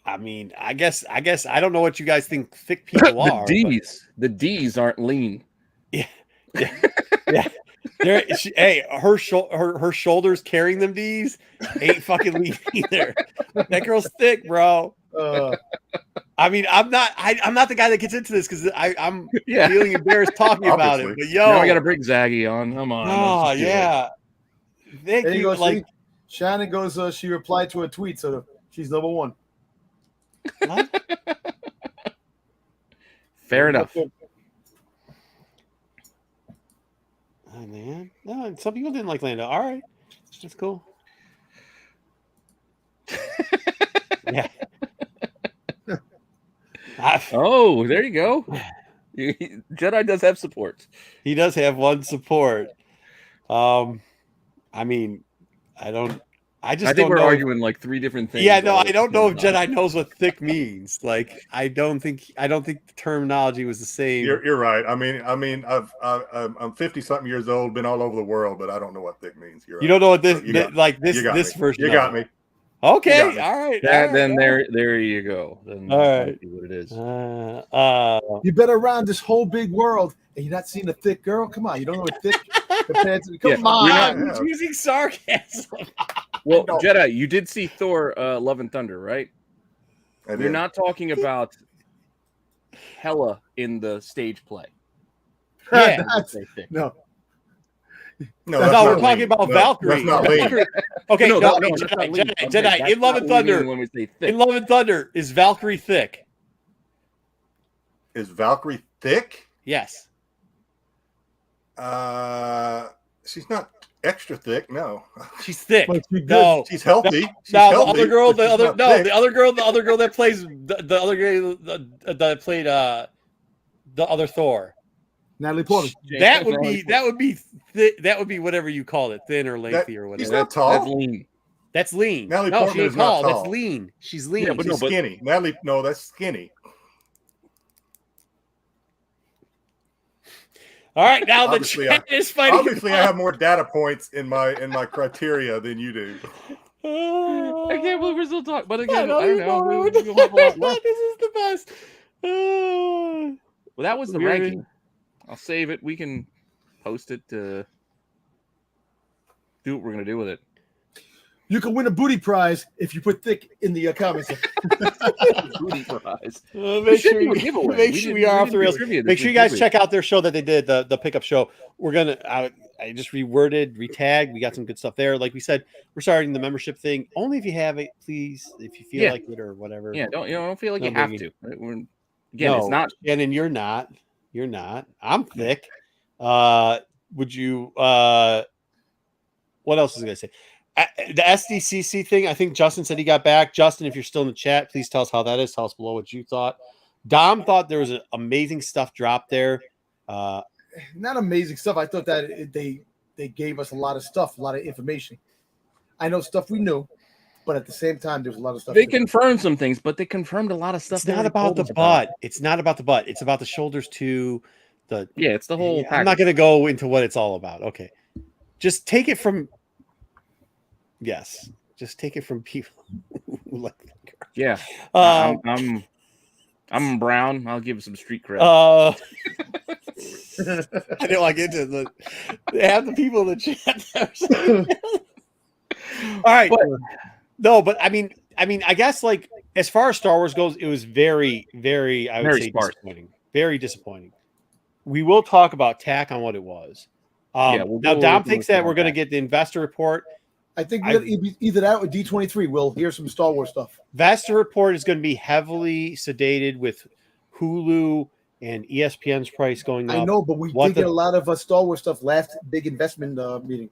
I mean, I guess I don't know what you guys think thick people are. The D's aren't lean. Yeah. Her shoulders carrying them D's ain't fucking lean either. That girl's thick, bro. I mean, I'm not the guy that gets into this because I'm feeling embarrassed talking about it. Obviously. But yo, Now I got to bring Zaggy on. Come on. oh let's just do it. yeah. Thank There you you. go. Like, See? Shannon goes. She replied to a tweet, so she's number one. what? Fair enough. Oh, man. No, some people didn't like Lando. All right, that's cool. Yeah. Oh, there you go. Jedi does have support. He does have one support. I mean, I think don't we're know. arguing like three different things. Yeah, no, all I at the don't know if same time. Jedi knows what thick means. Like, I don't think the terminology was the same. You're right. I mean, I'm 50 something years old, been all over the world, but I don't know what thick means. You're You right. don't know what this You got this me. version. You got of it. me. Okay, You got me. all right. Then there you go. Then All that right. might be what it is. You've been around this whole big world and you're not seeing a thick girl. Come on, you don't know what thick compared to. Come Yeah, on. you're not- He's using sarcasm. Well, No. Jedi, you did see Thor: Love and Thunder, right? I We're did. not talking about Hela in the stage play. Yeah. That's- no. No, No, that's No, not we're talking lean. about No, Valkyrie. That's not lean. Valkyrie. Okay, no, that's Jedi, not lean. Jedi, I'm Jedi, saying that's in Love not and Thunder. leaning when we say thick. In Love and Thunder, is Valkyrie thick? Is Valkyrie thick? Yes. She's not extra thick. No, She's thick. But she good. No. she's healthy. She's No, healthy, the other girl, but she's not thick. the other girl that plays the other girl that played the other Thor. Natalie Portman. That would be whatever you call it, thin or lengthy or She's whatever. not tall. That's lean. That's lean. Natalie No, Portman she ain't is not tall. That's tall. lean. She's lean. Yeah, but She's skinny. Natalie, no, that's skinny. All right, now the Obviously, chat is fighting. Obviously, I have more data points in my criteria than you do. I can't believe we're still talking. But again, I don't don't even know. know We'll what have a lot left. This is the best. Well, that was the We're- ranking. I'll save it. We can post it to do what we're gonna do with it. You can win a booty prize if you put thick in the comments. Booty prize. Make should sure do a you, giveaway. make We sure didn't- we are we off the didn't do rails. trivia this Make sure you week, guys did we? check out their show that they did, the pickup show. We're gonna I just reworded, retagged. We got some good stuff there. Like we said, we're starting the membership thing. Only if you have it, please. If you feel Yeah. like it or whatever. Yeah, don't feel like No you have biggie. to. Again, No, it's not. Shannon, you're not. You're not. I'm thick. Would you? What else was I gonna say? The SDCC thing, I think Justin said he got back. Justin, if you're still in the chat, please tell us how that is. Tell us below what you thought. Dom thought there was amazing stuff dropped there. Not amazing stuff. I thought that they gave us a lot of stuff, a lot of information. I know stuff we knew, but at the same time, there's a lot of stuff. They confirmed some things, but they confirmed a lot of stuff. It's not about the butt. It's not about the butt. It's about the shoulders too. It's the whole. I'm not going to go into what it's all about. Okay, just take it from. Yes, just take it from people who like that girl. Yeah, I'm brown. I'll give some street cred. I didn't want to get into they have the people in the chat there. All right. But I mean, I guess like as far as Star Wars goes, it was very, very, I would say disappointing. Very disappointing. We will talk about tack on what it was. Now Dom thinks that we're going to get the investor report. I think either that or D23. We'll hear some Star Wars stuff. Investor report is going to be heavily sedated with Hulu and ESPN's price going up. I know, but we did get a lot of Star Wars stuff last big investment meeting.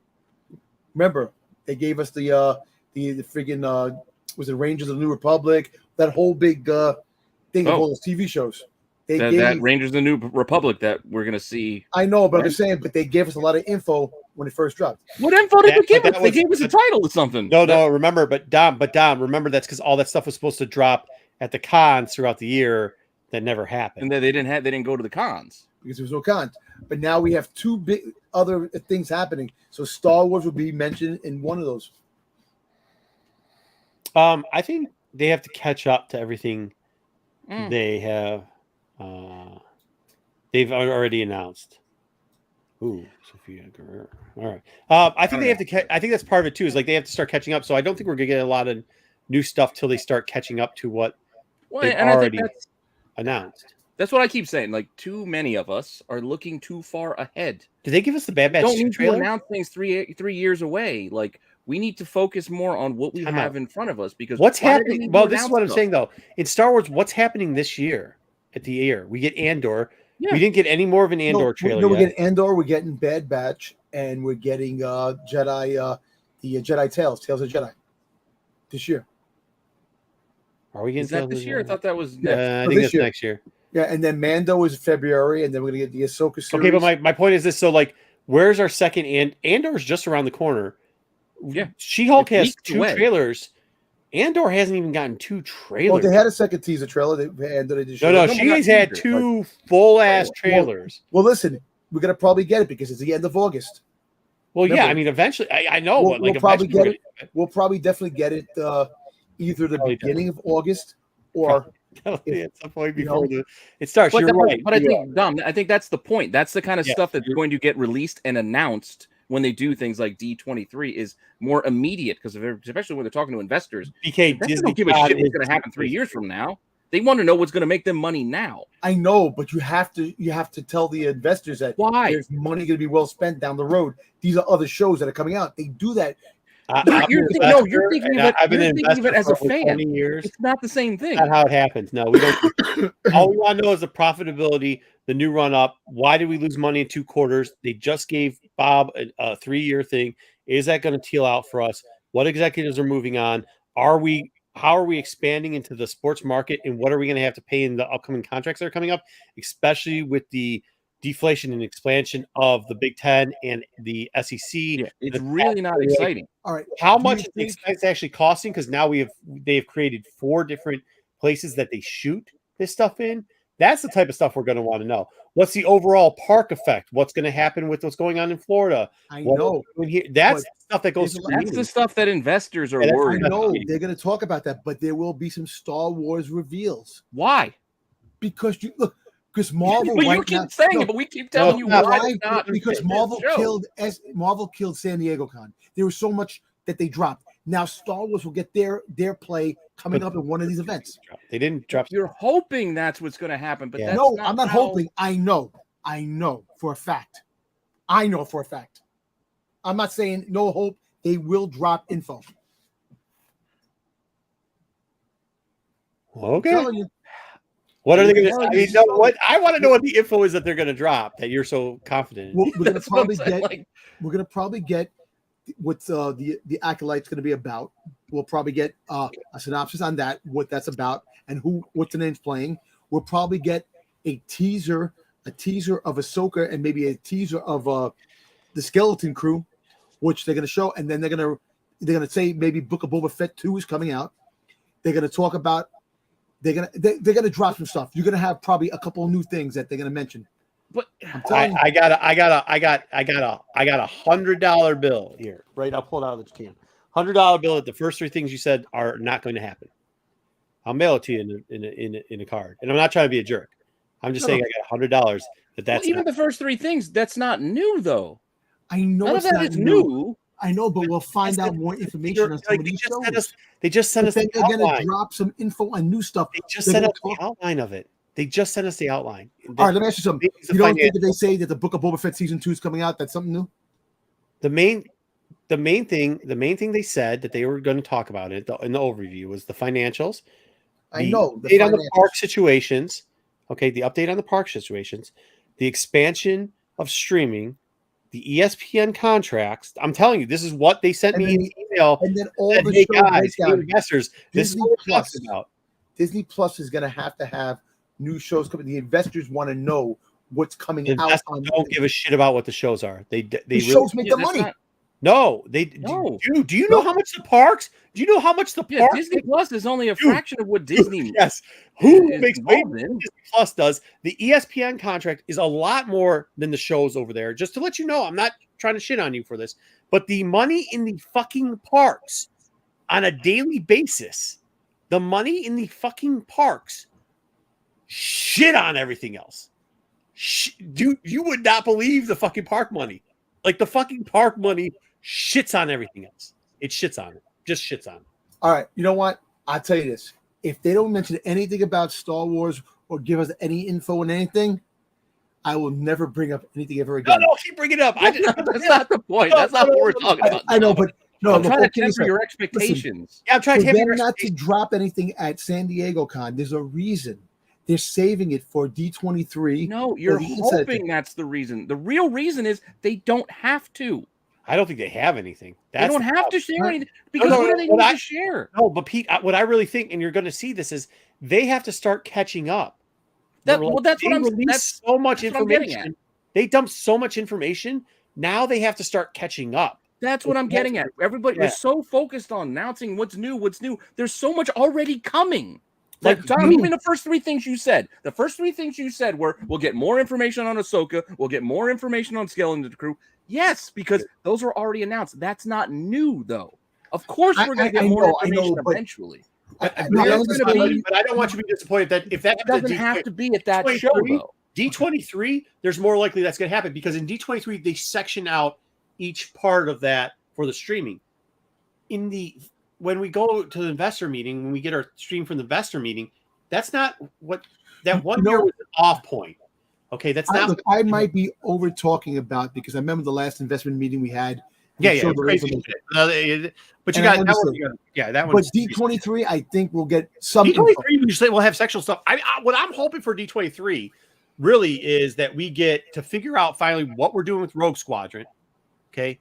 Remember, they gave us the friggin' was it Rangers of the New Republic? That whole big thing of all those TV shows. That Rangers of the New Republic that we're gonna see. I know, but I'm saying, but they gave us a lot of info when it first dropped. What info did they give us? They gave us a title or something. No, remember, but Dom, remember that's because all that stuff was supposed to drop at the cons throughout the year. That never happened. And they didn't go to the cons. Because there was no cons. But now we have two big other things happening. So Star Wars will be mentioned in one of those. I think they have to catch up to everything they have. They've already announced. Ooh, Sophia Guerrero. All right. I think they have to. I think that's part of it too. Is like they have to start catching up. So I don't think we're gonna get a lot of new stuff till they start catching up to what they've already announced. That's what I keep saying. Like, too many of us are looking too far ahead. Did they give us the Bad Batch? Don't need to announce things three years away. Like, we need to focus more on what we have in front of us because what's happening. Well, this is what I'm saying though. In Star Wars, what's happening this year? At the year, we get Andor. Yeah. We didn't get any more of an Andor trailer. We're getting Andor. We're getting Bad Batch, and we're getting Jedi. The Jedi Tales of Jedi. This year. Are we getting that this year? I thought that was next. I think that's next year. Yeah, and then Mando is February, and then we're gonna get the Ahsoka series. Okay, but my point is this: so like, where's our second? Andor is just around the corner. Yeah, She-Hulk has two trailers. Andor hasn't even gotten two trailers. Well, they had a second teaser trailer. She's had two full-ass trailers. Well, listen, we're gonna probably get it because it's the end of August. Well, remember, yeah, I mean, eventually, I know, but like, we'll probably get it. We'll probably definitely get it either the beginning of August or at some point before it starts. You're right. But I think, Dom, I think that's the point. That's the kind of stuff that's going to get released and announced when they do things like D23 is more immediate because especially when they're talking to investors. BK, Disney don't give a shit what's going to happen 3 years from now. They want to know what's going to make them money now. I know, but you have to tell the investors that there's money going to be well spent down the road. These are other shows that are coming out. They do that. You're thinking of it as a fan. Years. It's not the same thing. That's not how it happens. No, we don't. All we want to know is the profitability, the new run up. Why did we lose money in 2 quarters? They just gave Bob a 3-year thing. Is that going to teal out for us? What executives are moving on? How are we expanding into the sports market? And what are we going to have to pay in the upcoming contracts that are coming up, especially with the deflation and expansion of the Big Ten and the SEC? Yeah, it's really not exciting. All right. How much is it's actually costing? Because now they've created 4 different places that they shoot this stuff in. That's the type of stuff we're going to want to know. What's the overall park effect? What's going to happen with what's going on in Florida? I know. That's stuff that goes. That's the stuff that investors are worried about. I know they're going to talk about that, but there will be some Star Wars reveals. Why? Because because Marvel. But you keep saying it, but we keep telling you why. Because Marvel killed San Diego Con. There was so much that they dropped. Now Star Wars will get their play coming up in one of these events. They didn't drop. You're hoping that's what's going to happen, but that's I'm not hoping. I know for a fact. I'm not saying no hope. They will drop info. Okay. What are they going to? I mean, what I want to know what the info is that they're going to drop that you're so confident in. We're going to probably get what the Acolyte's going to be about. We'll probably get a synopsis on that, what that's about, and what the name's playing. We'll probably get a teaser of Ahsoka, and maybe a teaser of the Skeleton Crew, which they're going to show, and then they're going to say maybe Book of Boba Fett 2 is coming out. They're going to talk about. They're going to drop some stuff. You're going to have probably a couple of new things that they're going to mention. But I got a $100 bill here. Right, I'll pull it out of the can. $100 bill that the first 3 things you said are not going to happen. I'll mail it to you in a card. And I'm not trying to be a jerk. I'm just saying I got $100 that's even the first 3 things, that's not new though. I know None it's of that not is new. I know, but we'll find out more information on some of these shows. They just sent us Then the they're going to outline. drop some info on new stuff. They just sent us the outline of it. They just sent us the outline. All right, let me ask you something. You don't think that they say that the Book of Boba Fett season 2 is coming out? That's something new. The main thing they said that they were going to talk about in the overview was the financials. I know the update on the park situations. Okay, the update on the park situations, the expansion of streaming, the ESPN contracts. I'm telling you, this is what they sent me in the email. And then all said, the hey show guys, hey breakdown. investors, this is what we're talking about. Disney Plus is going to have new shows coming. The investors want to know what's coming out. Investors don't give a shit about what the shows are. They the really, shows make the money. No, they No. do you know how much the parks? Do you know how much the parks? Disney Plus is only a fraction of what Disney Yes. Who is makes way involved more in. than Disney Plus does? The ESPN contract is a lot more than the shows over there. Just to let you know, I'm not trying to shit on you for this, but the money in the fucking parks on a daily basis, the money in the fucking parks shit on everything else. You would not believe the fucking park money. Like the fucking park money shits on everything else. It shits on it. Just shits on it. All right, you know what? I'll tell you this. If they don't mention anything about Star Wars or give us any info on anything, I will never bring up anything ever again. No, keep bringing it up. That's not the point. That's not what we're talking about. I know, but no, I'm trying to okay, temper listen, your expectations. Yeah, I'm trying for to them temper not to drop anything at San Diego Con, there's a reason. They're saving it for D23. No, you're or the incentive. hoping that's the reason. The real reason is they don't have to. I don't think they have anything. They don't have to share anything because what do they need to share? No, but Pete, what I really think, and you're going to see this, is they have to start catching up. That's what I'm. That's so much that's what I'm getting information. They dump so much information. Now they have to start catching up. That's what I'm getting at. Everybody, we're so focused on announcing what's new. There's so much already coming. Like Tom, even the first 3 things you said. The first 3 things you said were, we'll get more information on Ahsoka. We'll get more information on Skeleton Crew. Yes, because those were already announced. That's not new, though. Of course, we're going to get more information eventually. But I don't want you to be disappointed that if that doesn't have to be at that show, though. D23, there's more likely that's going to happen because in D23 they section out each part of that for the streaming. When we go to the investor meeting, when we get our stream from the investor meeting, that's not what that one year was an off point. Okay, that's not. Look, I might be over talking about because I remember the last investment meeting we had. Yeah. But you got that one. Yeah, that one. But D23, I think we'll get some. D23, you say we'll have sexual stuff. What I'm hoping for D23 really is that we get to figure out finally what we're doing with Rogue Squadron. Okay,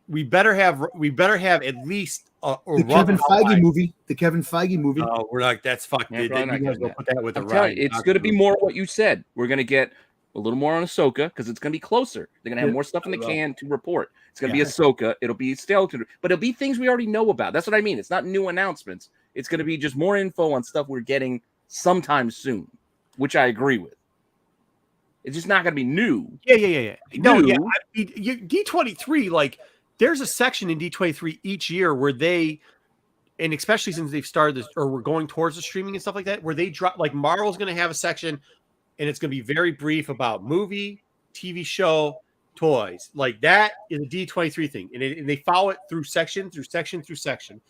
we better have at least the Kevin Feige movie. The Kevin Feige movie. Oh, we're like that's fucked. Yeah, You guys go put that with the ride. It's going to be more what you said. We're going to get a little more on Ahsoka because it's going to be closer. They're going to have more stuff in the can to report. It's going to be Ahsoka. It'll be Skeleton, but it'll be things we already know about. That's what I mean. It's not new announcements. It's going to be just more info on stuff we're getting sometime soon, which I agree with. It's just not going to be new. Yeah. No, yeah. D23, like there's a section in D23 each year where they, and especially since they've started this, or we're going towards the streaming and stuff like that, where they drop, like Marvel's going to have a section and it's going to be very brief about movie, TV show, toys. Like that is a D23 thing. And they follow it through section on D23.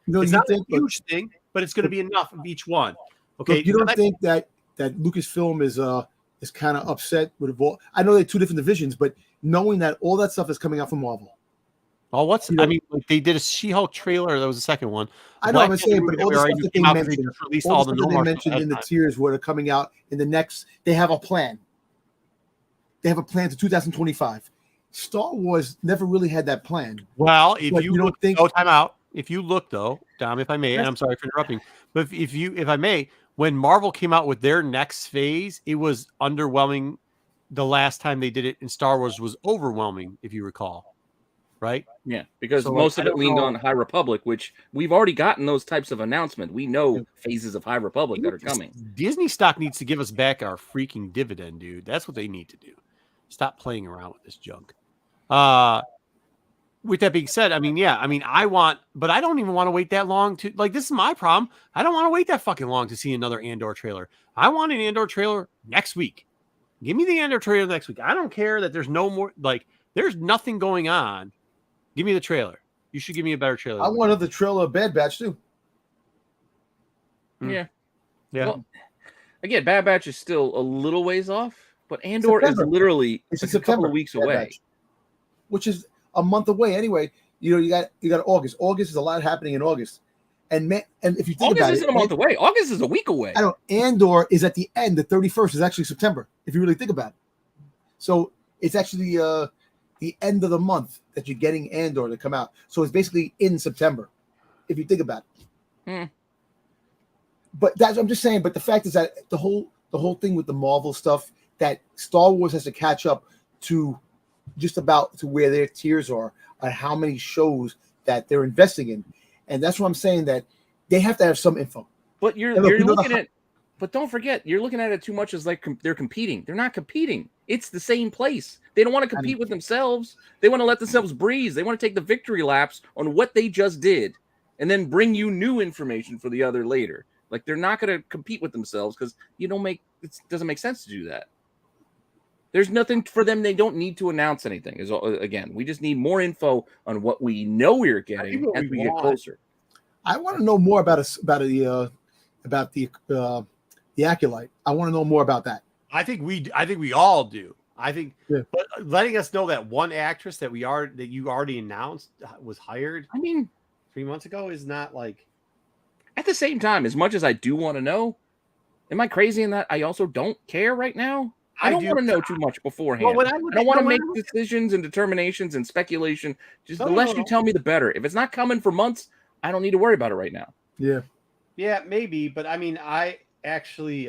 It's not a huge thing, but it's going to be enough of each one. Okay. Look, you don't think that Lucasfilm is kind of upset with Evolve? I know they're 2 different divisions, but knowing that all that stuff is coming out from Marvel. Oh, I mean, they did a She-Hulk trailer. That was the second one. I know, I'm saying, but all the stuff that they mentioned, all the stuff that they mentioned in the tiers what are coming out in the next, they have a plan. They have a plan to 2025. Star Wars never really had that plan. Well, if But you you don't look, think- time out. If you look though, Dom, if I may, and I'm sorry for interrupting, but if I may, when Marvel came out with their next phase, it was underwhelming. The last time they did it in Star Wars was overwhelming, if you recall, right? Yeah, because So, most like, of I it don't leaned know. on High Republic, which we've already gotten those types of announcements. We know phases of High Republic that are coming. Disney stock needs to give us back our freaking dividend, dude. That's what they need to do. Stop playing around with this junk. With that being said, I mean, but I don't even want to wait that long to, like, this is my problem. I don't want to wait that fucking long to see another Andor trailer. I want an Andor trailer next week. Give me the Andor trailer next week. I don't care that there's no more, like, there's nothing going on. Give me the trailer. You should give me a better trailer. I wanted the trailer of Bad Batch too. Yeah. Yeah. Well, again, Bad Batch is still a little ways off, but Andor is September. literally It's in a couple September, of weeks Bad away. Batch, which is a month away anyway. You know, you got August. August is a lot happening in August, and if you think August about isn't it, a month away. August is a week away. I don't. Andor is at the end. The 31st is actually September. If you really think about it, so it's actually the end of the month that you're getting Andor to come out. So it's basically in September, if you think about it. But I'm just saying. But the fact is that the whole thing with the Marvel stuff, that Star Wars has to catch up to just about to where their tiers are on how many shows that they're investing in, and that's what I'm saying, that they have to have some info. But you're looking at, but don't forget, you're looking at it too much as like they're competing. They're not competing. It's the same place. They don't want to compete with themselves. They want to let themselves breathe. They want to take the victory laps on what they just did, and then bring you new information for the other later. Like, they're not going to compete with themselves because it doesn't make sense to do that. There's nothing for them. They don't need to announce anything. Again, we just need more info on what we know we're getting as we get closer. I want to know more about the Acolyte. I want to know more about that. I think we all do. But letting us know that one actress that you already announced was hired. I mean, 3 months ago is not like. At the same time, as much as I do want to know, am I crazy in that I also don't care right now? I don't want to know too much beforehand. Well, I don't want to make decisions and determinations and speculation. Just the less you tell me, the better. If it's not coming for months, I don't need to worry about it right now. Yeah. Yeah, maybe. But I mean, I actually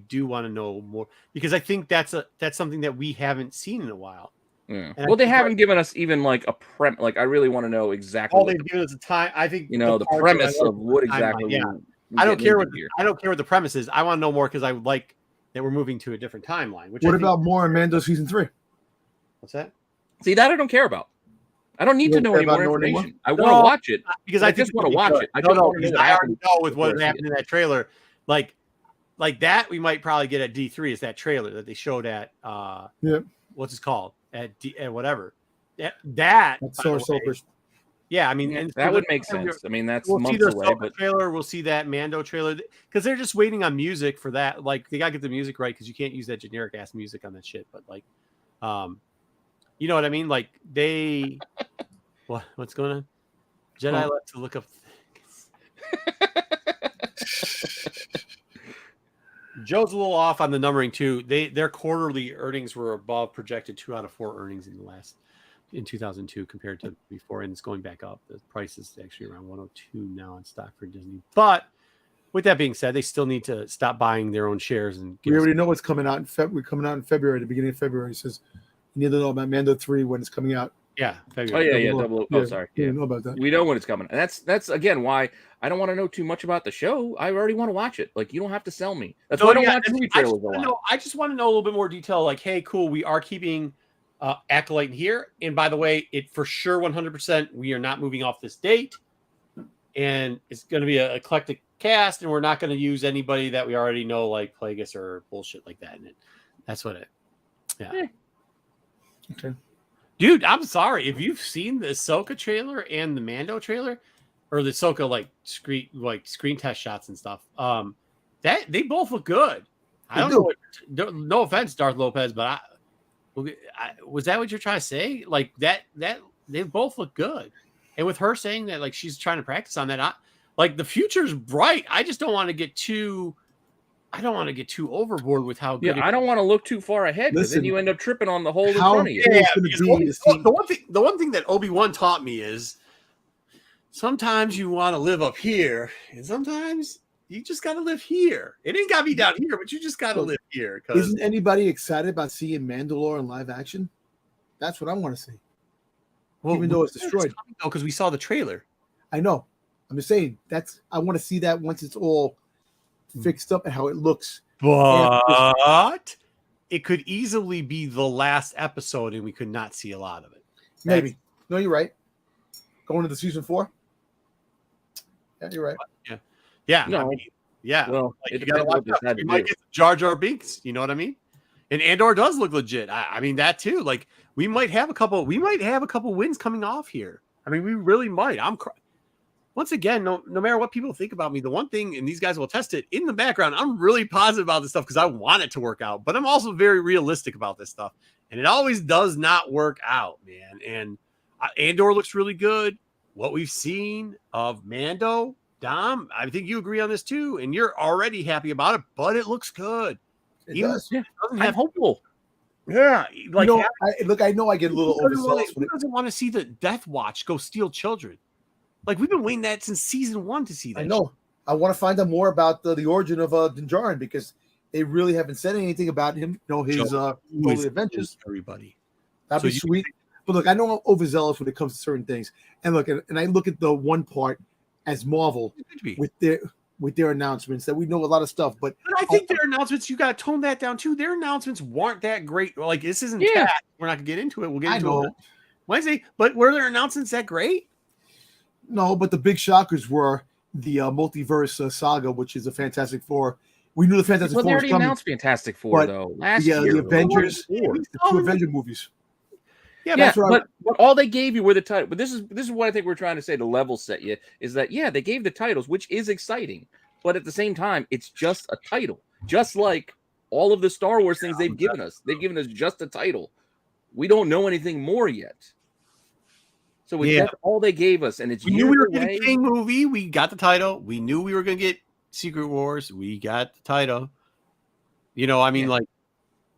do want to know more, because I think that's something that we haven't seen in a while. Yeah. Well, they haven't given us even like a Like, I really want to know exactly. All they've given us a time. I think the premise of what exactly. Yeah. I don't care what the premise is. I want to know more because I would like that we're moving to a different timeline. What about more in Mando season 3? What's that? See, that I don't care about. I don't need to know any more information. I want to watch it because I just want to watch it. I already know with what happened in that trailer. Like that, we might probably get at D3 is that trailer that they showed at what's it called at whatever. That's so Celebration. Yeah, I mean, and that would make sense. I mean, that's months away. But trailer, we'll see that Mando trailer because they're just waiting on music for that. Like, they gotta get the music right because you can't use that generic ass music on that shit. But like, you know what I mean? Like what's going on? Jedi like to look up things. Joe's a little off on the numbering too. Their quarterly earnings were above projected 2 out of 4 earnings in 2002 compared to before, and it's going back up. The price is actually around 102 now in stock for Disney. But with that being said, they still need to stop buying their own shares. And we already know what's coming out in February. Coming out in February, the beginning of February. It says you need to know about Mando 3 when it's coming out. Yeah, February. Sorry. Yeah, know about that. We know when it's coming. And that's again why I don't want to know too much about the show. I already want to watch it. Like, you don't have to sell me. That's why I don't watch movie trailers a lot. I just want to know a little bit more detail. Like, hey, cool, we are keeping Acolyte here, and by the way, it for sure 100% we are not moving off this date, and it's going to be an eclectic cast, and we're not going to use anybody that we already know, like Plagueis or bullshit like that. And that's what it. Yeah. Okay. Dude, I'm sorry if you've seen the Ahsoka trailer and the Mando trailer, or the Ahsoka screen test shots and stuff. That they both look good. I don't know. No offense, Darth Lopez, but was that what you're trying to say? Like that they both look good. And with her saying that, like, she's trying to practice on that, like, the future's bright. I just don't want to get too I don't want to get too overboard with how good. Yeah, I don't want to look too far ahead because then Listen, you end up tripping on the hole in how front of you. cool Yeah, it's going because to be to see. the one thing that Obi-Wan taught me is sometimes you want to live up here, and sometimes you just got to live here. It ain't got to be down here, but you just got to Look, live here. Because Isn't anybody excited about seeing Mandalore in live action? That's what I want to see. Even though it's destroyed. because we saw the trailer. I know. I'm just saying I want to see that once it's all fixed up and how it looks. But it could easily be the last episode, and we could not see a lot of it. Maybe. No, you're right. Going into season 4. Yeah, you're right. Yeah, No. I mean, yeah. Well, Like, it you gotta depends what watch they out. decide We to might do. get Jar Jar Binks. You know what I mean? And Andor does look legit. I mean that too. Like we might have a couple. We might have a couple wins coming off here. I mean, we really might. Once again, no matter what people think about me, the one thing, and these guys will test it in the background, I'm really positive about this stuff because I want it to work out. But I'm also very realistic about this stuff, and it always does not work out, man. And Andor looks really good. What we've seen of Mando, Dom, I think you agree on this too, and you're already happy about it. But it looks good. It does. Yeah, Doesn't I'm have, hopeful. yeah, like I know I get a little who overzealous. doesn't want to see the Death Watch go steal children? Like we've been waiting that since season 1 to see that. I know. I want to find out more about the origin of Din Djarin because they really haven't said anything about him. You know, his early adventures. Everybody. That'd be sweet. But look, I know I'm overzealous when it comes to certain things. And look, and I look at the one part as Marvel with their announcements that we know a lot of stuff. But I think their announcements, you got to tone that down too. Their announcements weren't that great. Like this isn't. Yeah. We're not gonna get into it. We'll get I into know. it Wednesday. But were their announcements that great? No, but the big shockers were the multiverse saga, which is a Fantastic Four. We knew the Fantastic Well, they Four was already coming. announced Fantastic Four But though last year. The Avengers, What? the 2 Avenger movies. Yeah, Yeah, that's what but all they gave you were the title. But this is what I think we're trying to say to level set you is that they gave the titles, which is exciting, but at the same time, it's just a title. Just like all of the Star Wars things they've given us just a title. We don't know anything more yet. So that's all they gave us, and it's we knew we were getting a King movie. We got the title. We knew we were going to get Secret Wars. We got the title. You know, I mean, like.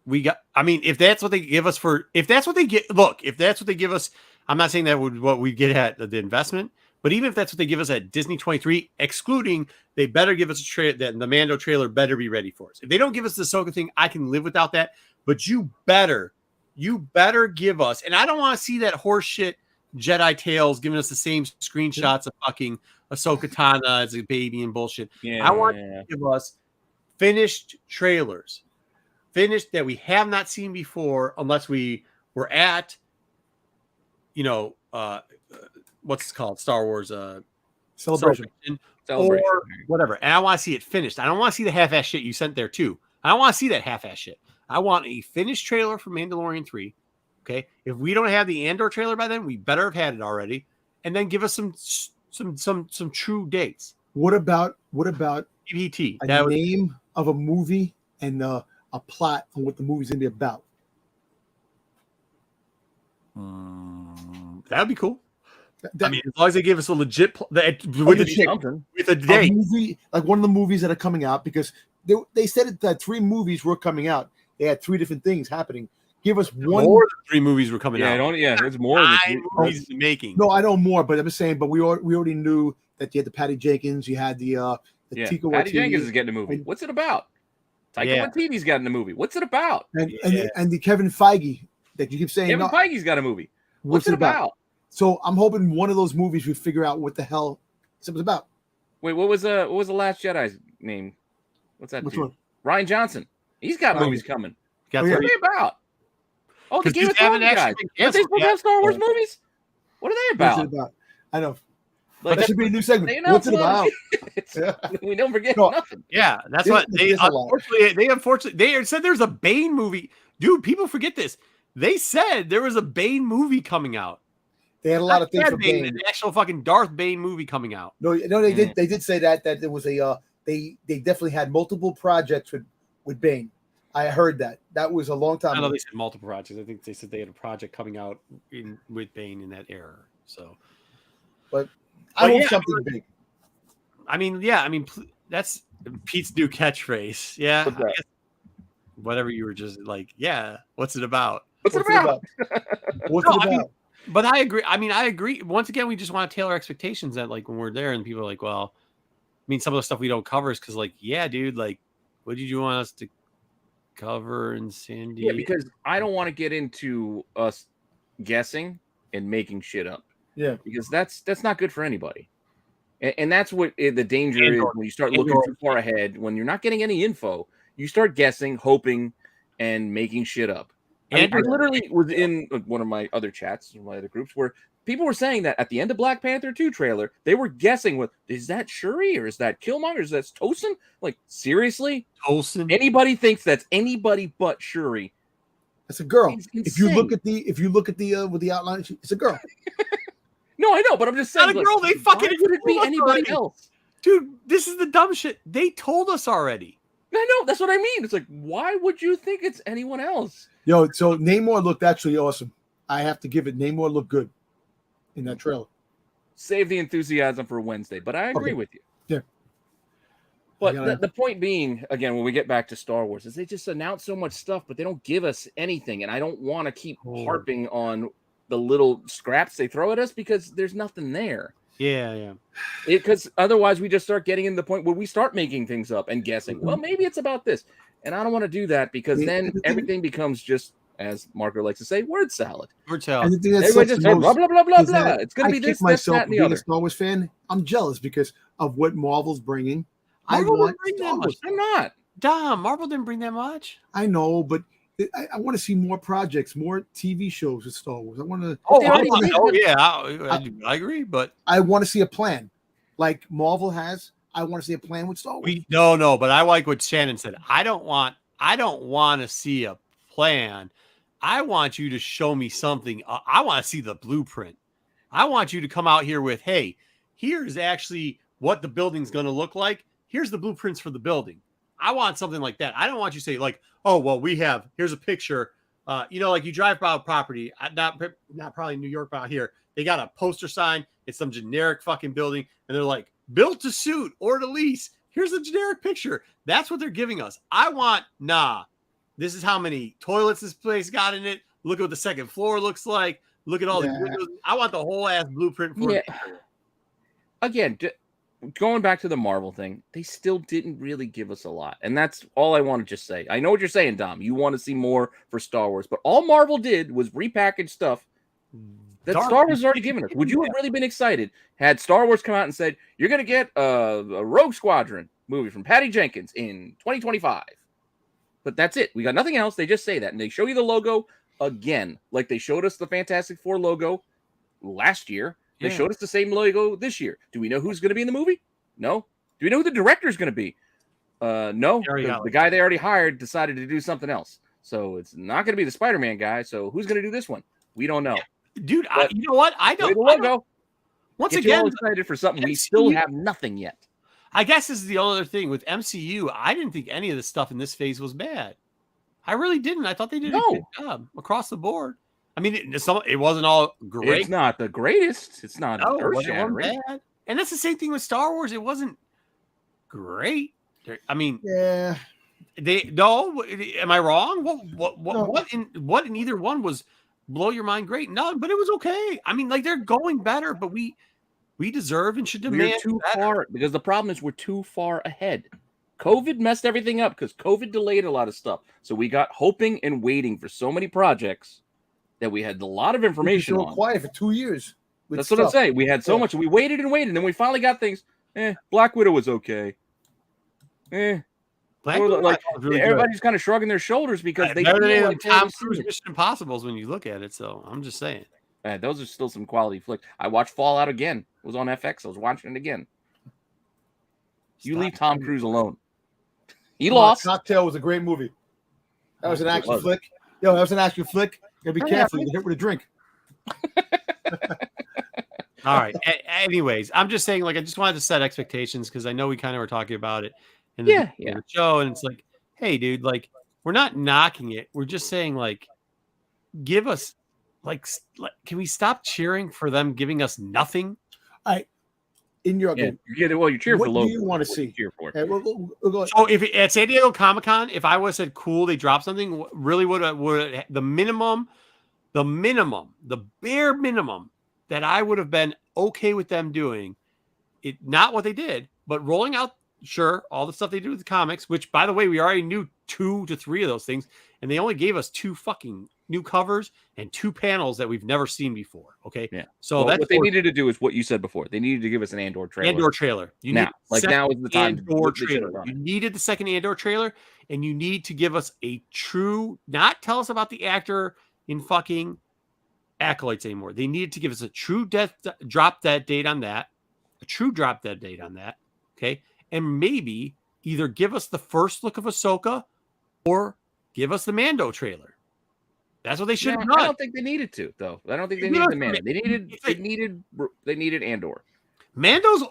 We got. I mean, if that's what they give us if that's what they give us, I'm not saying that would what we get at the investment, but even if that's what they give us at Disney 23, excluding, they better give us a trailer. That the Mando trailer better be ready for us. If they don't give us the Ahsoka thing, I can live without that. But you better give us. And I don't want to see that horse shit Jedi Tales giving us the same screenshots of fucking Ahsoka Tano as a baby and bullshit. Yeah. I want you to give us finished trailers. Finished that we have not seen before, unless we were at, what's it called? Star Wars Celebration. or whatever. And I want to see it finished. I don't want to see the half-ass shit you sent there too. I don't want to see that half-ass shit. I want a finished trailer for Mandalorian 3. Okay, if we don't have the Andor trailer by then, we better have had it already, and then give us some true dates. What about PPT? a name of a movie and a plot on what the movie's gonna be about? That would be cool. I mean, as long as they give us a legit with a a date. movie, like one of the movies that are coming out, because they said that 3 movies were coming out. They had 3 different things happening. Give us one. More than 3 movies were coming out. It's more than 9 movies in the making. No, I know more, but I'm just saying. But we already knew that you had the Patty Jenkins, you had the Taika Patty Waititi, Jenkins is getting a movie. What's it about? Taika Waititi's got in the movie. What's it about? and the Kevin Feige that you keep saying. Kevin Feige's got a movie. What's it about? So I'm hoping one of those movies we figure out what the hell it was about. Wait, what was the Last Jedi's name? What's that? Which dude? one? Ryan Johnson. He's got movies coming. Got what are they about? Oh, the Game of Thrones guys. Are they supposed to have Star Wars movies? What are they about? What's it about? I know. Like, that should be a new segment. What's it about? We don't forget nothing. Yeah, that's what they unfortunately said there's a Bane movie. Dude, people forget this. They said there was a Bane movie coming out. They had a lot of things for Bane. An actual fucking Darth Bane movie coming out. No, they did. They did say that there was a. They definitely had multiple projects with Bane. I heard that. That was a long time I know ago. they said multiple projects. I think they said they had a project coming out with Bane in that era. So, but I hope something big. I mean, that's Pete's new catchphrase. Yeah. What's that? I guess whatever you were just like, yeah. What's it about? What's it about? What's No, it I mean, about? but I agree. I mean, I agree. Once again, we just want to tailor expectations that like when we're there and people are like, well, I mean, some of the stuff we don't cover is because like, yeah, dude, like, what did you want us to cover in San Diego? Yeah, because I don't want to get into us guessing and making shit up. Yeah. Because that's not good for anybody. And that's what the danger is when you start looking too far ahead. When you're not getting any info, you start guessing, hoping, and making shit up. I literally was in one of my other chats, my other groups, where people were saying that at the end of Black Panther 2 trailer, they were guessing with, is that Shuri or is that Killmonger? Or is that Tosin? Like, seriously? Tosin? Anybody thinks that's anybody but Shuri. It's a girl. It's If you look at the with the outline, it's a girl. No, I know, but I'm just saying. Not a girl. They fucking would it be told us anybody already. else? Dude, this is the dumb shit. They told us already. I know. That's what I mean. It's like, why would you think it's anyone else? Yo, so Namor looked actually awesome. I have to give it. Namor looked good in that trailer. Save the enthusiasm for Wednesday, but I agree with you. Yeah. But the point being, again, when we get back to Star Wars, is they just announce so much stuff, but they don't give us anything. And I don't want to keep harping on the little scraps they throw at us because there's nothing there. Yeah. Because otherwise we just start getting in the point where we start making things up and guessing, well, maybe it's about this. And I don't want to do that because then everything becomes just, as Marco likes to say, word salad. Word salad. And the thing that Everybody sucks just the most blah, blah, blah, blah, is blah. that It's going to be I this, kick myself that, and the being other. a Star Wars fan. I'm jealous because of what Marvel's bringing. Marvel I want didn't bring Star that much. Wars. I'm not. Dom, Marvel didn't bring that much. I know, but I want to see more projects, more TV shows with Star Wars. I want to. I agree, but I want to see a plan, like Marvel has. I want to see a plan with Star Wars. No, but I like what Shannon said. I don't want to see a plan. I want you to show me something. I want to see the blueprint. I want you to come out here with, hey, here's actually what the building's going to look like. Here's the blueprints for the building. I want something like that. I don't want you to say like, oh, well, here's a picture. Like you drive by a property, not probably New York, but out here, they got a poster sign. It's some generic fucking building. And they're like, built to suit or to lease. Here's a generic picture. That's what they're giving us. This is how many toilets this place got in it. Look at what the second floor looks like. Look at all the windows. I want the whole ass blueprint for it. Again, going back to the Marvel thing, they still didn't really give us a lot. And that's all I want to just say. I know what you're saying, Dom. You want to see more for Star Wars, but all Marvel did was repackage stuff that Star Wars has already given us. Would you have really been excited had Star Wars come out and said, you're going to get a Rogue Squadron movie from Patty Jenkins in 2025? But that's it. We got nothing else. They just say that. And they show you the logo again, like they showed us the Fantastic Four logo last year. They showed us the same logo this year. Do we know who's going to be in the movie? No. Do we know who the director is going to be? No. The guy they already hired decided to do something else. So it's not going to be the Spider-Man guy. So who's going to do this one? We don't know. Yeah. Dude, you know what? I don't. The logo. Once Get again, you all excited for something we still have nothing yet. I guess this is the other thing with MCU. I didn't think any of the stuff in this phase was bad. I really didn't. I thought they did a good job across the board. I mean, it wasn't all great. It's not the greatest. It's not earth-shattering. Bad. And that's the same thing with Star Wars. It wasn't great. I mean, yeah. Am I wrong? What in either one was blow your mind great? No, but it was okay. I mean, like they're going better, but we deserve and should demand too better. far because the problem is we're too far ahead. COVID messed everything up because COVID delayed a lot of stuff. So we got hoping and waiting for so many projects that we had a lot of information on. Quiet for 2 years. That's what I'm saying. We had so much. We waited and waited, and then we finally got things. Black Widow was okay. Black Widow like was really everybody's kind of shrugging their shoulders because they better feel than like Tom Cruise Mission Impossibles when you look at it. So I'm just saying. Those are still some quality flicks. I watched Fallout again. It was on FX. I was watching it again. You leave Tom Cruise alone. He lost. Cocktail was a great movie. That was an action flick. Yo, that was an action flick. You gotta be careful. You get hit with a drink. All right. Anyways, I'm just saying, like, I just wanted to set expectations because I know we kind of were talking about it in the show, and it's like, hey, dude, like, we're not knocking it. We're just saying, like, give us, like, can we stop cheering for them giving us nothing? in your Well, you cheer for what Logan. do you want to What do you see? cheer for? We'll go. So if at San Diego Comic-Con, if I would have said cool, they dropped something, really would the bare minimum that I would have been okay with them doing, it not what they did, but rolling out, sure, all the stuff they do with the comics, which by the way, we already knew 2 to 3 of those things, and they only gave us 2 fucking new covers and 2 panels that we've never seen before. Okay. Yeah. So that's what they needed to do is what you said before. They needed to give us an Andor trailer. Andor trailer. You now, need now is the time Andor to trailer. You needed the second Andor trailer, and you need to give us a true, not tell us about the actor in fucking Acolytes anymore. They needed to give us a true drop dead date on that, okay, and maybe either give us the first look of Ahsoka or give us the Mando trailer. That's what they should have done. I don't think they needed to, though. I don't think they needed the Mando. They needed Andor. Mando's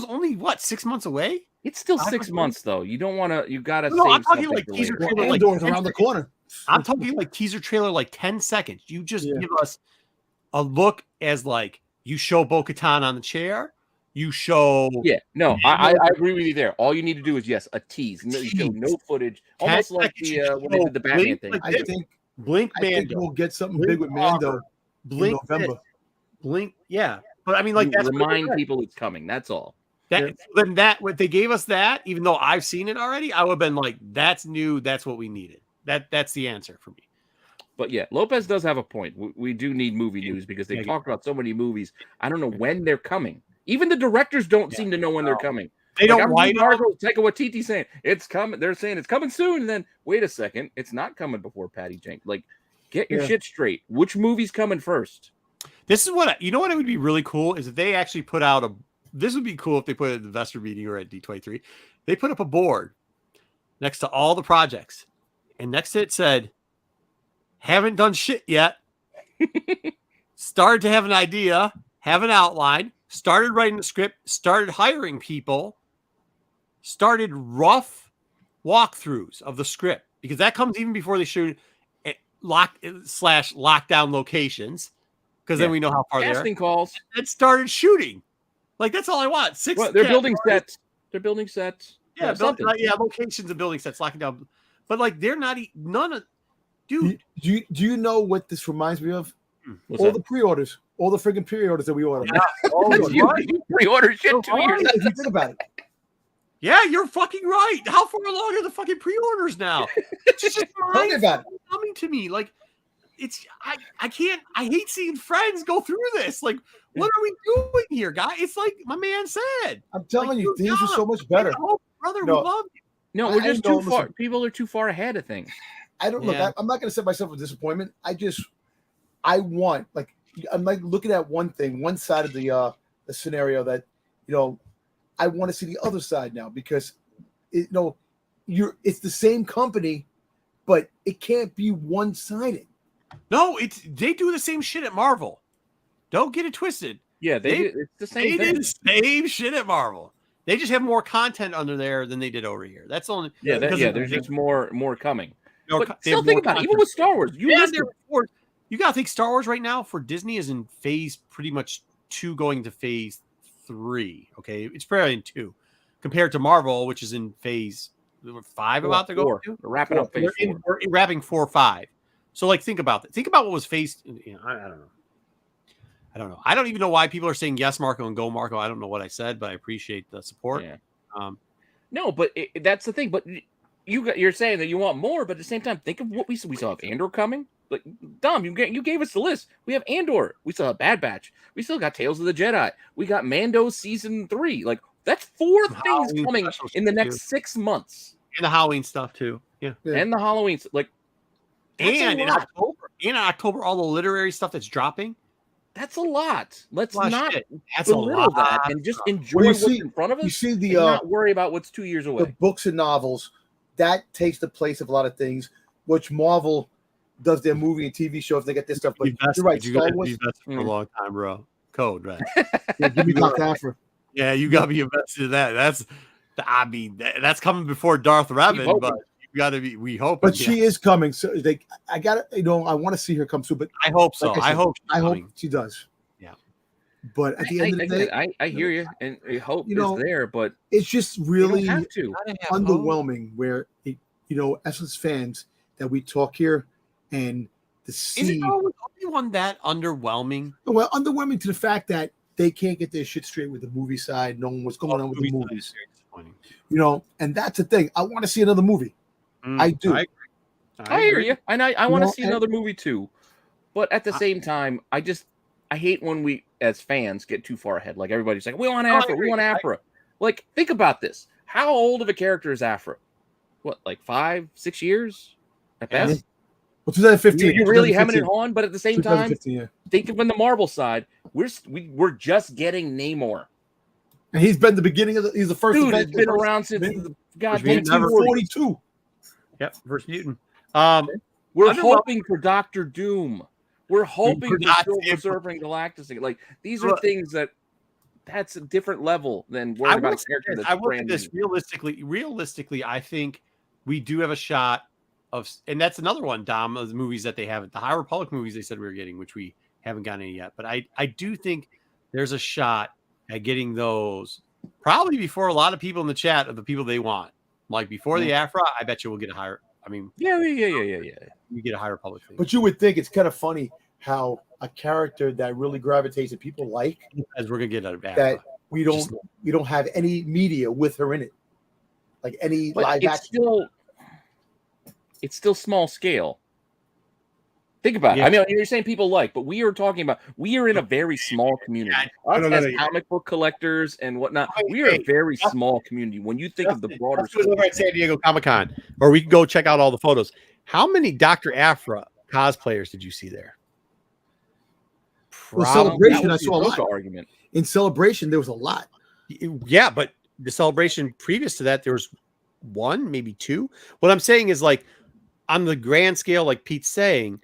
only what, 6 months away? It's still 6 months though. You don't want to. You gotta. No, save I'm talking something like for teaser later. trailer, like Andor's around the corner. I'm talking like teaser trailer, like 10 seconds. You just give us a look as like you show Bo-Katan on the chair. You show. Yeah, no, I agree with you there. All you need to do is a tease. You show no footage, almost like when they did the Batman thing. I think Blink Mando. I think we'll get something big with Mando in November. Blink, yeah. But I mean, like, that's remind people it's coming. That's all. Then what they gave us that, even though I've seen it already, I would have been like, that's new. That's what we needed. That's the answer for me. But yeah, Lopez does have a point. We do need movie news because they talk about so many movies. I don't know when they're coming. Even the directors don't seem to know when they're coming. They don't write articles. Taika Waititi saying it's coming. They're saying it's coming soon, and then wait a second, it's not coming before Patty Jenkins. Like, get your shit straight. Which movie's coming first? This is what what it would be really cool is if they actually put out a. This would be cool if they put it at the investor meeting or at D23. They put up a board next to all the projects, and next to it said, "Haven't done shit yet. Started to have an idea, have an outline." Started writing the script, started hiring people, started rough walkthroughs of the script, because that comes even before they shoot lockdown locations, because then we know how far casting calls. And started shooting. Like, that's all I want. They're building sets. They're building sets. Yeah, locations and building sets, locking down. But like, they're not none of. Dude, do you know what this reminds me of? What's all that? the pre-orders. All the freaking pre-orders that we ordered. You pre-ordered shit 2 years. If you think about it. Yeah, you're fucking right. How far along are the fucking pre-orders now? It's just coming to me. Like, it's I can't. I hate seeing friends go through this. Like, what are we doing here, guys? It's like my man said. I'm telling you, things are so much better. Brother, we love you. No, we're just too far. People are too far ahead of things. I don't look. I'm not going to set myself a disappointment. I want, like, I'm like looking at one side of the scenario that, I want to see the other side now, because it's the same company, but it can't be one-sided. No, they do the same shit at Marvel. Don't get it twisted. Yeah, it's the same thing. They did the same shit at Marvel. They just have more content under there than they did over here. That's only there's just more coming. But still, think about it. Even content. with Star Wars, you gotta think Star Wars right now for Disney is in phase pretty much 2 going to phase 3. Okay, it's probably in 2 compared to Marvel, which is in phase 5 about to go. We're wrapping up phase 4. We're wrapping 4 or 5. So like, think about that. Think about what was phase. I don't know. I don't even know why people are saying yes, Marco, and go, Marco. I don't know what I said, but I appreciate the support. Yeah. No, but that's the thing. But you're saying that you want more, but at the same time, think of what we still have Andor coming. Like, Dom, you gave us the list. We have Andor. We still have Bad Batch. We still got Tales of the Jedi. We got Mando season 3. Like, that's 4 things coming in the next 6 months. And the Halloween stuff too. Yeah. And the Halloween, like, and in October, all the literary stuff that's dropping. That's a lot. Let's not belittle that and just enjoy what's in front of us. You see and not worry about what's 2 years away. The books and novels that takes the place of a lot of things, which Marvel does their movie and TV shows. They get this stuff, but you're right. You got me invested for a long time, bro. Code, right? Give me Dr. Afra. Yeah, you got to be invested in that. That's coming before Darth Revan, but you got to be. We hope. But she is coming, so I got to. I want to see her come soon. But I hope so. Like I hope she does. Yeah. But at the end of the day, I hear you, and hope you know, is there, but it's just you really don't have to. underwhelming. Where us as fans that we talk here and to Is it see always one that underwhelming? well, underwhelming to the fact that they can't get their shit straight with the movie side, knowing what's going on with the movies. And that's the thing. I want to see another movie. I do. I hear you, and I want to see another movie too. But at the same time, I hate when we as fans get too far ahead. Like everybody's like, we want Afra, we want Afra. Like, think about this. How old of a character is Afra? What, like 5-6 years at best? Well, 2015. You're really hemming it on, but at the same time, yeah. think of on the Marvel side, we're just getting Namor. And he's been the beginning of he's the first. Dude, it's been around since the goddamn 1942. Yep, first mutant. We're hoping for Doctor Doom. We're hoping for Silver Surfer and Galactus. Like, these are things that's a different level than worrying about a character that's brand new. Realistically, I think we do have a shot of, and that's another one, Dom, of the movies that they haven't. The High Republic movies they said we were getting, which we haven't gotten any yet. But I do think there's a shot at getting those probably before a lot of people in the chat of the people they want. Like before the Afra, I bet you we'll get a higher. I mean, yeah. You get a High Republic thing. But you would think it's kind of funny how a character that really gravitates and people like, as we're gonna get a that we don't have any media with her in it, like any live action. It's still small scale. Think about it. I mean, you're saying people like, but we are talking about we are in a very small community. As comic book collectors and whatnot, we are a very small community. When you think of the broader, over at San Diego Comic-Con, or we can go check out all the photos. How many Dr. Afra cosplayers did you see there? Well, Celebration, I saw a lot. Argument. In Celebration, there was a lot. Yeah, but the Celebration previous to that, there was one, maybe two. What I'm saying is, like, on the grand scale, like Pete's saying,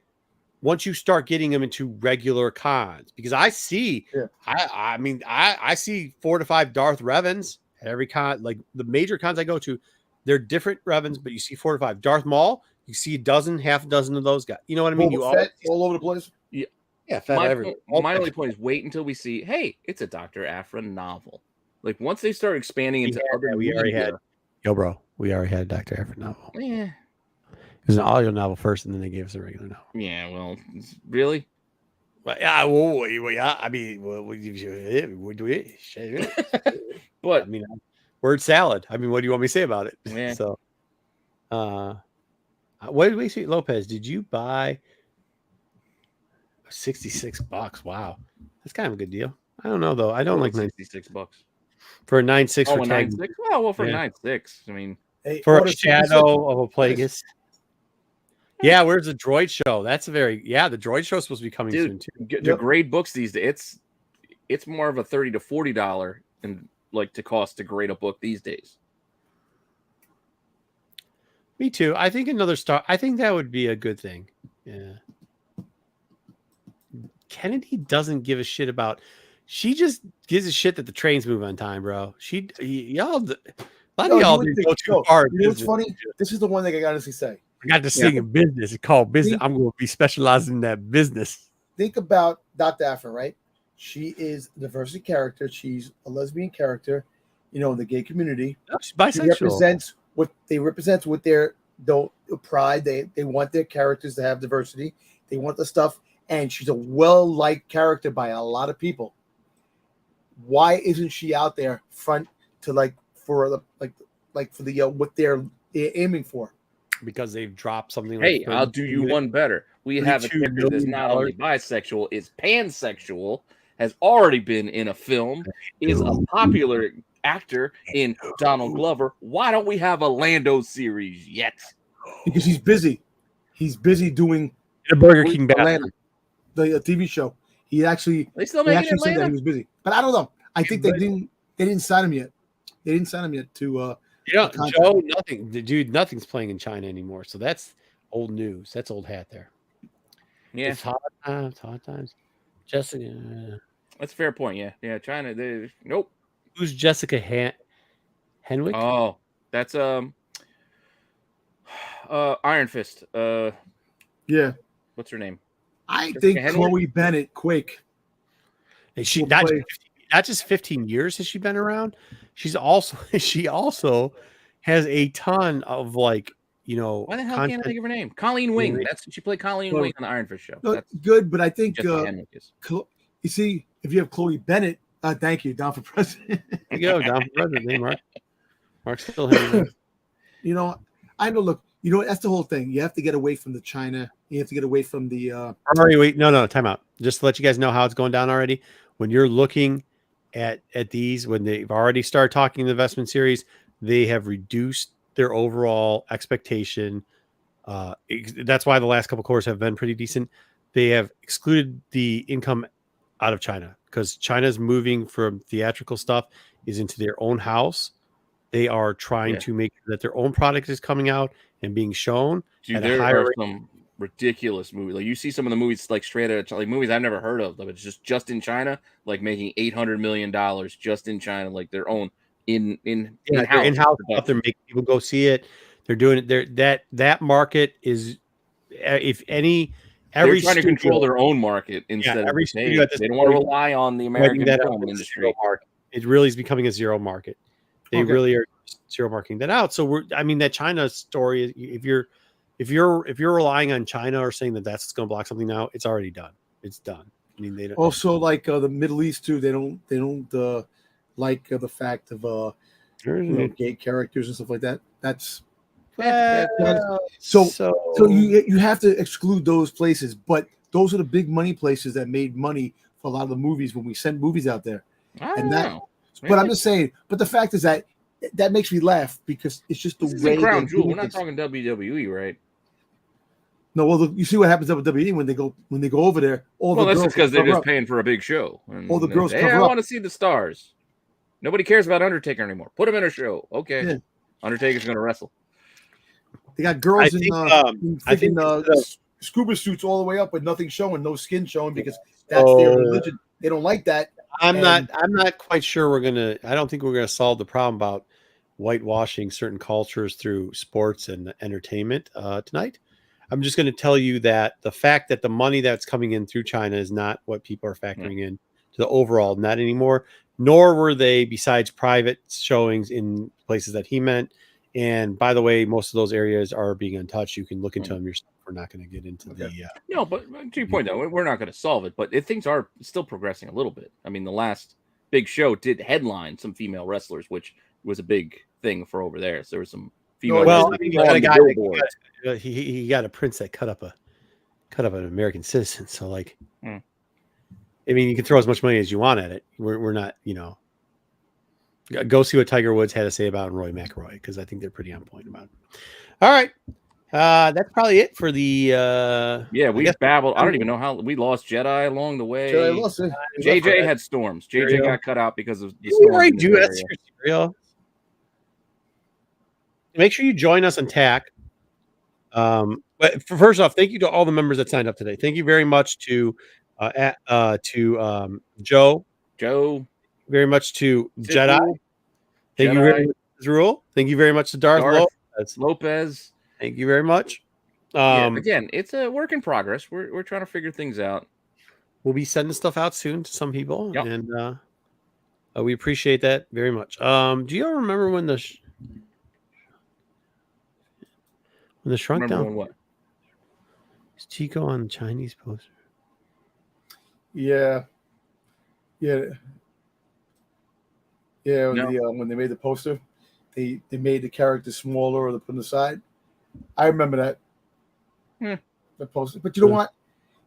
once you start getting them into regular cons, because I see, I see 4 to 5 Darth Revens at every con. Like the major cons I go to, they're different Revens, but you see 4 to 5. Darth Maul, you see half a dozen of those guys. You know what I mean? All over the place. Yeah, my only point is wait until we see, hey, it's a Dr. Afra novel. Like once they start expanding into other, we already had. Yo, bro, we already had a Dr. Afra novel. Yeah. It was an audio novel first, and then they gave us a regular novel. Yeah, well, really? But yeah, I mean, but I mean, word salad. I mean, what do you want me to say about it? Yeah. So, what did we see, Lopez? Did you buy $66? Wow, that's kind of a good deal. I don't know though. I don't like $66 for a 9.6 for 9.6. Well, for 9.6, I mean, for a Shadow of a Plagueis. Yeah, where's the droid show? That's the droid show is supposed to be coming soon too. The grade books these days, it's more of a $30 to $40 and like to cost to grade a book these days. Me too. I think another star. I think that would be a good thing. Yeah. Kennedy doesn't give a shit about. She just gives a shit that the trains move on time, bro. Y'all. A lot of y'all go too hard. You know what's funny? This is the one thing I gotta say. I got to sing in business. It's called business. I'm going to be specializing in that business. Think about Dr. Afra, right? She is a diversity character. She's a lesbian character, in the gay community. She's bisexual. She represents with their pride. They want their characters to have diversity. They want the stuff, and she's a well-liked character by a lot of people. Why isn't she out there front to what they're aiming for? Because they've dropped something. Hey, I'll do you one better. We have a character that's not only bisexual, is pansexual, has already been in a film, is a popular actor in Donald Glover. Why don't we have a Lando series yet? Because he's busy. He's busy doing the Burger King Atlanta, the TV show. He actually they still making it said that he was busy, but I don't know. I think they didn't sign him yet. They didn't sign him yet to. Joe, nothing's playing in China anymore. So that's old news. That's old hat there. Yeah. It's hot times. Jessica. That's a fair point. Yeah. China. Nope. Who's Jessica Henwick? Oh, that's Iron Fist. Yeah. What's her name? I think Chloe Bennett Quake. And she will not play- not just 15 years has she been around. She also has a ton of like, Why the hell can't I content. think of her name? Colleen Wing. Yeah. She played Colleen Well, Wing on the Iron Fist show. No, That's good, but I think Jessica Henwick. you see, if you have Chloe Bennett, thank you, down for president. There you go, down for president, hey, Mark. Mark's still hanging. I know. Look, that's the whole thing. You have to get away from the China. You have to get away from the. Already, wait, no, time out. Just to let you guys know how it's going down already. When you're looking at these, when they've already started talking the investment series, they have reduced their overall expectation. That's why the last couple quarters have been pretty decent. They have excluded the income out of China because China's moving from theatrical stuff is into their own house. They are trying to make sure that their own product is coming out and being shown. Dude, there are some ridiculous movies. Like you see some of the movies like straight out of like movies I've never heard of, but it's just in China, like making $800 million just in China, like their own in-house. They're making people go see it. They're doing it. That market is, if any, every they're trying studio, to control their own market instead of every studio at this they don't want to rely on the American film industry. It really is becoming a zero market. They really are zero marking that out. So that China story, if you're relying on China or saying that that's what's going to block something now, it's already done. It's done. I mean, they don't. Also, like the Middle East too, they don't like the fact of gay characters and stuff like that. That's so you have to exclude those places, but those are the big money places that made money for a lot of the movies when we send movies out there. But I'm just saying. But the fact is that makes me laugh because it's just the way. Crown Jewel. We're not talking WWE, right? No, well, you see what happens at WWE when they go over there. That's just because they're just paying for a big show. And all the girls say, cover I up. want to see the stars. Nobody cares about Undertaker anymore. Put him in a show. Okay, Yeah. Undertaker's going to wrestle. They got girls in freaking scuba suits all the way up with nothing showing, no skin showing because that's their religion. They don't like that. I'm not quite sure I don't think we're gonna solve the problem about whitewashing certain cultures through sports and entertainment tonight. I'm just going to tell you that the fact that the money that's coming in through China is not what people are factoring in to the overall net anymore, nor were they, besides private showings in places that he meant. And by the way, most of those areas are being untouched. You can look into them yourself. We're not going to get into the. No, but to your point, though, we're not going to solve it. But things are still progressing a little bit. I mean, the last big show did headline some female wrestlers, which was a big thing for over there. So there was some female. Well, I mean, you got a guy he got a prince that cut up an American citizen. So like, I mean, you can throw as much money as you want at it. We're not, go see what Tiger Woods had to say about Roy McIlroy because I think they're pretty on point about it. All right. That's probably it for the we babbled. I don't even know how we lost Jedi along the way. Jedi lost it. JJ had storms. JJ got cut out because of the storms. Already do that serial. Make sure you join us on TAC. But first off, thank you to all the members that signed up today. Thank you very much to Joe. Very much to Jedi. Thank you very much to Rule. Thank you very much to Darth Lopez. Thank you very much. Again, it's a work in progress. We're trying to figure things out. We'll be sending stuff out soon to some people, and we appreciate that very much. Do you all remember when the shrunk down? What? Is Chico on the Chinese poster? Yeah. When they made the poster, they made the character smaller or they put on the side. I remember that. The poster, but you know what?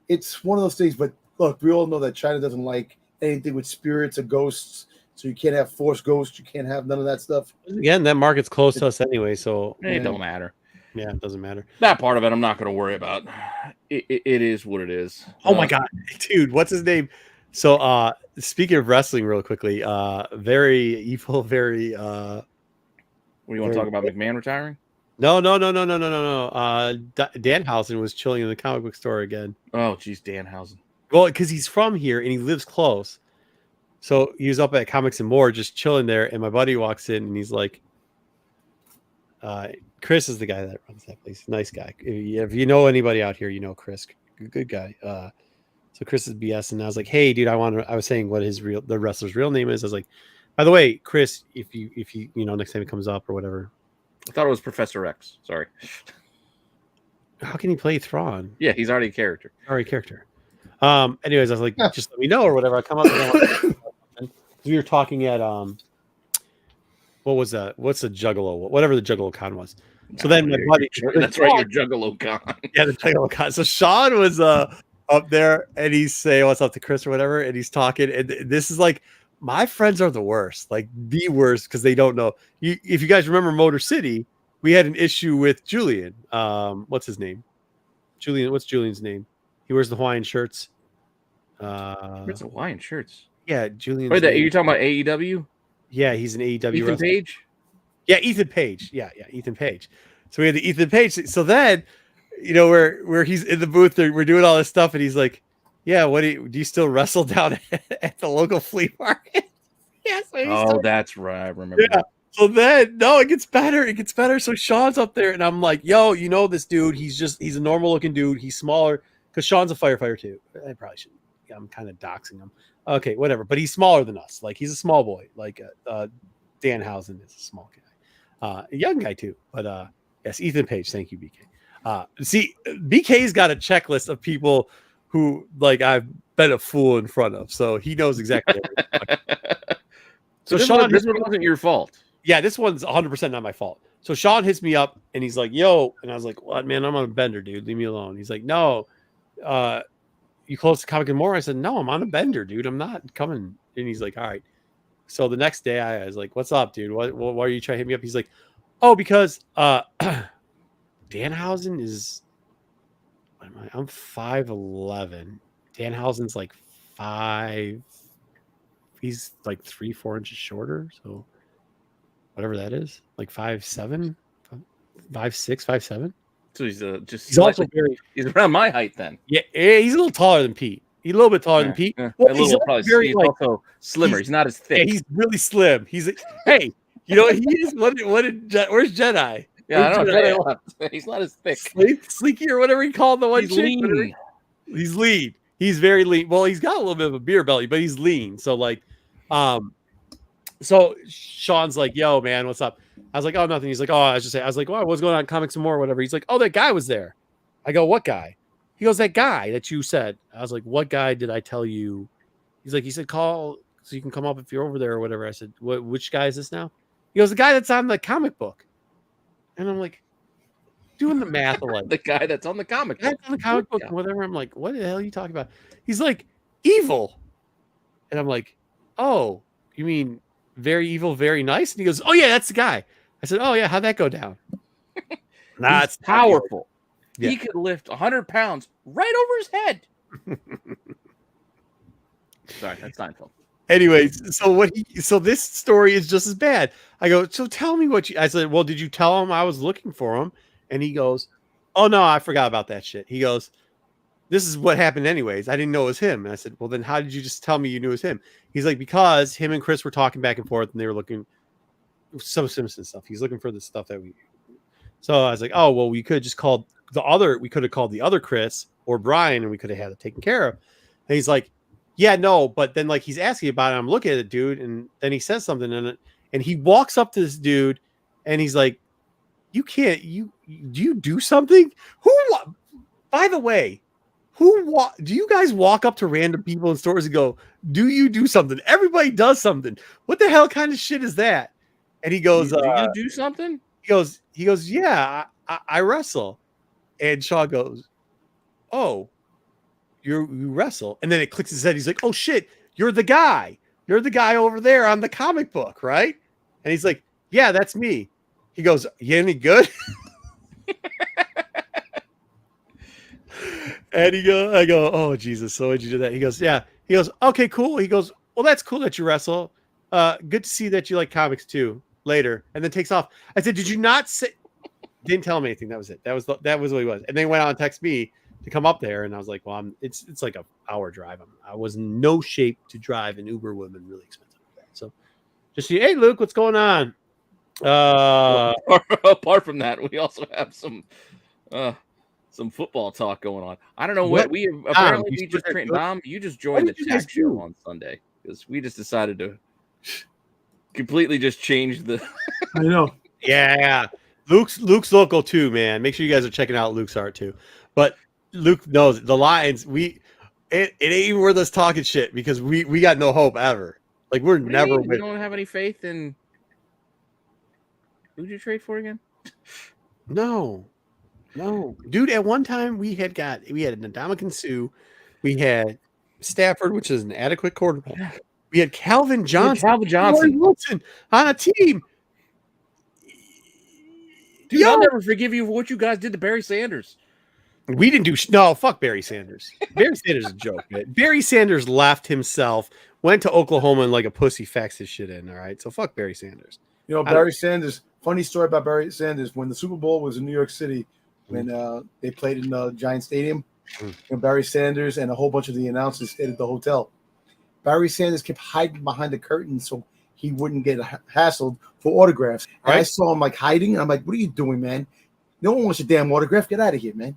It's one of those things. But look, we all know that China doesn't like anything with spirits or ghosts. So you can't have force ghosts. You can't have none of that stuff. Again, that market's close to us anyway, so it don't matter. Yeah, it doesn't matter. That part of it, I'm not going to worry about. It is what it is. Oh my god, dude, what's his name? So, speaking of wrestling, real quickly, very evil, very. What do you want to talk about? McMahon retiring? No. Danhausen was chilling in the comic book store again. Oh, geez, Danhausen. Well, because he's from here and he lives close, so he was up at Comics and More, just chilling there. And my buddy walks in and he's like, Chris is the guy that runs that place. Nice guy. If you know anybody out here, you know Chris. Good guy. So Chris is BS, and I was like, "Hey, dude, I was saying what the wrestler's real name is." I was like, "By the way, Chris, if you next time it comes up or whatever." I thought it was Professor X. Sorry. How can he play Thrawn? Yeah, he's already a character. Anyways, I was like, just let me know or whatever. I come up. We were talking at what was that? What's the Juggalo? Whatever the Juggalo con was. So then my buddy, that's right, your Juggalo con. Yeah, the Juggalo con. So Sean was up there and he's saying what's up to Chris or whatever, and he's talking, and this is like, my friends are the worst, like the worst, because they don't know. If you guys remember Motor City, we had an issue with Julian. What's his name? Julian. What's Julian's name? He wears the Hawaiian shirts. Where's the Hawaiian shirts? Yeah, Julian. Wait, are you talking about AEW? Yeah, he's an AEW. Ethan wrestler. Page? Yeah, Ethan Page. Yeah, Ethan Page. So we had the Ethan Page. So then, where he's in the booth, we're doing all this stuff, and he's like, "Yeah, what do you still wrestle down at the local flea market?" Yeah, so that's right. I remember. Yeah. So then, no, it gets better. It gets better. So Sean's up there, and I'm like, "Yo, this dude? He's a normal looking dude. He's smaller because Sean's a firefighter too. I probably shouldn't. I'm kind of doxing him. Okay, whatever. But he's smaller than us. Like he's a small boy. Like Danhausen is a small guy, a young guy too. But yes, Ethan Page. Thank you, BK. See, BK's got a checklist of people who like I've been a fool in front of, so he knows exactly. So Sean, this one wasn't your fault. Yeah, this one's 100% not my fault. So Sean hits me up and he's like, "Yo," and I was like, "What, man? I'm on a bender, dude. Leave me alone." He's like, "No, you close to Comic and More?" I said, "No, I'm on a bender, dude. I'm not coming." And he's like, "All right." So the next day, I was like, "What's up, dude? Why are you trying to hit me up?" He's like, "Oh, because Danhausen is, what am I? I'm 5'11". Danhausen's like 5. He's like 3-4 inches shorter, so whatever that is, like 5'7", 5'6", 5'7". So he's just he's also he's around my height then. Yeah, he's a little taller than Pete. He's a little bit taller than Pete. Well, a little probably he's also slimmer. He's not as thick. Yeah, he's really slim. He's hey, he is. Where's Jedi? Yeah, I don't know. He's not as thick. Sleeky or whatever he called the one. He's lean. He's lean. He's very lean. Well, he's got a little bit of a beer belly, but he's lean. So like, so Sean's like, "Yo, man, what's up?" I was like, "Oh, nothing." He's like, "Oh, I was like, "Well, what's going on? Comics and More, whatever." He's like, "Oh, that guy was there." I go, "What guy?" He goes, "That guy that you said." I was like, "What guy did I tell you?" He's like, "He said call so you can come up if you're over there or whatever." I said, "Which guy is this now?" He goes, "The guy that's on the comic book." And I'm like, doing the math, like the guy that's on the comic book. On the comic book, and whatever. I'm like, "What the hell are you talking about?" He's like, "Evil," and I'm like, "Oh, you mean very evil, very nice?" And he goes, "Oh yeah, that's the guy." I said, "Oh yeah, how'd that go down?" Nah, it's powerful. Yeah. He could lift 100 pounds right over his head. Sorry, that's Seinfeld. Anyways, so this story is just as bad. I go, "So tell me what you," I said, "Well, did you tell him I was looking for him?" And he goes, "Oh no, I forgot about that shit." He goes, "This is what happened anyways. I didn't know it was him." And I said, "Well, then how did you just tell me you knew it was him?" He's like, "Because him and Chris were talking back and forth and they were looking some Simpson stuff. He's looking for the stuff that we." So I was like, "Oh, well, we could have just called we could have called the other Chris or Brian and we could have had it taken care of." And he's like, "Yeah, no," but then like he's asking about it. I'm looking at it, dude, and then he says something in it, and he walks up to this dude and he's like, "You can't, do you do something?" By the way, do you guys walk up to random people in stores and go, "Do you do something?" Everybody does something. What the hell kind of shit is that? And he goes, "Do you do something?" He goes, "Yeah, I wrestle." And Shaw goes, "Oh, you wrestle?" And then it clicks his head. He's like, "Oh shit, you're the guy. You're the guy over there on the comic book, right?" And he's like, "Yeah, that's me." He goes, "You any good?" And I go, "Oh Jesus, so why'd you do that?" He goes, "Yeah." He goes, "Okay, cool." He goes, "Well, that's cool that you wrestle. Good to see that you like comics too." Later, and then takes off. I said, "Did you not say?" Didn't tell him anything. That was it. That was what he was. And then he went out and texted me to come up there, and I was like, "Well, it's like an hour drive. I was in no shape to drive, and Uber would have been really expensive." So, just see, "Hey, Luke, what's going on?" Apart from that, we also have some some football talk going on. I don't know What? what we apparently you we just start trained. that- Dom, you just What joined the did you guys tag show do? on Sunday because we just decided to completely just change the. I know. Yeah. Luke's local too, man. Make sure you guys are checking out Luke's art too. But Luke knows the Lions. It ain't even worth us talking shit because we got no hope ever. Like we're What do you never mean? We winning. don't have any faith in. Who'd you trade for again? No, dude. At one time we had Ndamukong Suh, we had Stafford, which is an adequate quarterback. We had Calvin Johnson, Calvin Johnson. Corey Wilson on a team. Dude, Yo! I'll never forgive you for what you guys did to Barry Sanders. We didn't do no. Fuck Barry Sanders. Barry Sanders is a joke, man. Barry Sanders left himself, went to Oklahoma, and like a pussy faxed his shit in. All right, so fuck Barry Sanders. You know, Barry Sanders. Funny story about Barry Sanders. When the Super Bowl was in New York City, when they played in the Giant Stadium, Barry Sanders and a whole bunch of the announcers stayed at the hotel. Barry Sanders kept hiding behind the curtain so he wouldn't get hassled for autographs. And I saw him like hiding. And I'm like, "What are you doing, man? No one wants your damn autograph. Get out of here, man."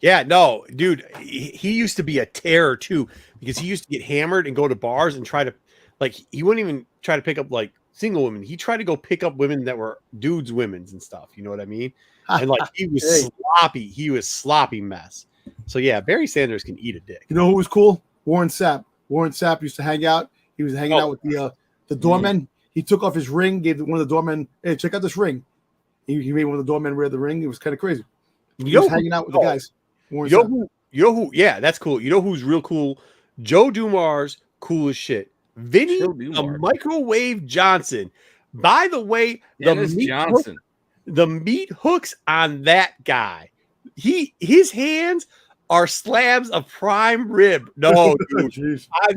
Yeah, no, dude. He used to be a terror too because he used to get hammered and go to bars and try to, like, he wouldn't even try to pick up like single women. He tried to go pick up women that were dudes' women's and stuff. You know what I mean? And like he was sloppy. He was sloppy mess. So yeah, Barry Sanders can eat a dick. You know who was cool? Warren Sapp. Warren Sapp used to hang out. He was hanging out with the doorman. He took off his ring, gave one of the doormen, "Hey, check out this ring." He made one of the doormen wear the ring. It was kind of crazy. He was hanging out with the guys. You know who? Yeah, that's cool. You know who's real cool? Joe Dumars, cool as shit. Vinny the Microwave Johnson. By the way, the meat hooks on that guy. His hands are slabs of prime rib. No, dude. I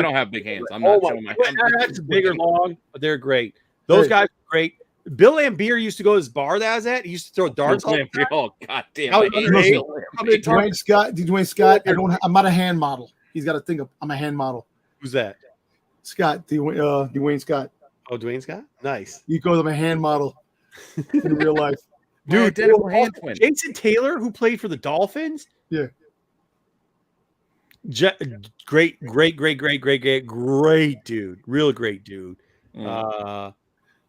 don't have big hands. I'm not showing my hands. Big or long, but they're great. Those guys are great. Bill Lambier used to go to this bar that I was at. He used to throw darts. Oh, goddamn. Dwayne Scott. I'm not a hand model. He's got to think of. I'm a hand model. Who's that? Scott. Dwayne Scott. Oh, Dwayne Scott. Nice. He goes, I'm a hand model in real life. Dude, Jason Taylor, who played for the Dolphins. Yeah. Great dude. Real great dude.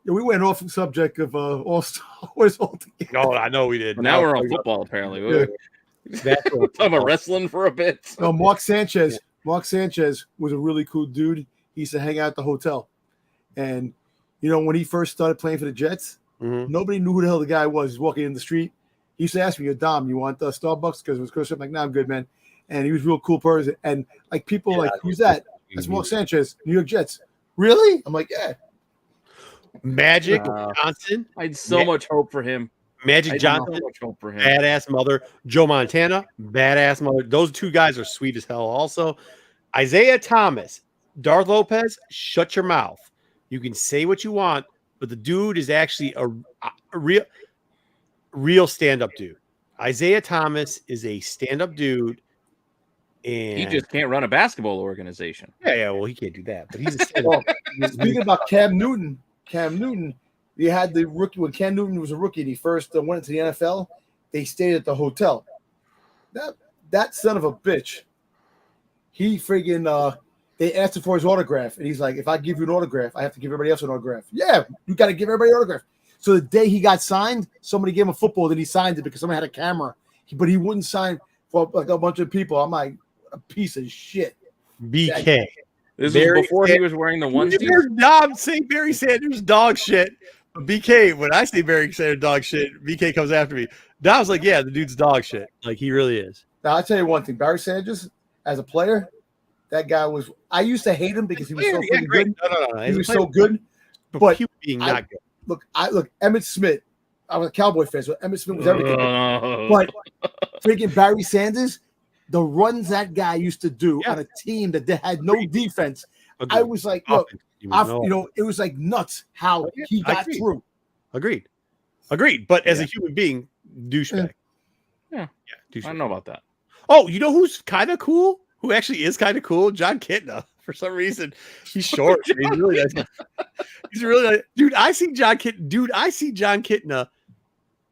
We went off the subject of All Star Wars altogether. No, I know we did. Well, now we're on football, apparently. Talking about wrestling for a bit. No, Mark Sanchez. Mark Sanchez was a really cool dude. He used to hang out at the hotel. And, you know, when he first started playing for the Jets, nobody knew who the hell the guy was. He's walking in the street. He used to ask me, Dom, you want Starbucks? Because it was Chris. I'm like, no, I'm good, man. And he was a real cool person. And, like, people like, who's that? That's Mark Sanchez, New York Jets. Really? I'm like, yeah. Magic Johnson. I had so much hope for him. Magic Johnson, so much hope for him. Badass mother. Joe Montana, badass mother. Those two guys are sweet as hell. Also, Isaiah Thomas, Darth Lopez. Shut your mouth. You can say what you want, but the dude is actually a real stand-up dude. Isaiah Thomas is a stand-up dude, and he just can't run a basketball organization. Yeah. Well, he can't do that, but he's a stand-up. Speaking about Cam Newton, they had the rookie when Cam Newton was a rookie and he first went into the NFL. They stayed at the hotel. That son of a bitch. He friggin' they asked him for his autograph, and he's like, "If I give you an autograph, I have to give everybody else an autograph." Yeah, you got to give everybody an autograph. So the day he got signed, somebody gave him a football, then he signed it because someone had a camera. But he wouldn't sign for like a bunch of people. I'm like, a piece of shit. BK. This was before he was wearing the onesie. Dom say Barry Sanders dog shit. But BK, when I say Barry Sanders dog shit, BK comes after me. Dom's like, yeah, the dude's dog shit. Like, he really is. Now, I'll tell you one thing. Barry Sanders, as a player, that guy was – I used to hate him because he was so good. No. He was so good. But being not good. Look, Emmitt Smith. I was a Cowboy fan, so Emmitt Smith was everything. But freaking Barry Sanders, the runs that guy used to do on a team that had no defense, I was like, look, it was like nuts how he got through. Agreed. But as a human being, douchebag. Yeah. I don't know about that. Oh, you know who's kind of cool? Who actually is kind of cool? John Kitna. For some reason, he's short. He's really nice. He's really nice. Dude, I see John Kitna.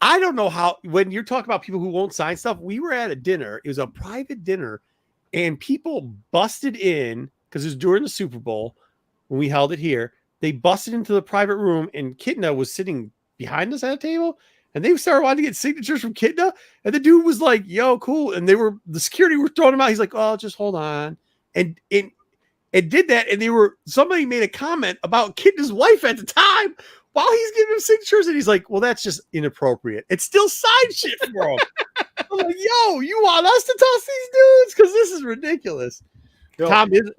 I don't know how, when you're talking about people who won't sign stuff, we were at a dinner. It was a private dinner, and people busted in because it was during the Super Bowl when we held it here. They busted into the private room, and Kitna was sitting behind us at a table, and they started wanting to get signatures from Kitna. And the dude was like, "Yo, cool." And the security were throwing him out. He's like, "Oh, just hold on." And did that. And somebody made a comment about Kitna's wife at the time while he's giving him signatures. And he's like, "Well, that's just inappropriate." It's still sign shit for him. I'm like, "Yo, you want us to toss these dudes? Because this is ridiculous." Yo, Tom is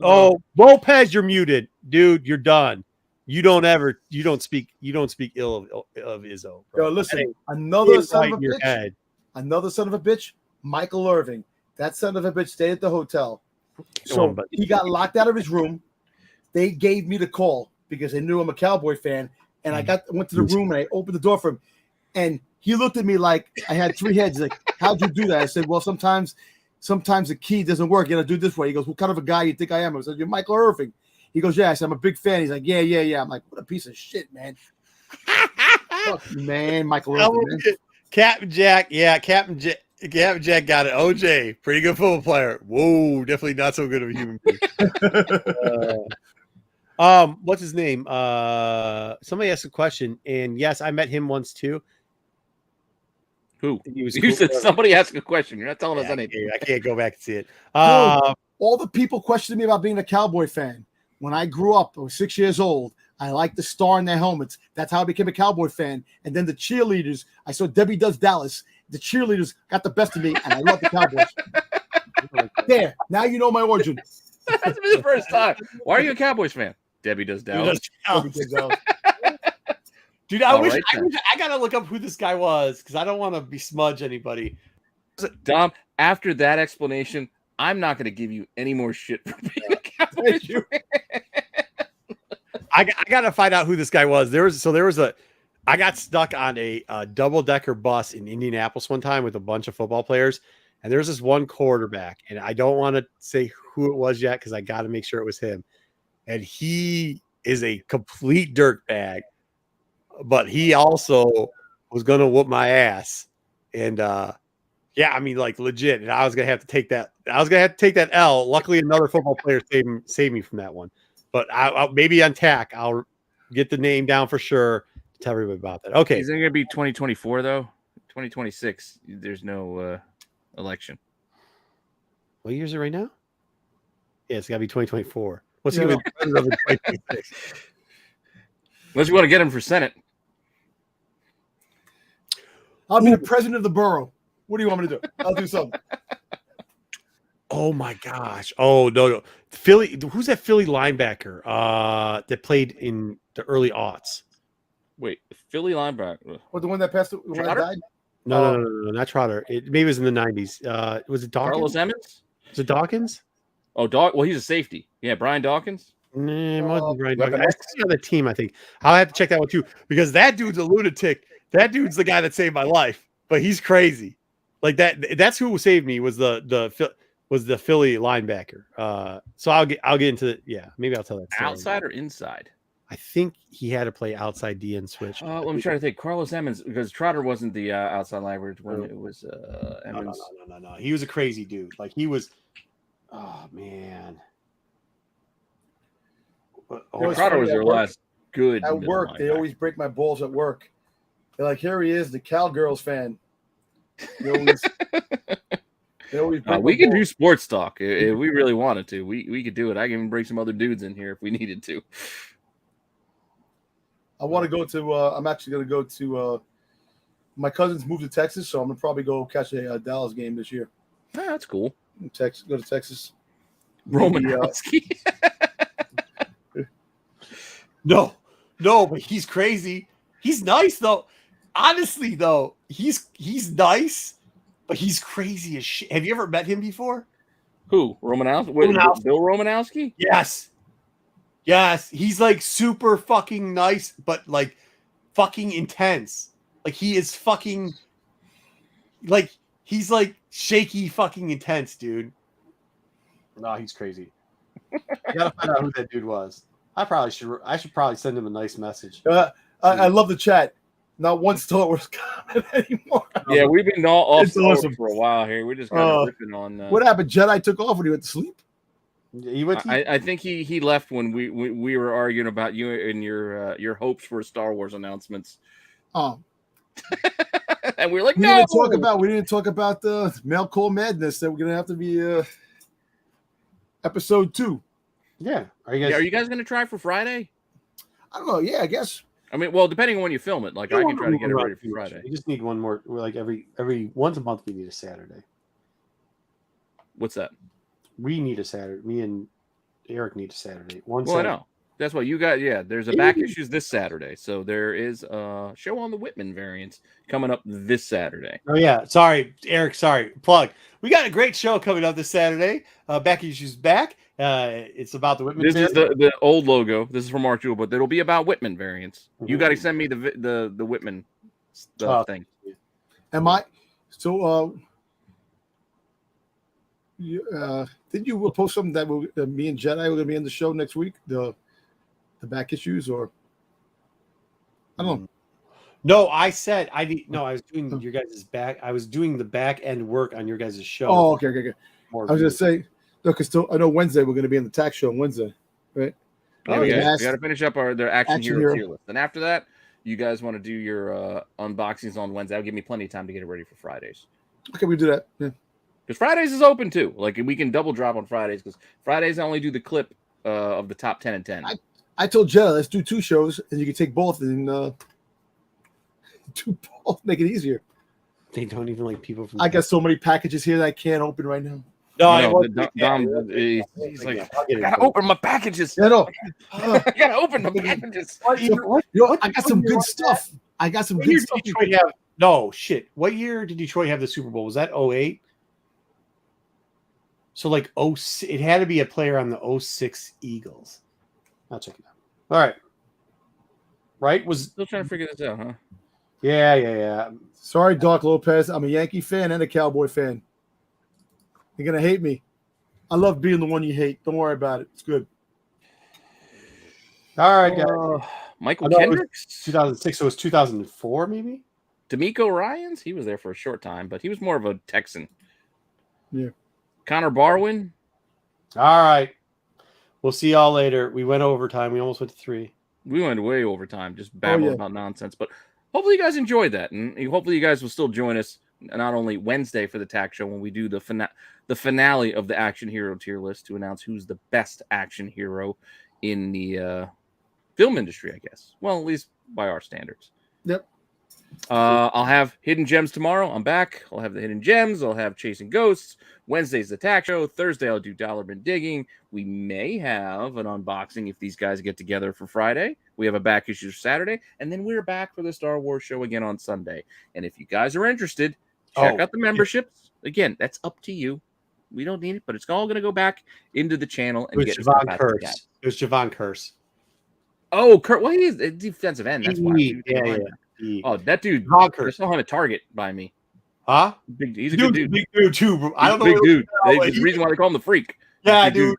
Lopez, you're muted, dude. You're done. You don't speak ill of Izzo. Bro. yo, listen, another son of a your bitch. head. Another son of a bitch, Michael Irving. That son of a bitch stayed at the hotel. Come So on, buddy. he got locked out of his room. They gave me the call because they knew I'm a Cowboy fan. And I went to the room and I opened the door for him. And he looked at me like I had three heads. He's like, "How'd you do that?" I said, "Well, sometimes the key doesn't work. You gotta do it this way." He goes, "What kind of a guy you think I am?" I said, "You're Michael Irving." He goes, "Yeah." I said, "I'm a big fan." He's like, yeah. I'm like, "What a piece of shit, man." Fuck you, man, Michael Irving. Man. Captain Jack, Captain Jack got it. OJ, pretty good football player. Whoa, definitely not so good of a human being. What's his name? Somebody asked a question, and yes, I met him once too. Who? He was You cool. said somebody asked a question. You're not telling us anything. I can't go back and see it. All the people questioned me about being a Cowboy fan. When I grew up, I was 6 years old. I liked the star in their helmets. That's how I became a Cowboy fan. And then the cheerleaders, I saw Debbie Does Dallas. The cheerleaders got the best of me, and I love the Cowboys. There, now you know my origin. That's the first time. Why are you a Cowboys fan? Debbie Does Dallas. Debbie Does Dallas. Dude, I All right, I gotta look up who this guy was because I don't want to besmudge anybody. Dom, after that explanation, I'm not going to give you any more shit for being a Cowboys fan. I gotta find out who this guy was. I got stuck on a double-decker bus in Indianapolis one time with a bunch of football players, and there's this one quarterback, and I don't want to say who it was yet because I got to make sure it was him. And he is a complete dirtbag, but he also was gonna whoop my ass. And yeah, I mean, like legit. And I was gonna have to take that. L. Luckily, another football player saved me from that one. But I'll maybe on TAC, I'll get the name down for sure. Tell everybody about that. Okay. Is it going to be 2024 though? 2026. There's no election. What year is it right now? Yeah, it's got to be 2024. What's he going to do in 2026? Unless you want to get him for Senate. I'll be the president of the borough. What do you want me to do? I'll do something. Oh my gosh. Oh no. Philly. Who's that Philly linebacker that played in the early aughts? Wait, Philly linebacker. Or the one that passed when I died? No, not Trotter. Maybe it was in the 90s. Was it Dawkins? Carlos Emmons? Was it Dawkins? Oh, well, he's a safety. Yeah, Brian Dawkins. It wasn't Brian Dawkins. I see on the team, I think. I'll have to check that one too because that dude's a lunatic. That dude's the guy that saved my life, but he's crazy. Like that. That's who saved me was the Philly linebacker. So I'll get into maybe I'll tell that story. Outside or inside? I think he had to play outside D and switch. Let me try to think. Carlos Emmons, because Trotter wasn't the outside linebacker when it was Emmons. No. He was a crazy dude. Like he was. Oh man. Trotter was their last good. At work, they always break my balls at work. They're like, "Here he is, the Cowgirls fan." They always we could do sports talk if we really wanted to. We could do it. I can even bring some other dudes in here if we needed to. I want to go to. I'm actually going to go to. My cousins moved to Texas, so I'm going to probably go catch a Dallas game this year. Ah, that's cool. Go to Texas. Romanowski. No, but he's crazy. He's nice though. Honestly, though, he's nice, but he's crazy as shit. Have you ever met him before? Who? Romanowski? Bill Romanowski? Yes. He's like super fucking nice, but like fucking intense. Like he is fucking like he's like shaky fucking intense, dude. No, he's crazy. You gotta find out who that dude was. I should probably send him a nice message. I love the chat. Not one Star Wars comment anymore. Yeah, we've been all off It's Star Wars awesome. for a while here. We're just kind of ripping on. What happened? Jedi took off when he went to sleep. He went to I think he left when we were arguing about you and your hopes for Star Wars announcements. Oh, And we were like, we no. didn't talk about the mail call madness that we're gonna have to be episode 2. Yeah. Are Are you guys going to try for Friday? I don't know. Yeah, I guess. I mean, well, depending on when you film it. Like, I can try to get it ready for Friday. We just need one more. We're like every once a month we need a Saturday. What's that? We need a Saturday. Me and Eric need a Saturday. Well, Saturday. I know. That's what you got. Yeah, there's a back issues this Saturday. So there is a show on the Whitman variants coming up this Saturday. Oh, yeah. Sorry, Eric. Sorry. Plug. We got a great show coming up this Saturday. Back issues back. It's about the Whitman This variant. is the old logo. This is from Mark Jewell, but it'll be about Whitman variants. You got to send me the Whitman thing. Am I? So, did you post something that me and Jedi were going to be in the show next week? The back issues, or I don't know. No, I said I need. No, I was doing your guys' back. I was doing the back end work on your guys' show. Oh, okay. I was going to say, look, I know Wednesday we're going to be in the tax show on Wednesday, right? Yeah, we got to finish up their action hero tier list, and after that, you guys want to do your unboxings on Wednesday? That'll give me plenty of time to get it ready for Fridays. Okay, we do that. Yeah. Because Fridays is open too. Like we can double drop on Fridays because Fridays I only do the clip of the top 10 and 10. I told Jedi, let's do 2 shows, and you can take both and do both, make it easier. They don't even like people from. I got so many packages here that I can't open right now. He's like, I gotta open my packages. Yeah, no. I gotta open my packages. I got some good stuff. I got some good stuff. Detroit have? No shit. What year did Detroit have the Super Bowl? Was that 08? So like it had to be a player on the 06 Eagles. I'll check it out. All right. Right? Still trying to figure this out, huh? Yeah. Sorry, Doc Lopez. I'm a Yankee fan and a Cowboy fan. You're gonna hate me. I love being the one you hate. Don't worry about it. It's good. All right, guys. Michael Kendricks? 2006, so it was 2004, maybe? D'Amico Ryans? He was there for a short time, but he was more of a Texan. Yeah. Connor Barwin? All right. We'll see y'all later. We went overtime. We almost went to 3. We went way over time, just babbling about nonsense. But hopefully you guys enjoyed that. And hopefully you guys will still join us not only Wednesday for the tax show when we do the finale of the action hero tier list to announce who's the best action hero in the film industry, I guess. Well, at least by our standards. Yep. I'll have Hidden Gems tomorrow. I'm back. I'll have the Hidden Gems. I'll have Chasing Ghosts. Wednesday's the tax show. Thursday, I'll do Dollar Bin Digging. We may have an unboxing if these guys get together for Friday. We have a back issue Saturday. And then we're back for the Star Wars show again on Sunday. And if you guys are interested, check out the memberships. Again, that's up to you. We don't need it, but it's all going to go back into the channel. And it was Javon Curse. It was Javon Curse. Oh, Kurt. Well, he's a defensive end. That's why. Yeah. Oh, that dude. I saw him at Target by me. Huh? He's a good dude. Big dude too, bro. I don't know. Big dude. That's the reason why they call him the Freak. Yeah, dude.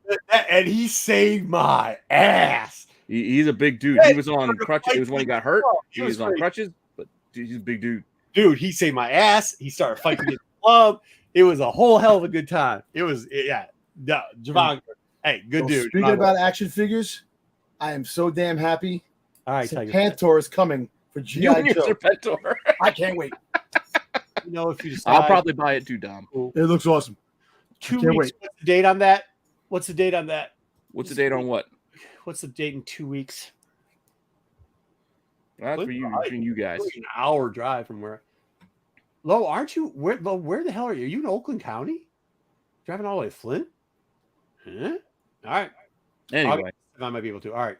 And he saved my ass. He's a big dude. He was on crutches. It was when he got hurt. He was on crutches, but he's a big dude. Dude, he saved my ass. He started fighting in the club. It was a whole hell of a good time. It was, No, Javon. Hey, good dude. Speaking about action figures, I am so damn happy. All right, Serpentor is coming for G.I. Joe. I can't wait. You know, if you decide, I'll probably buy it too, Dom. It looks awesome. 2 weeks. Wait. What's the date on that? What's the date on that? What's the date on what? What's the date in 2 weeks? That's for you, between you guys. An hour drive from where. Lo, aren't you? Where the hell are you? Are you in Oakland County? Driving all the way to Flint? Huh? All right. Anyway, if I might be able to. All right.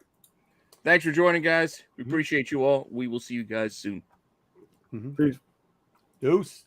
Thanks for joining, guys. We appreciate you all. We will see you guys soon. Peace. Deuce.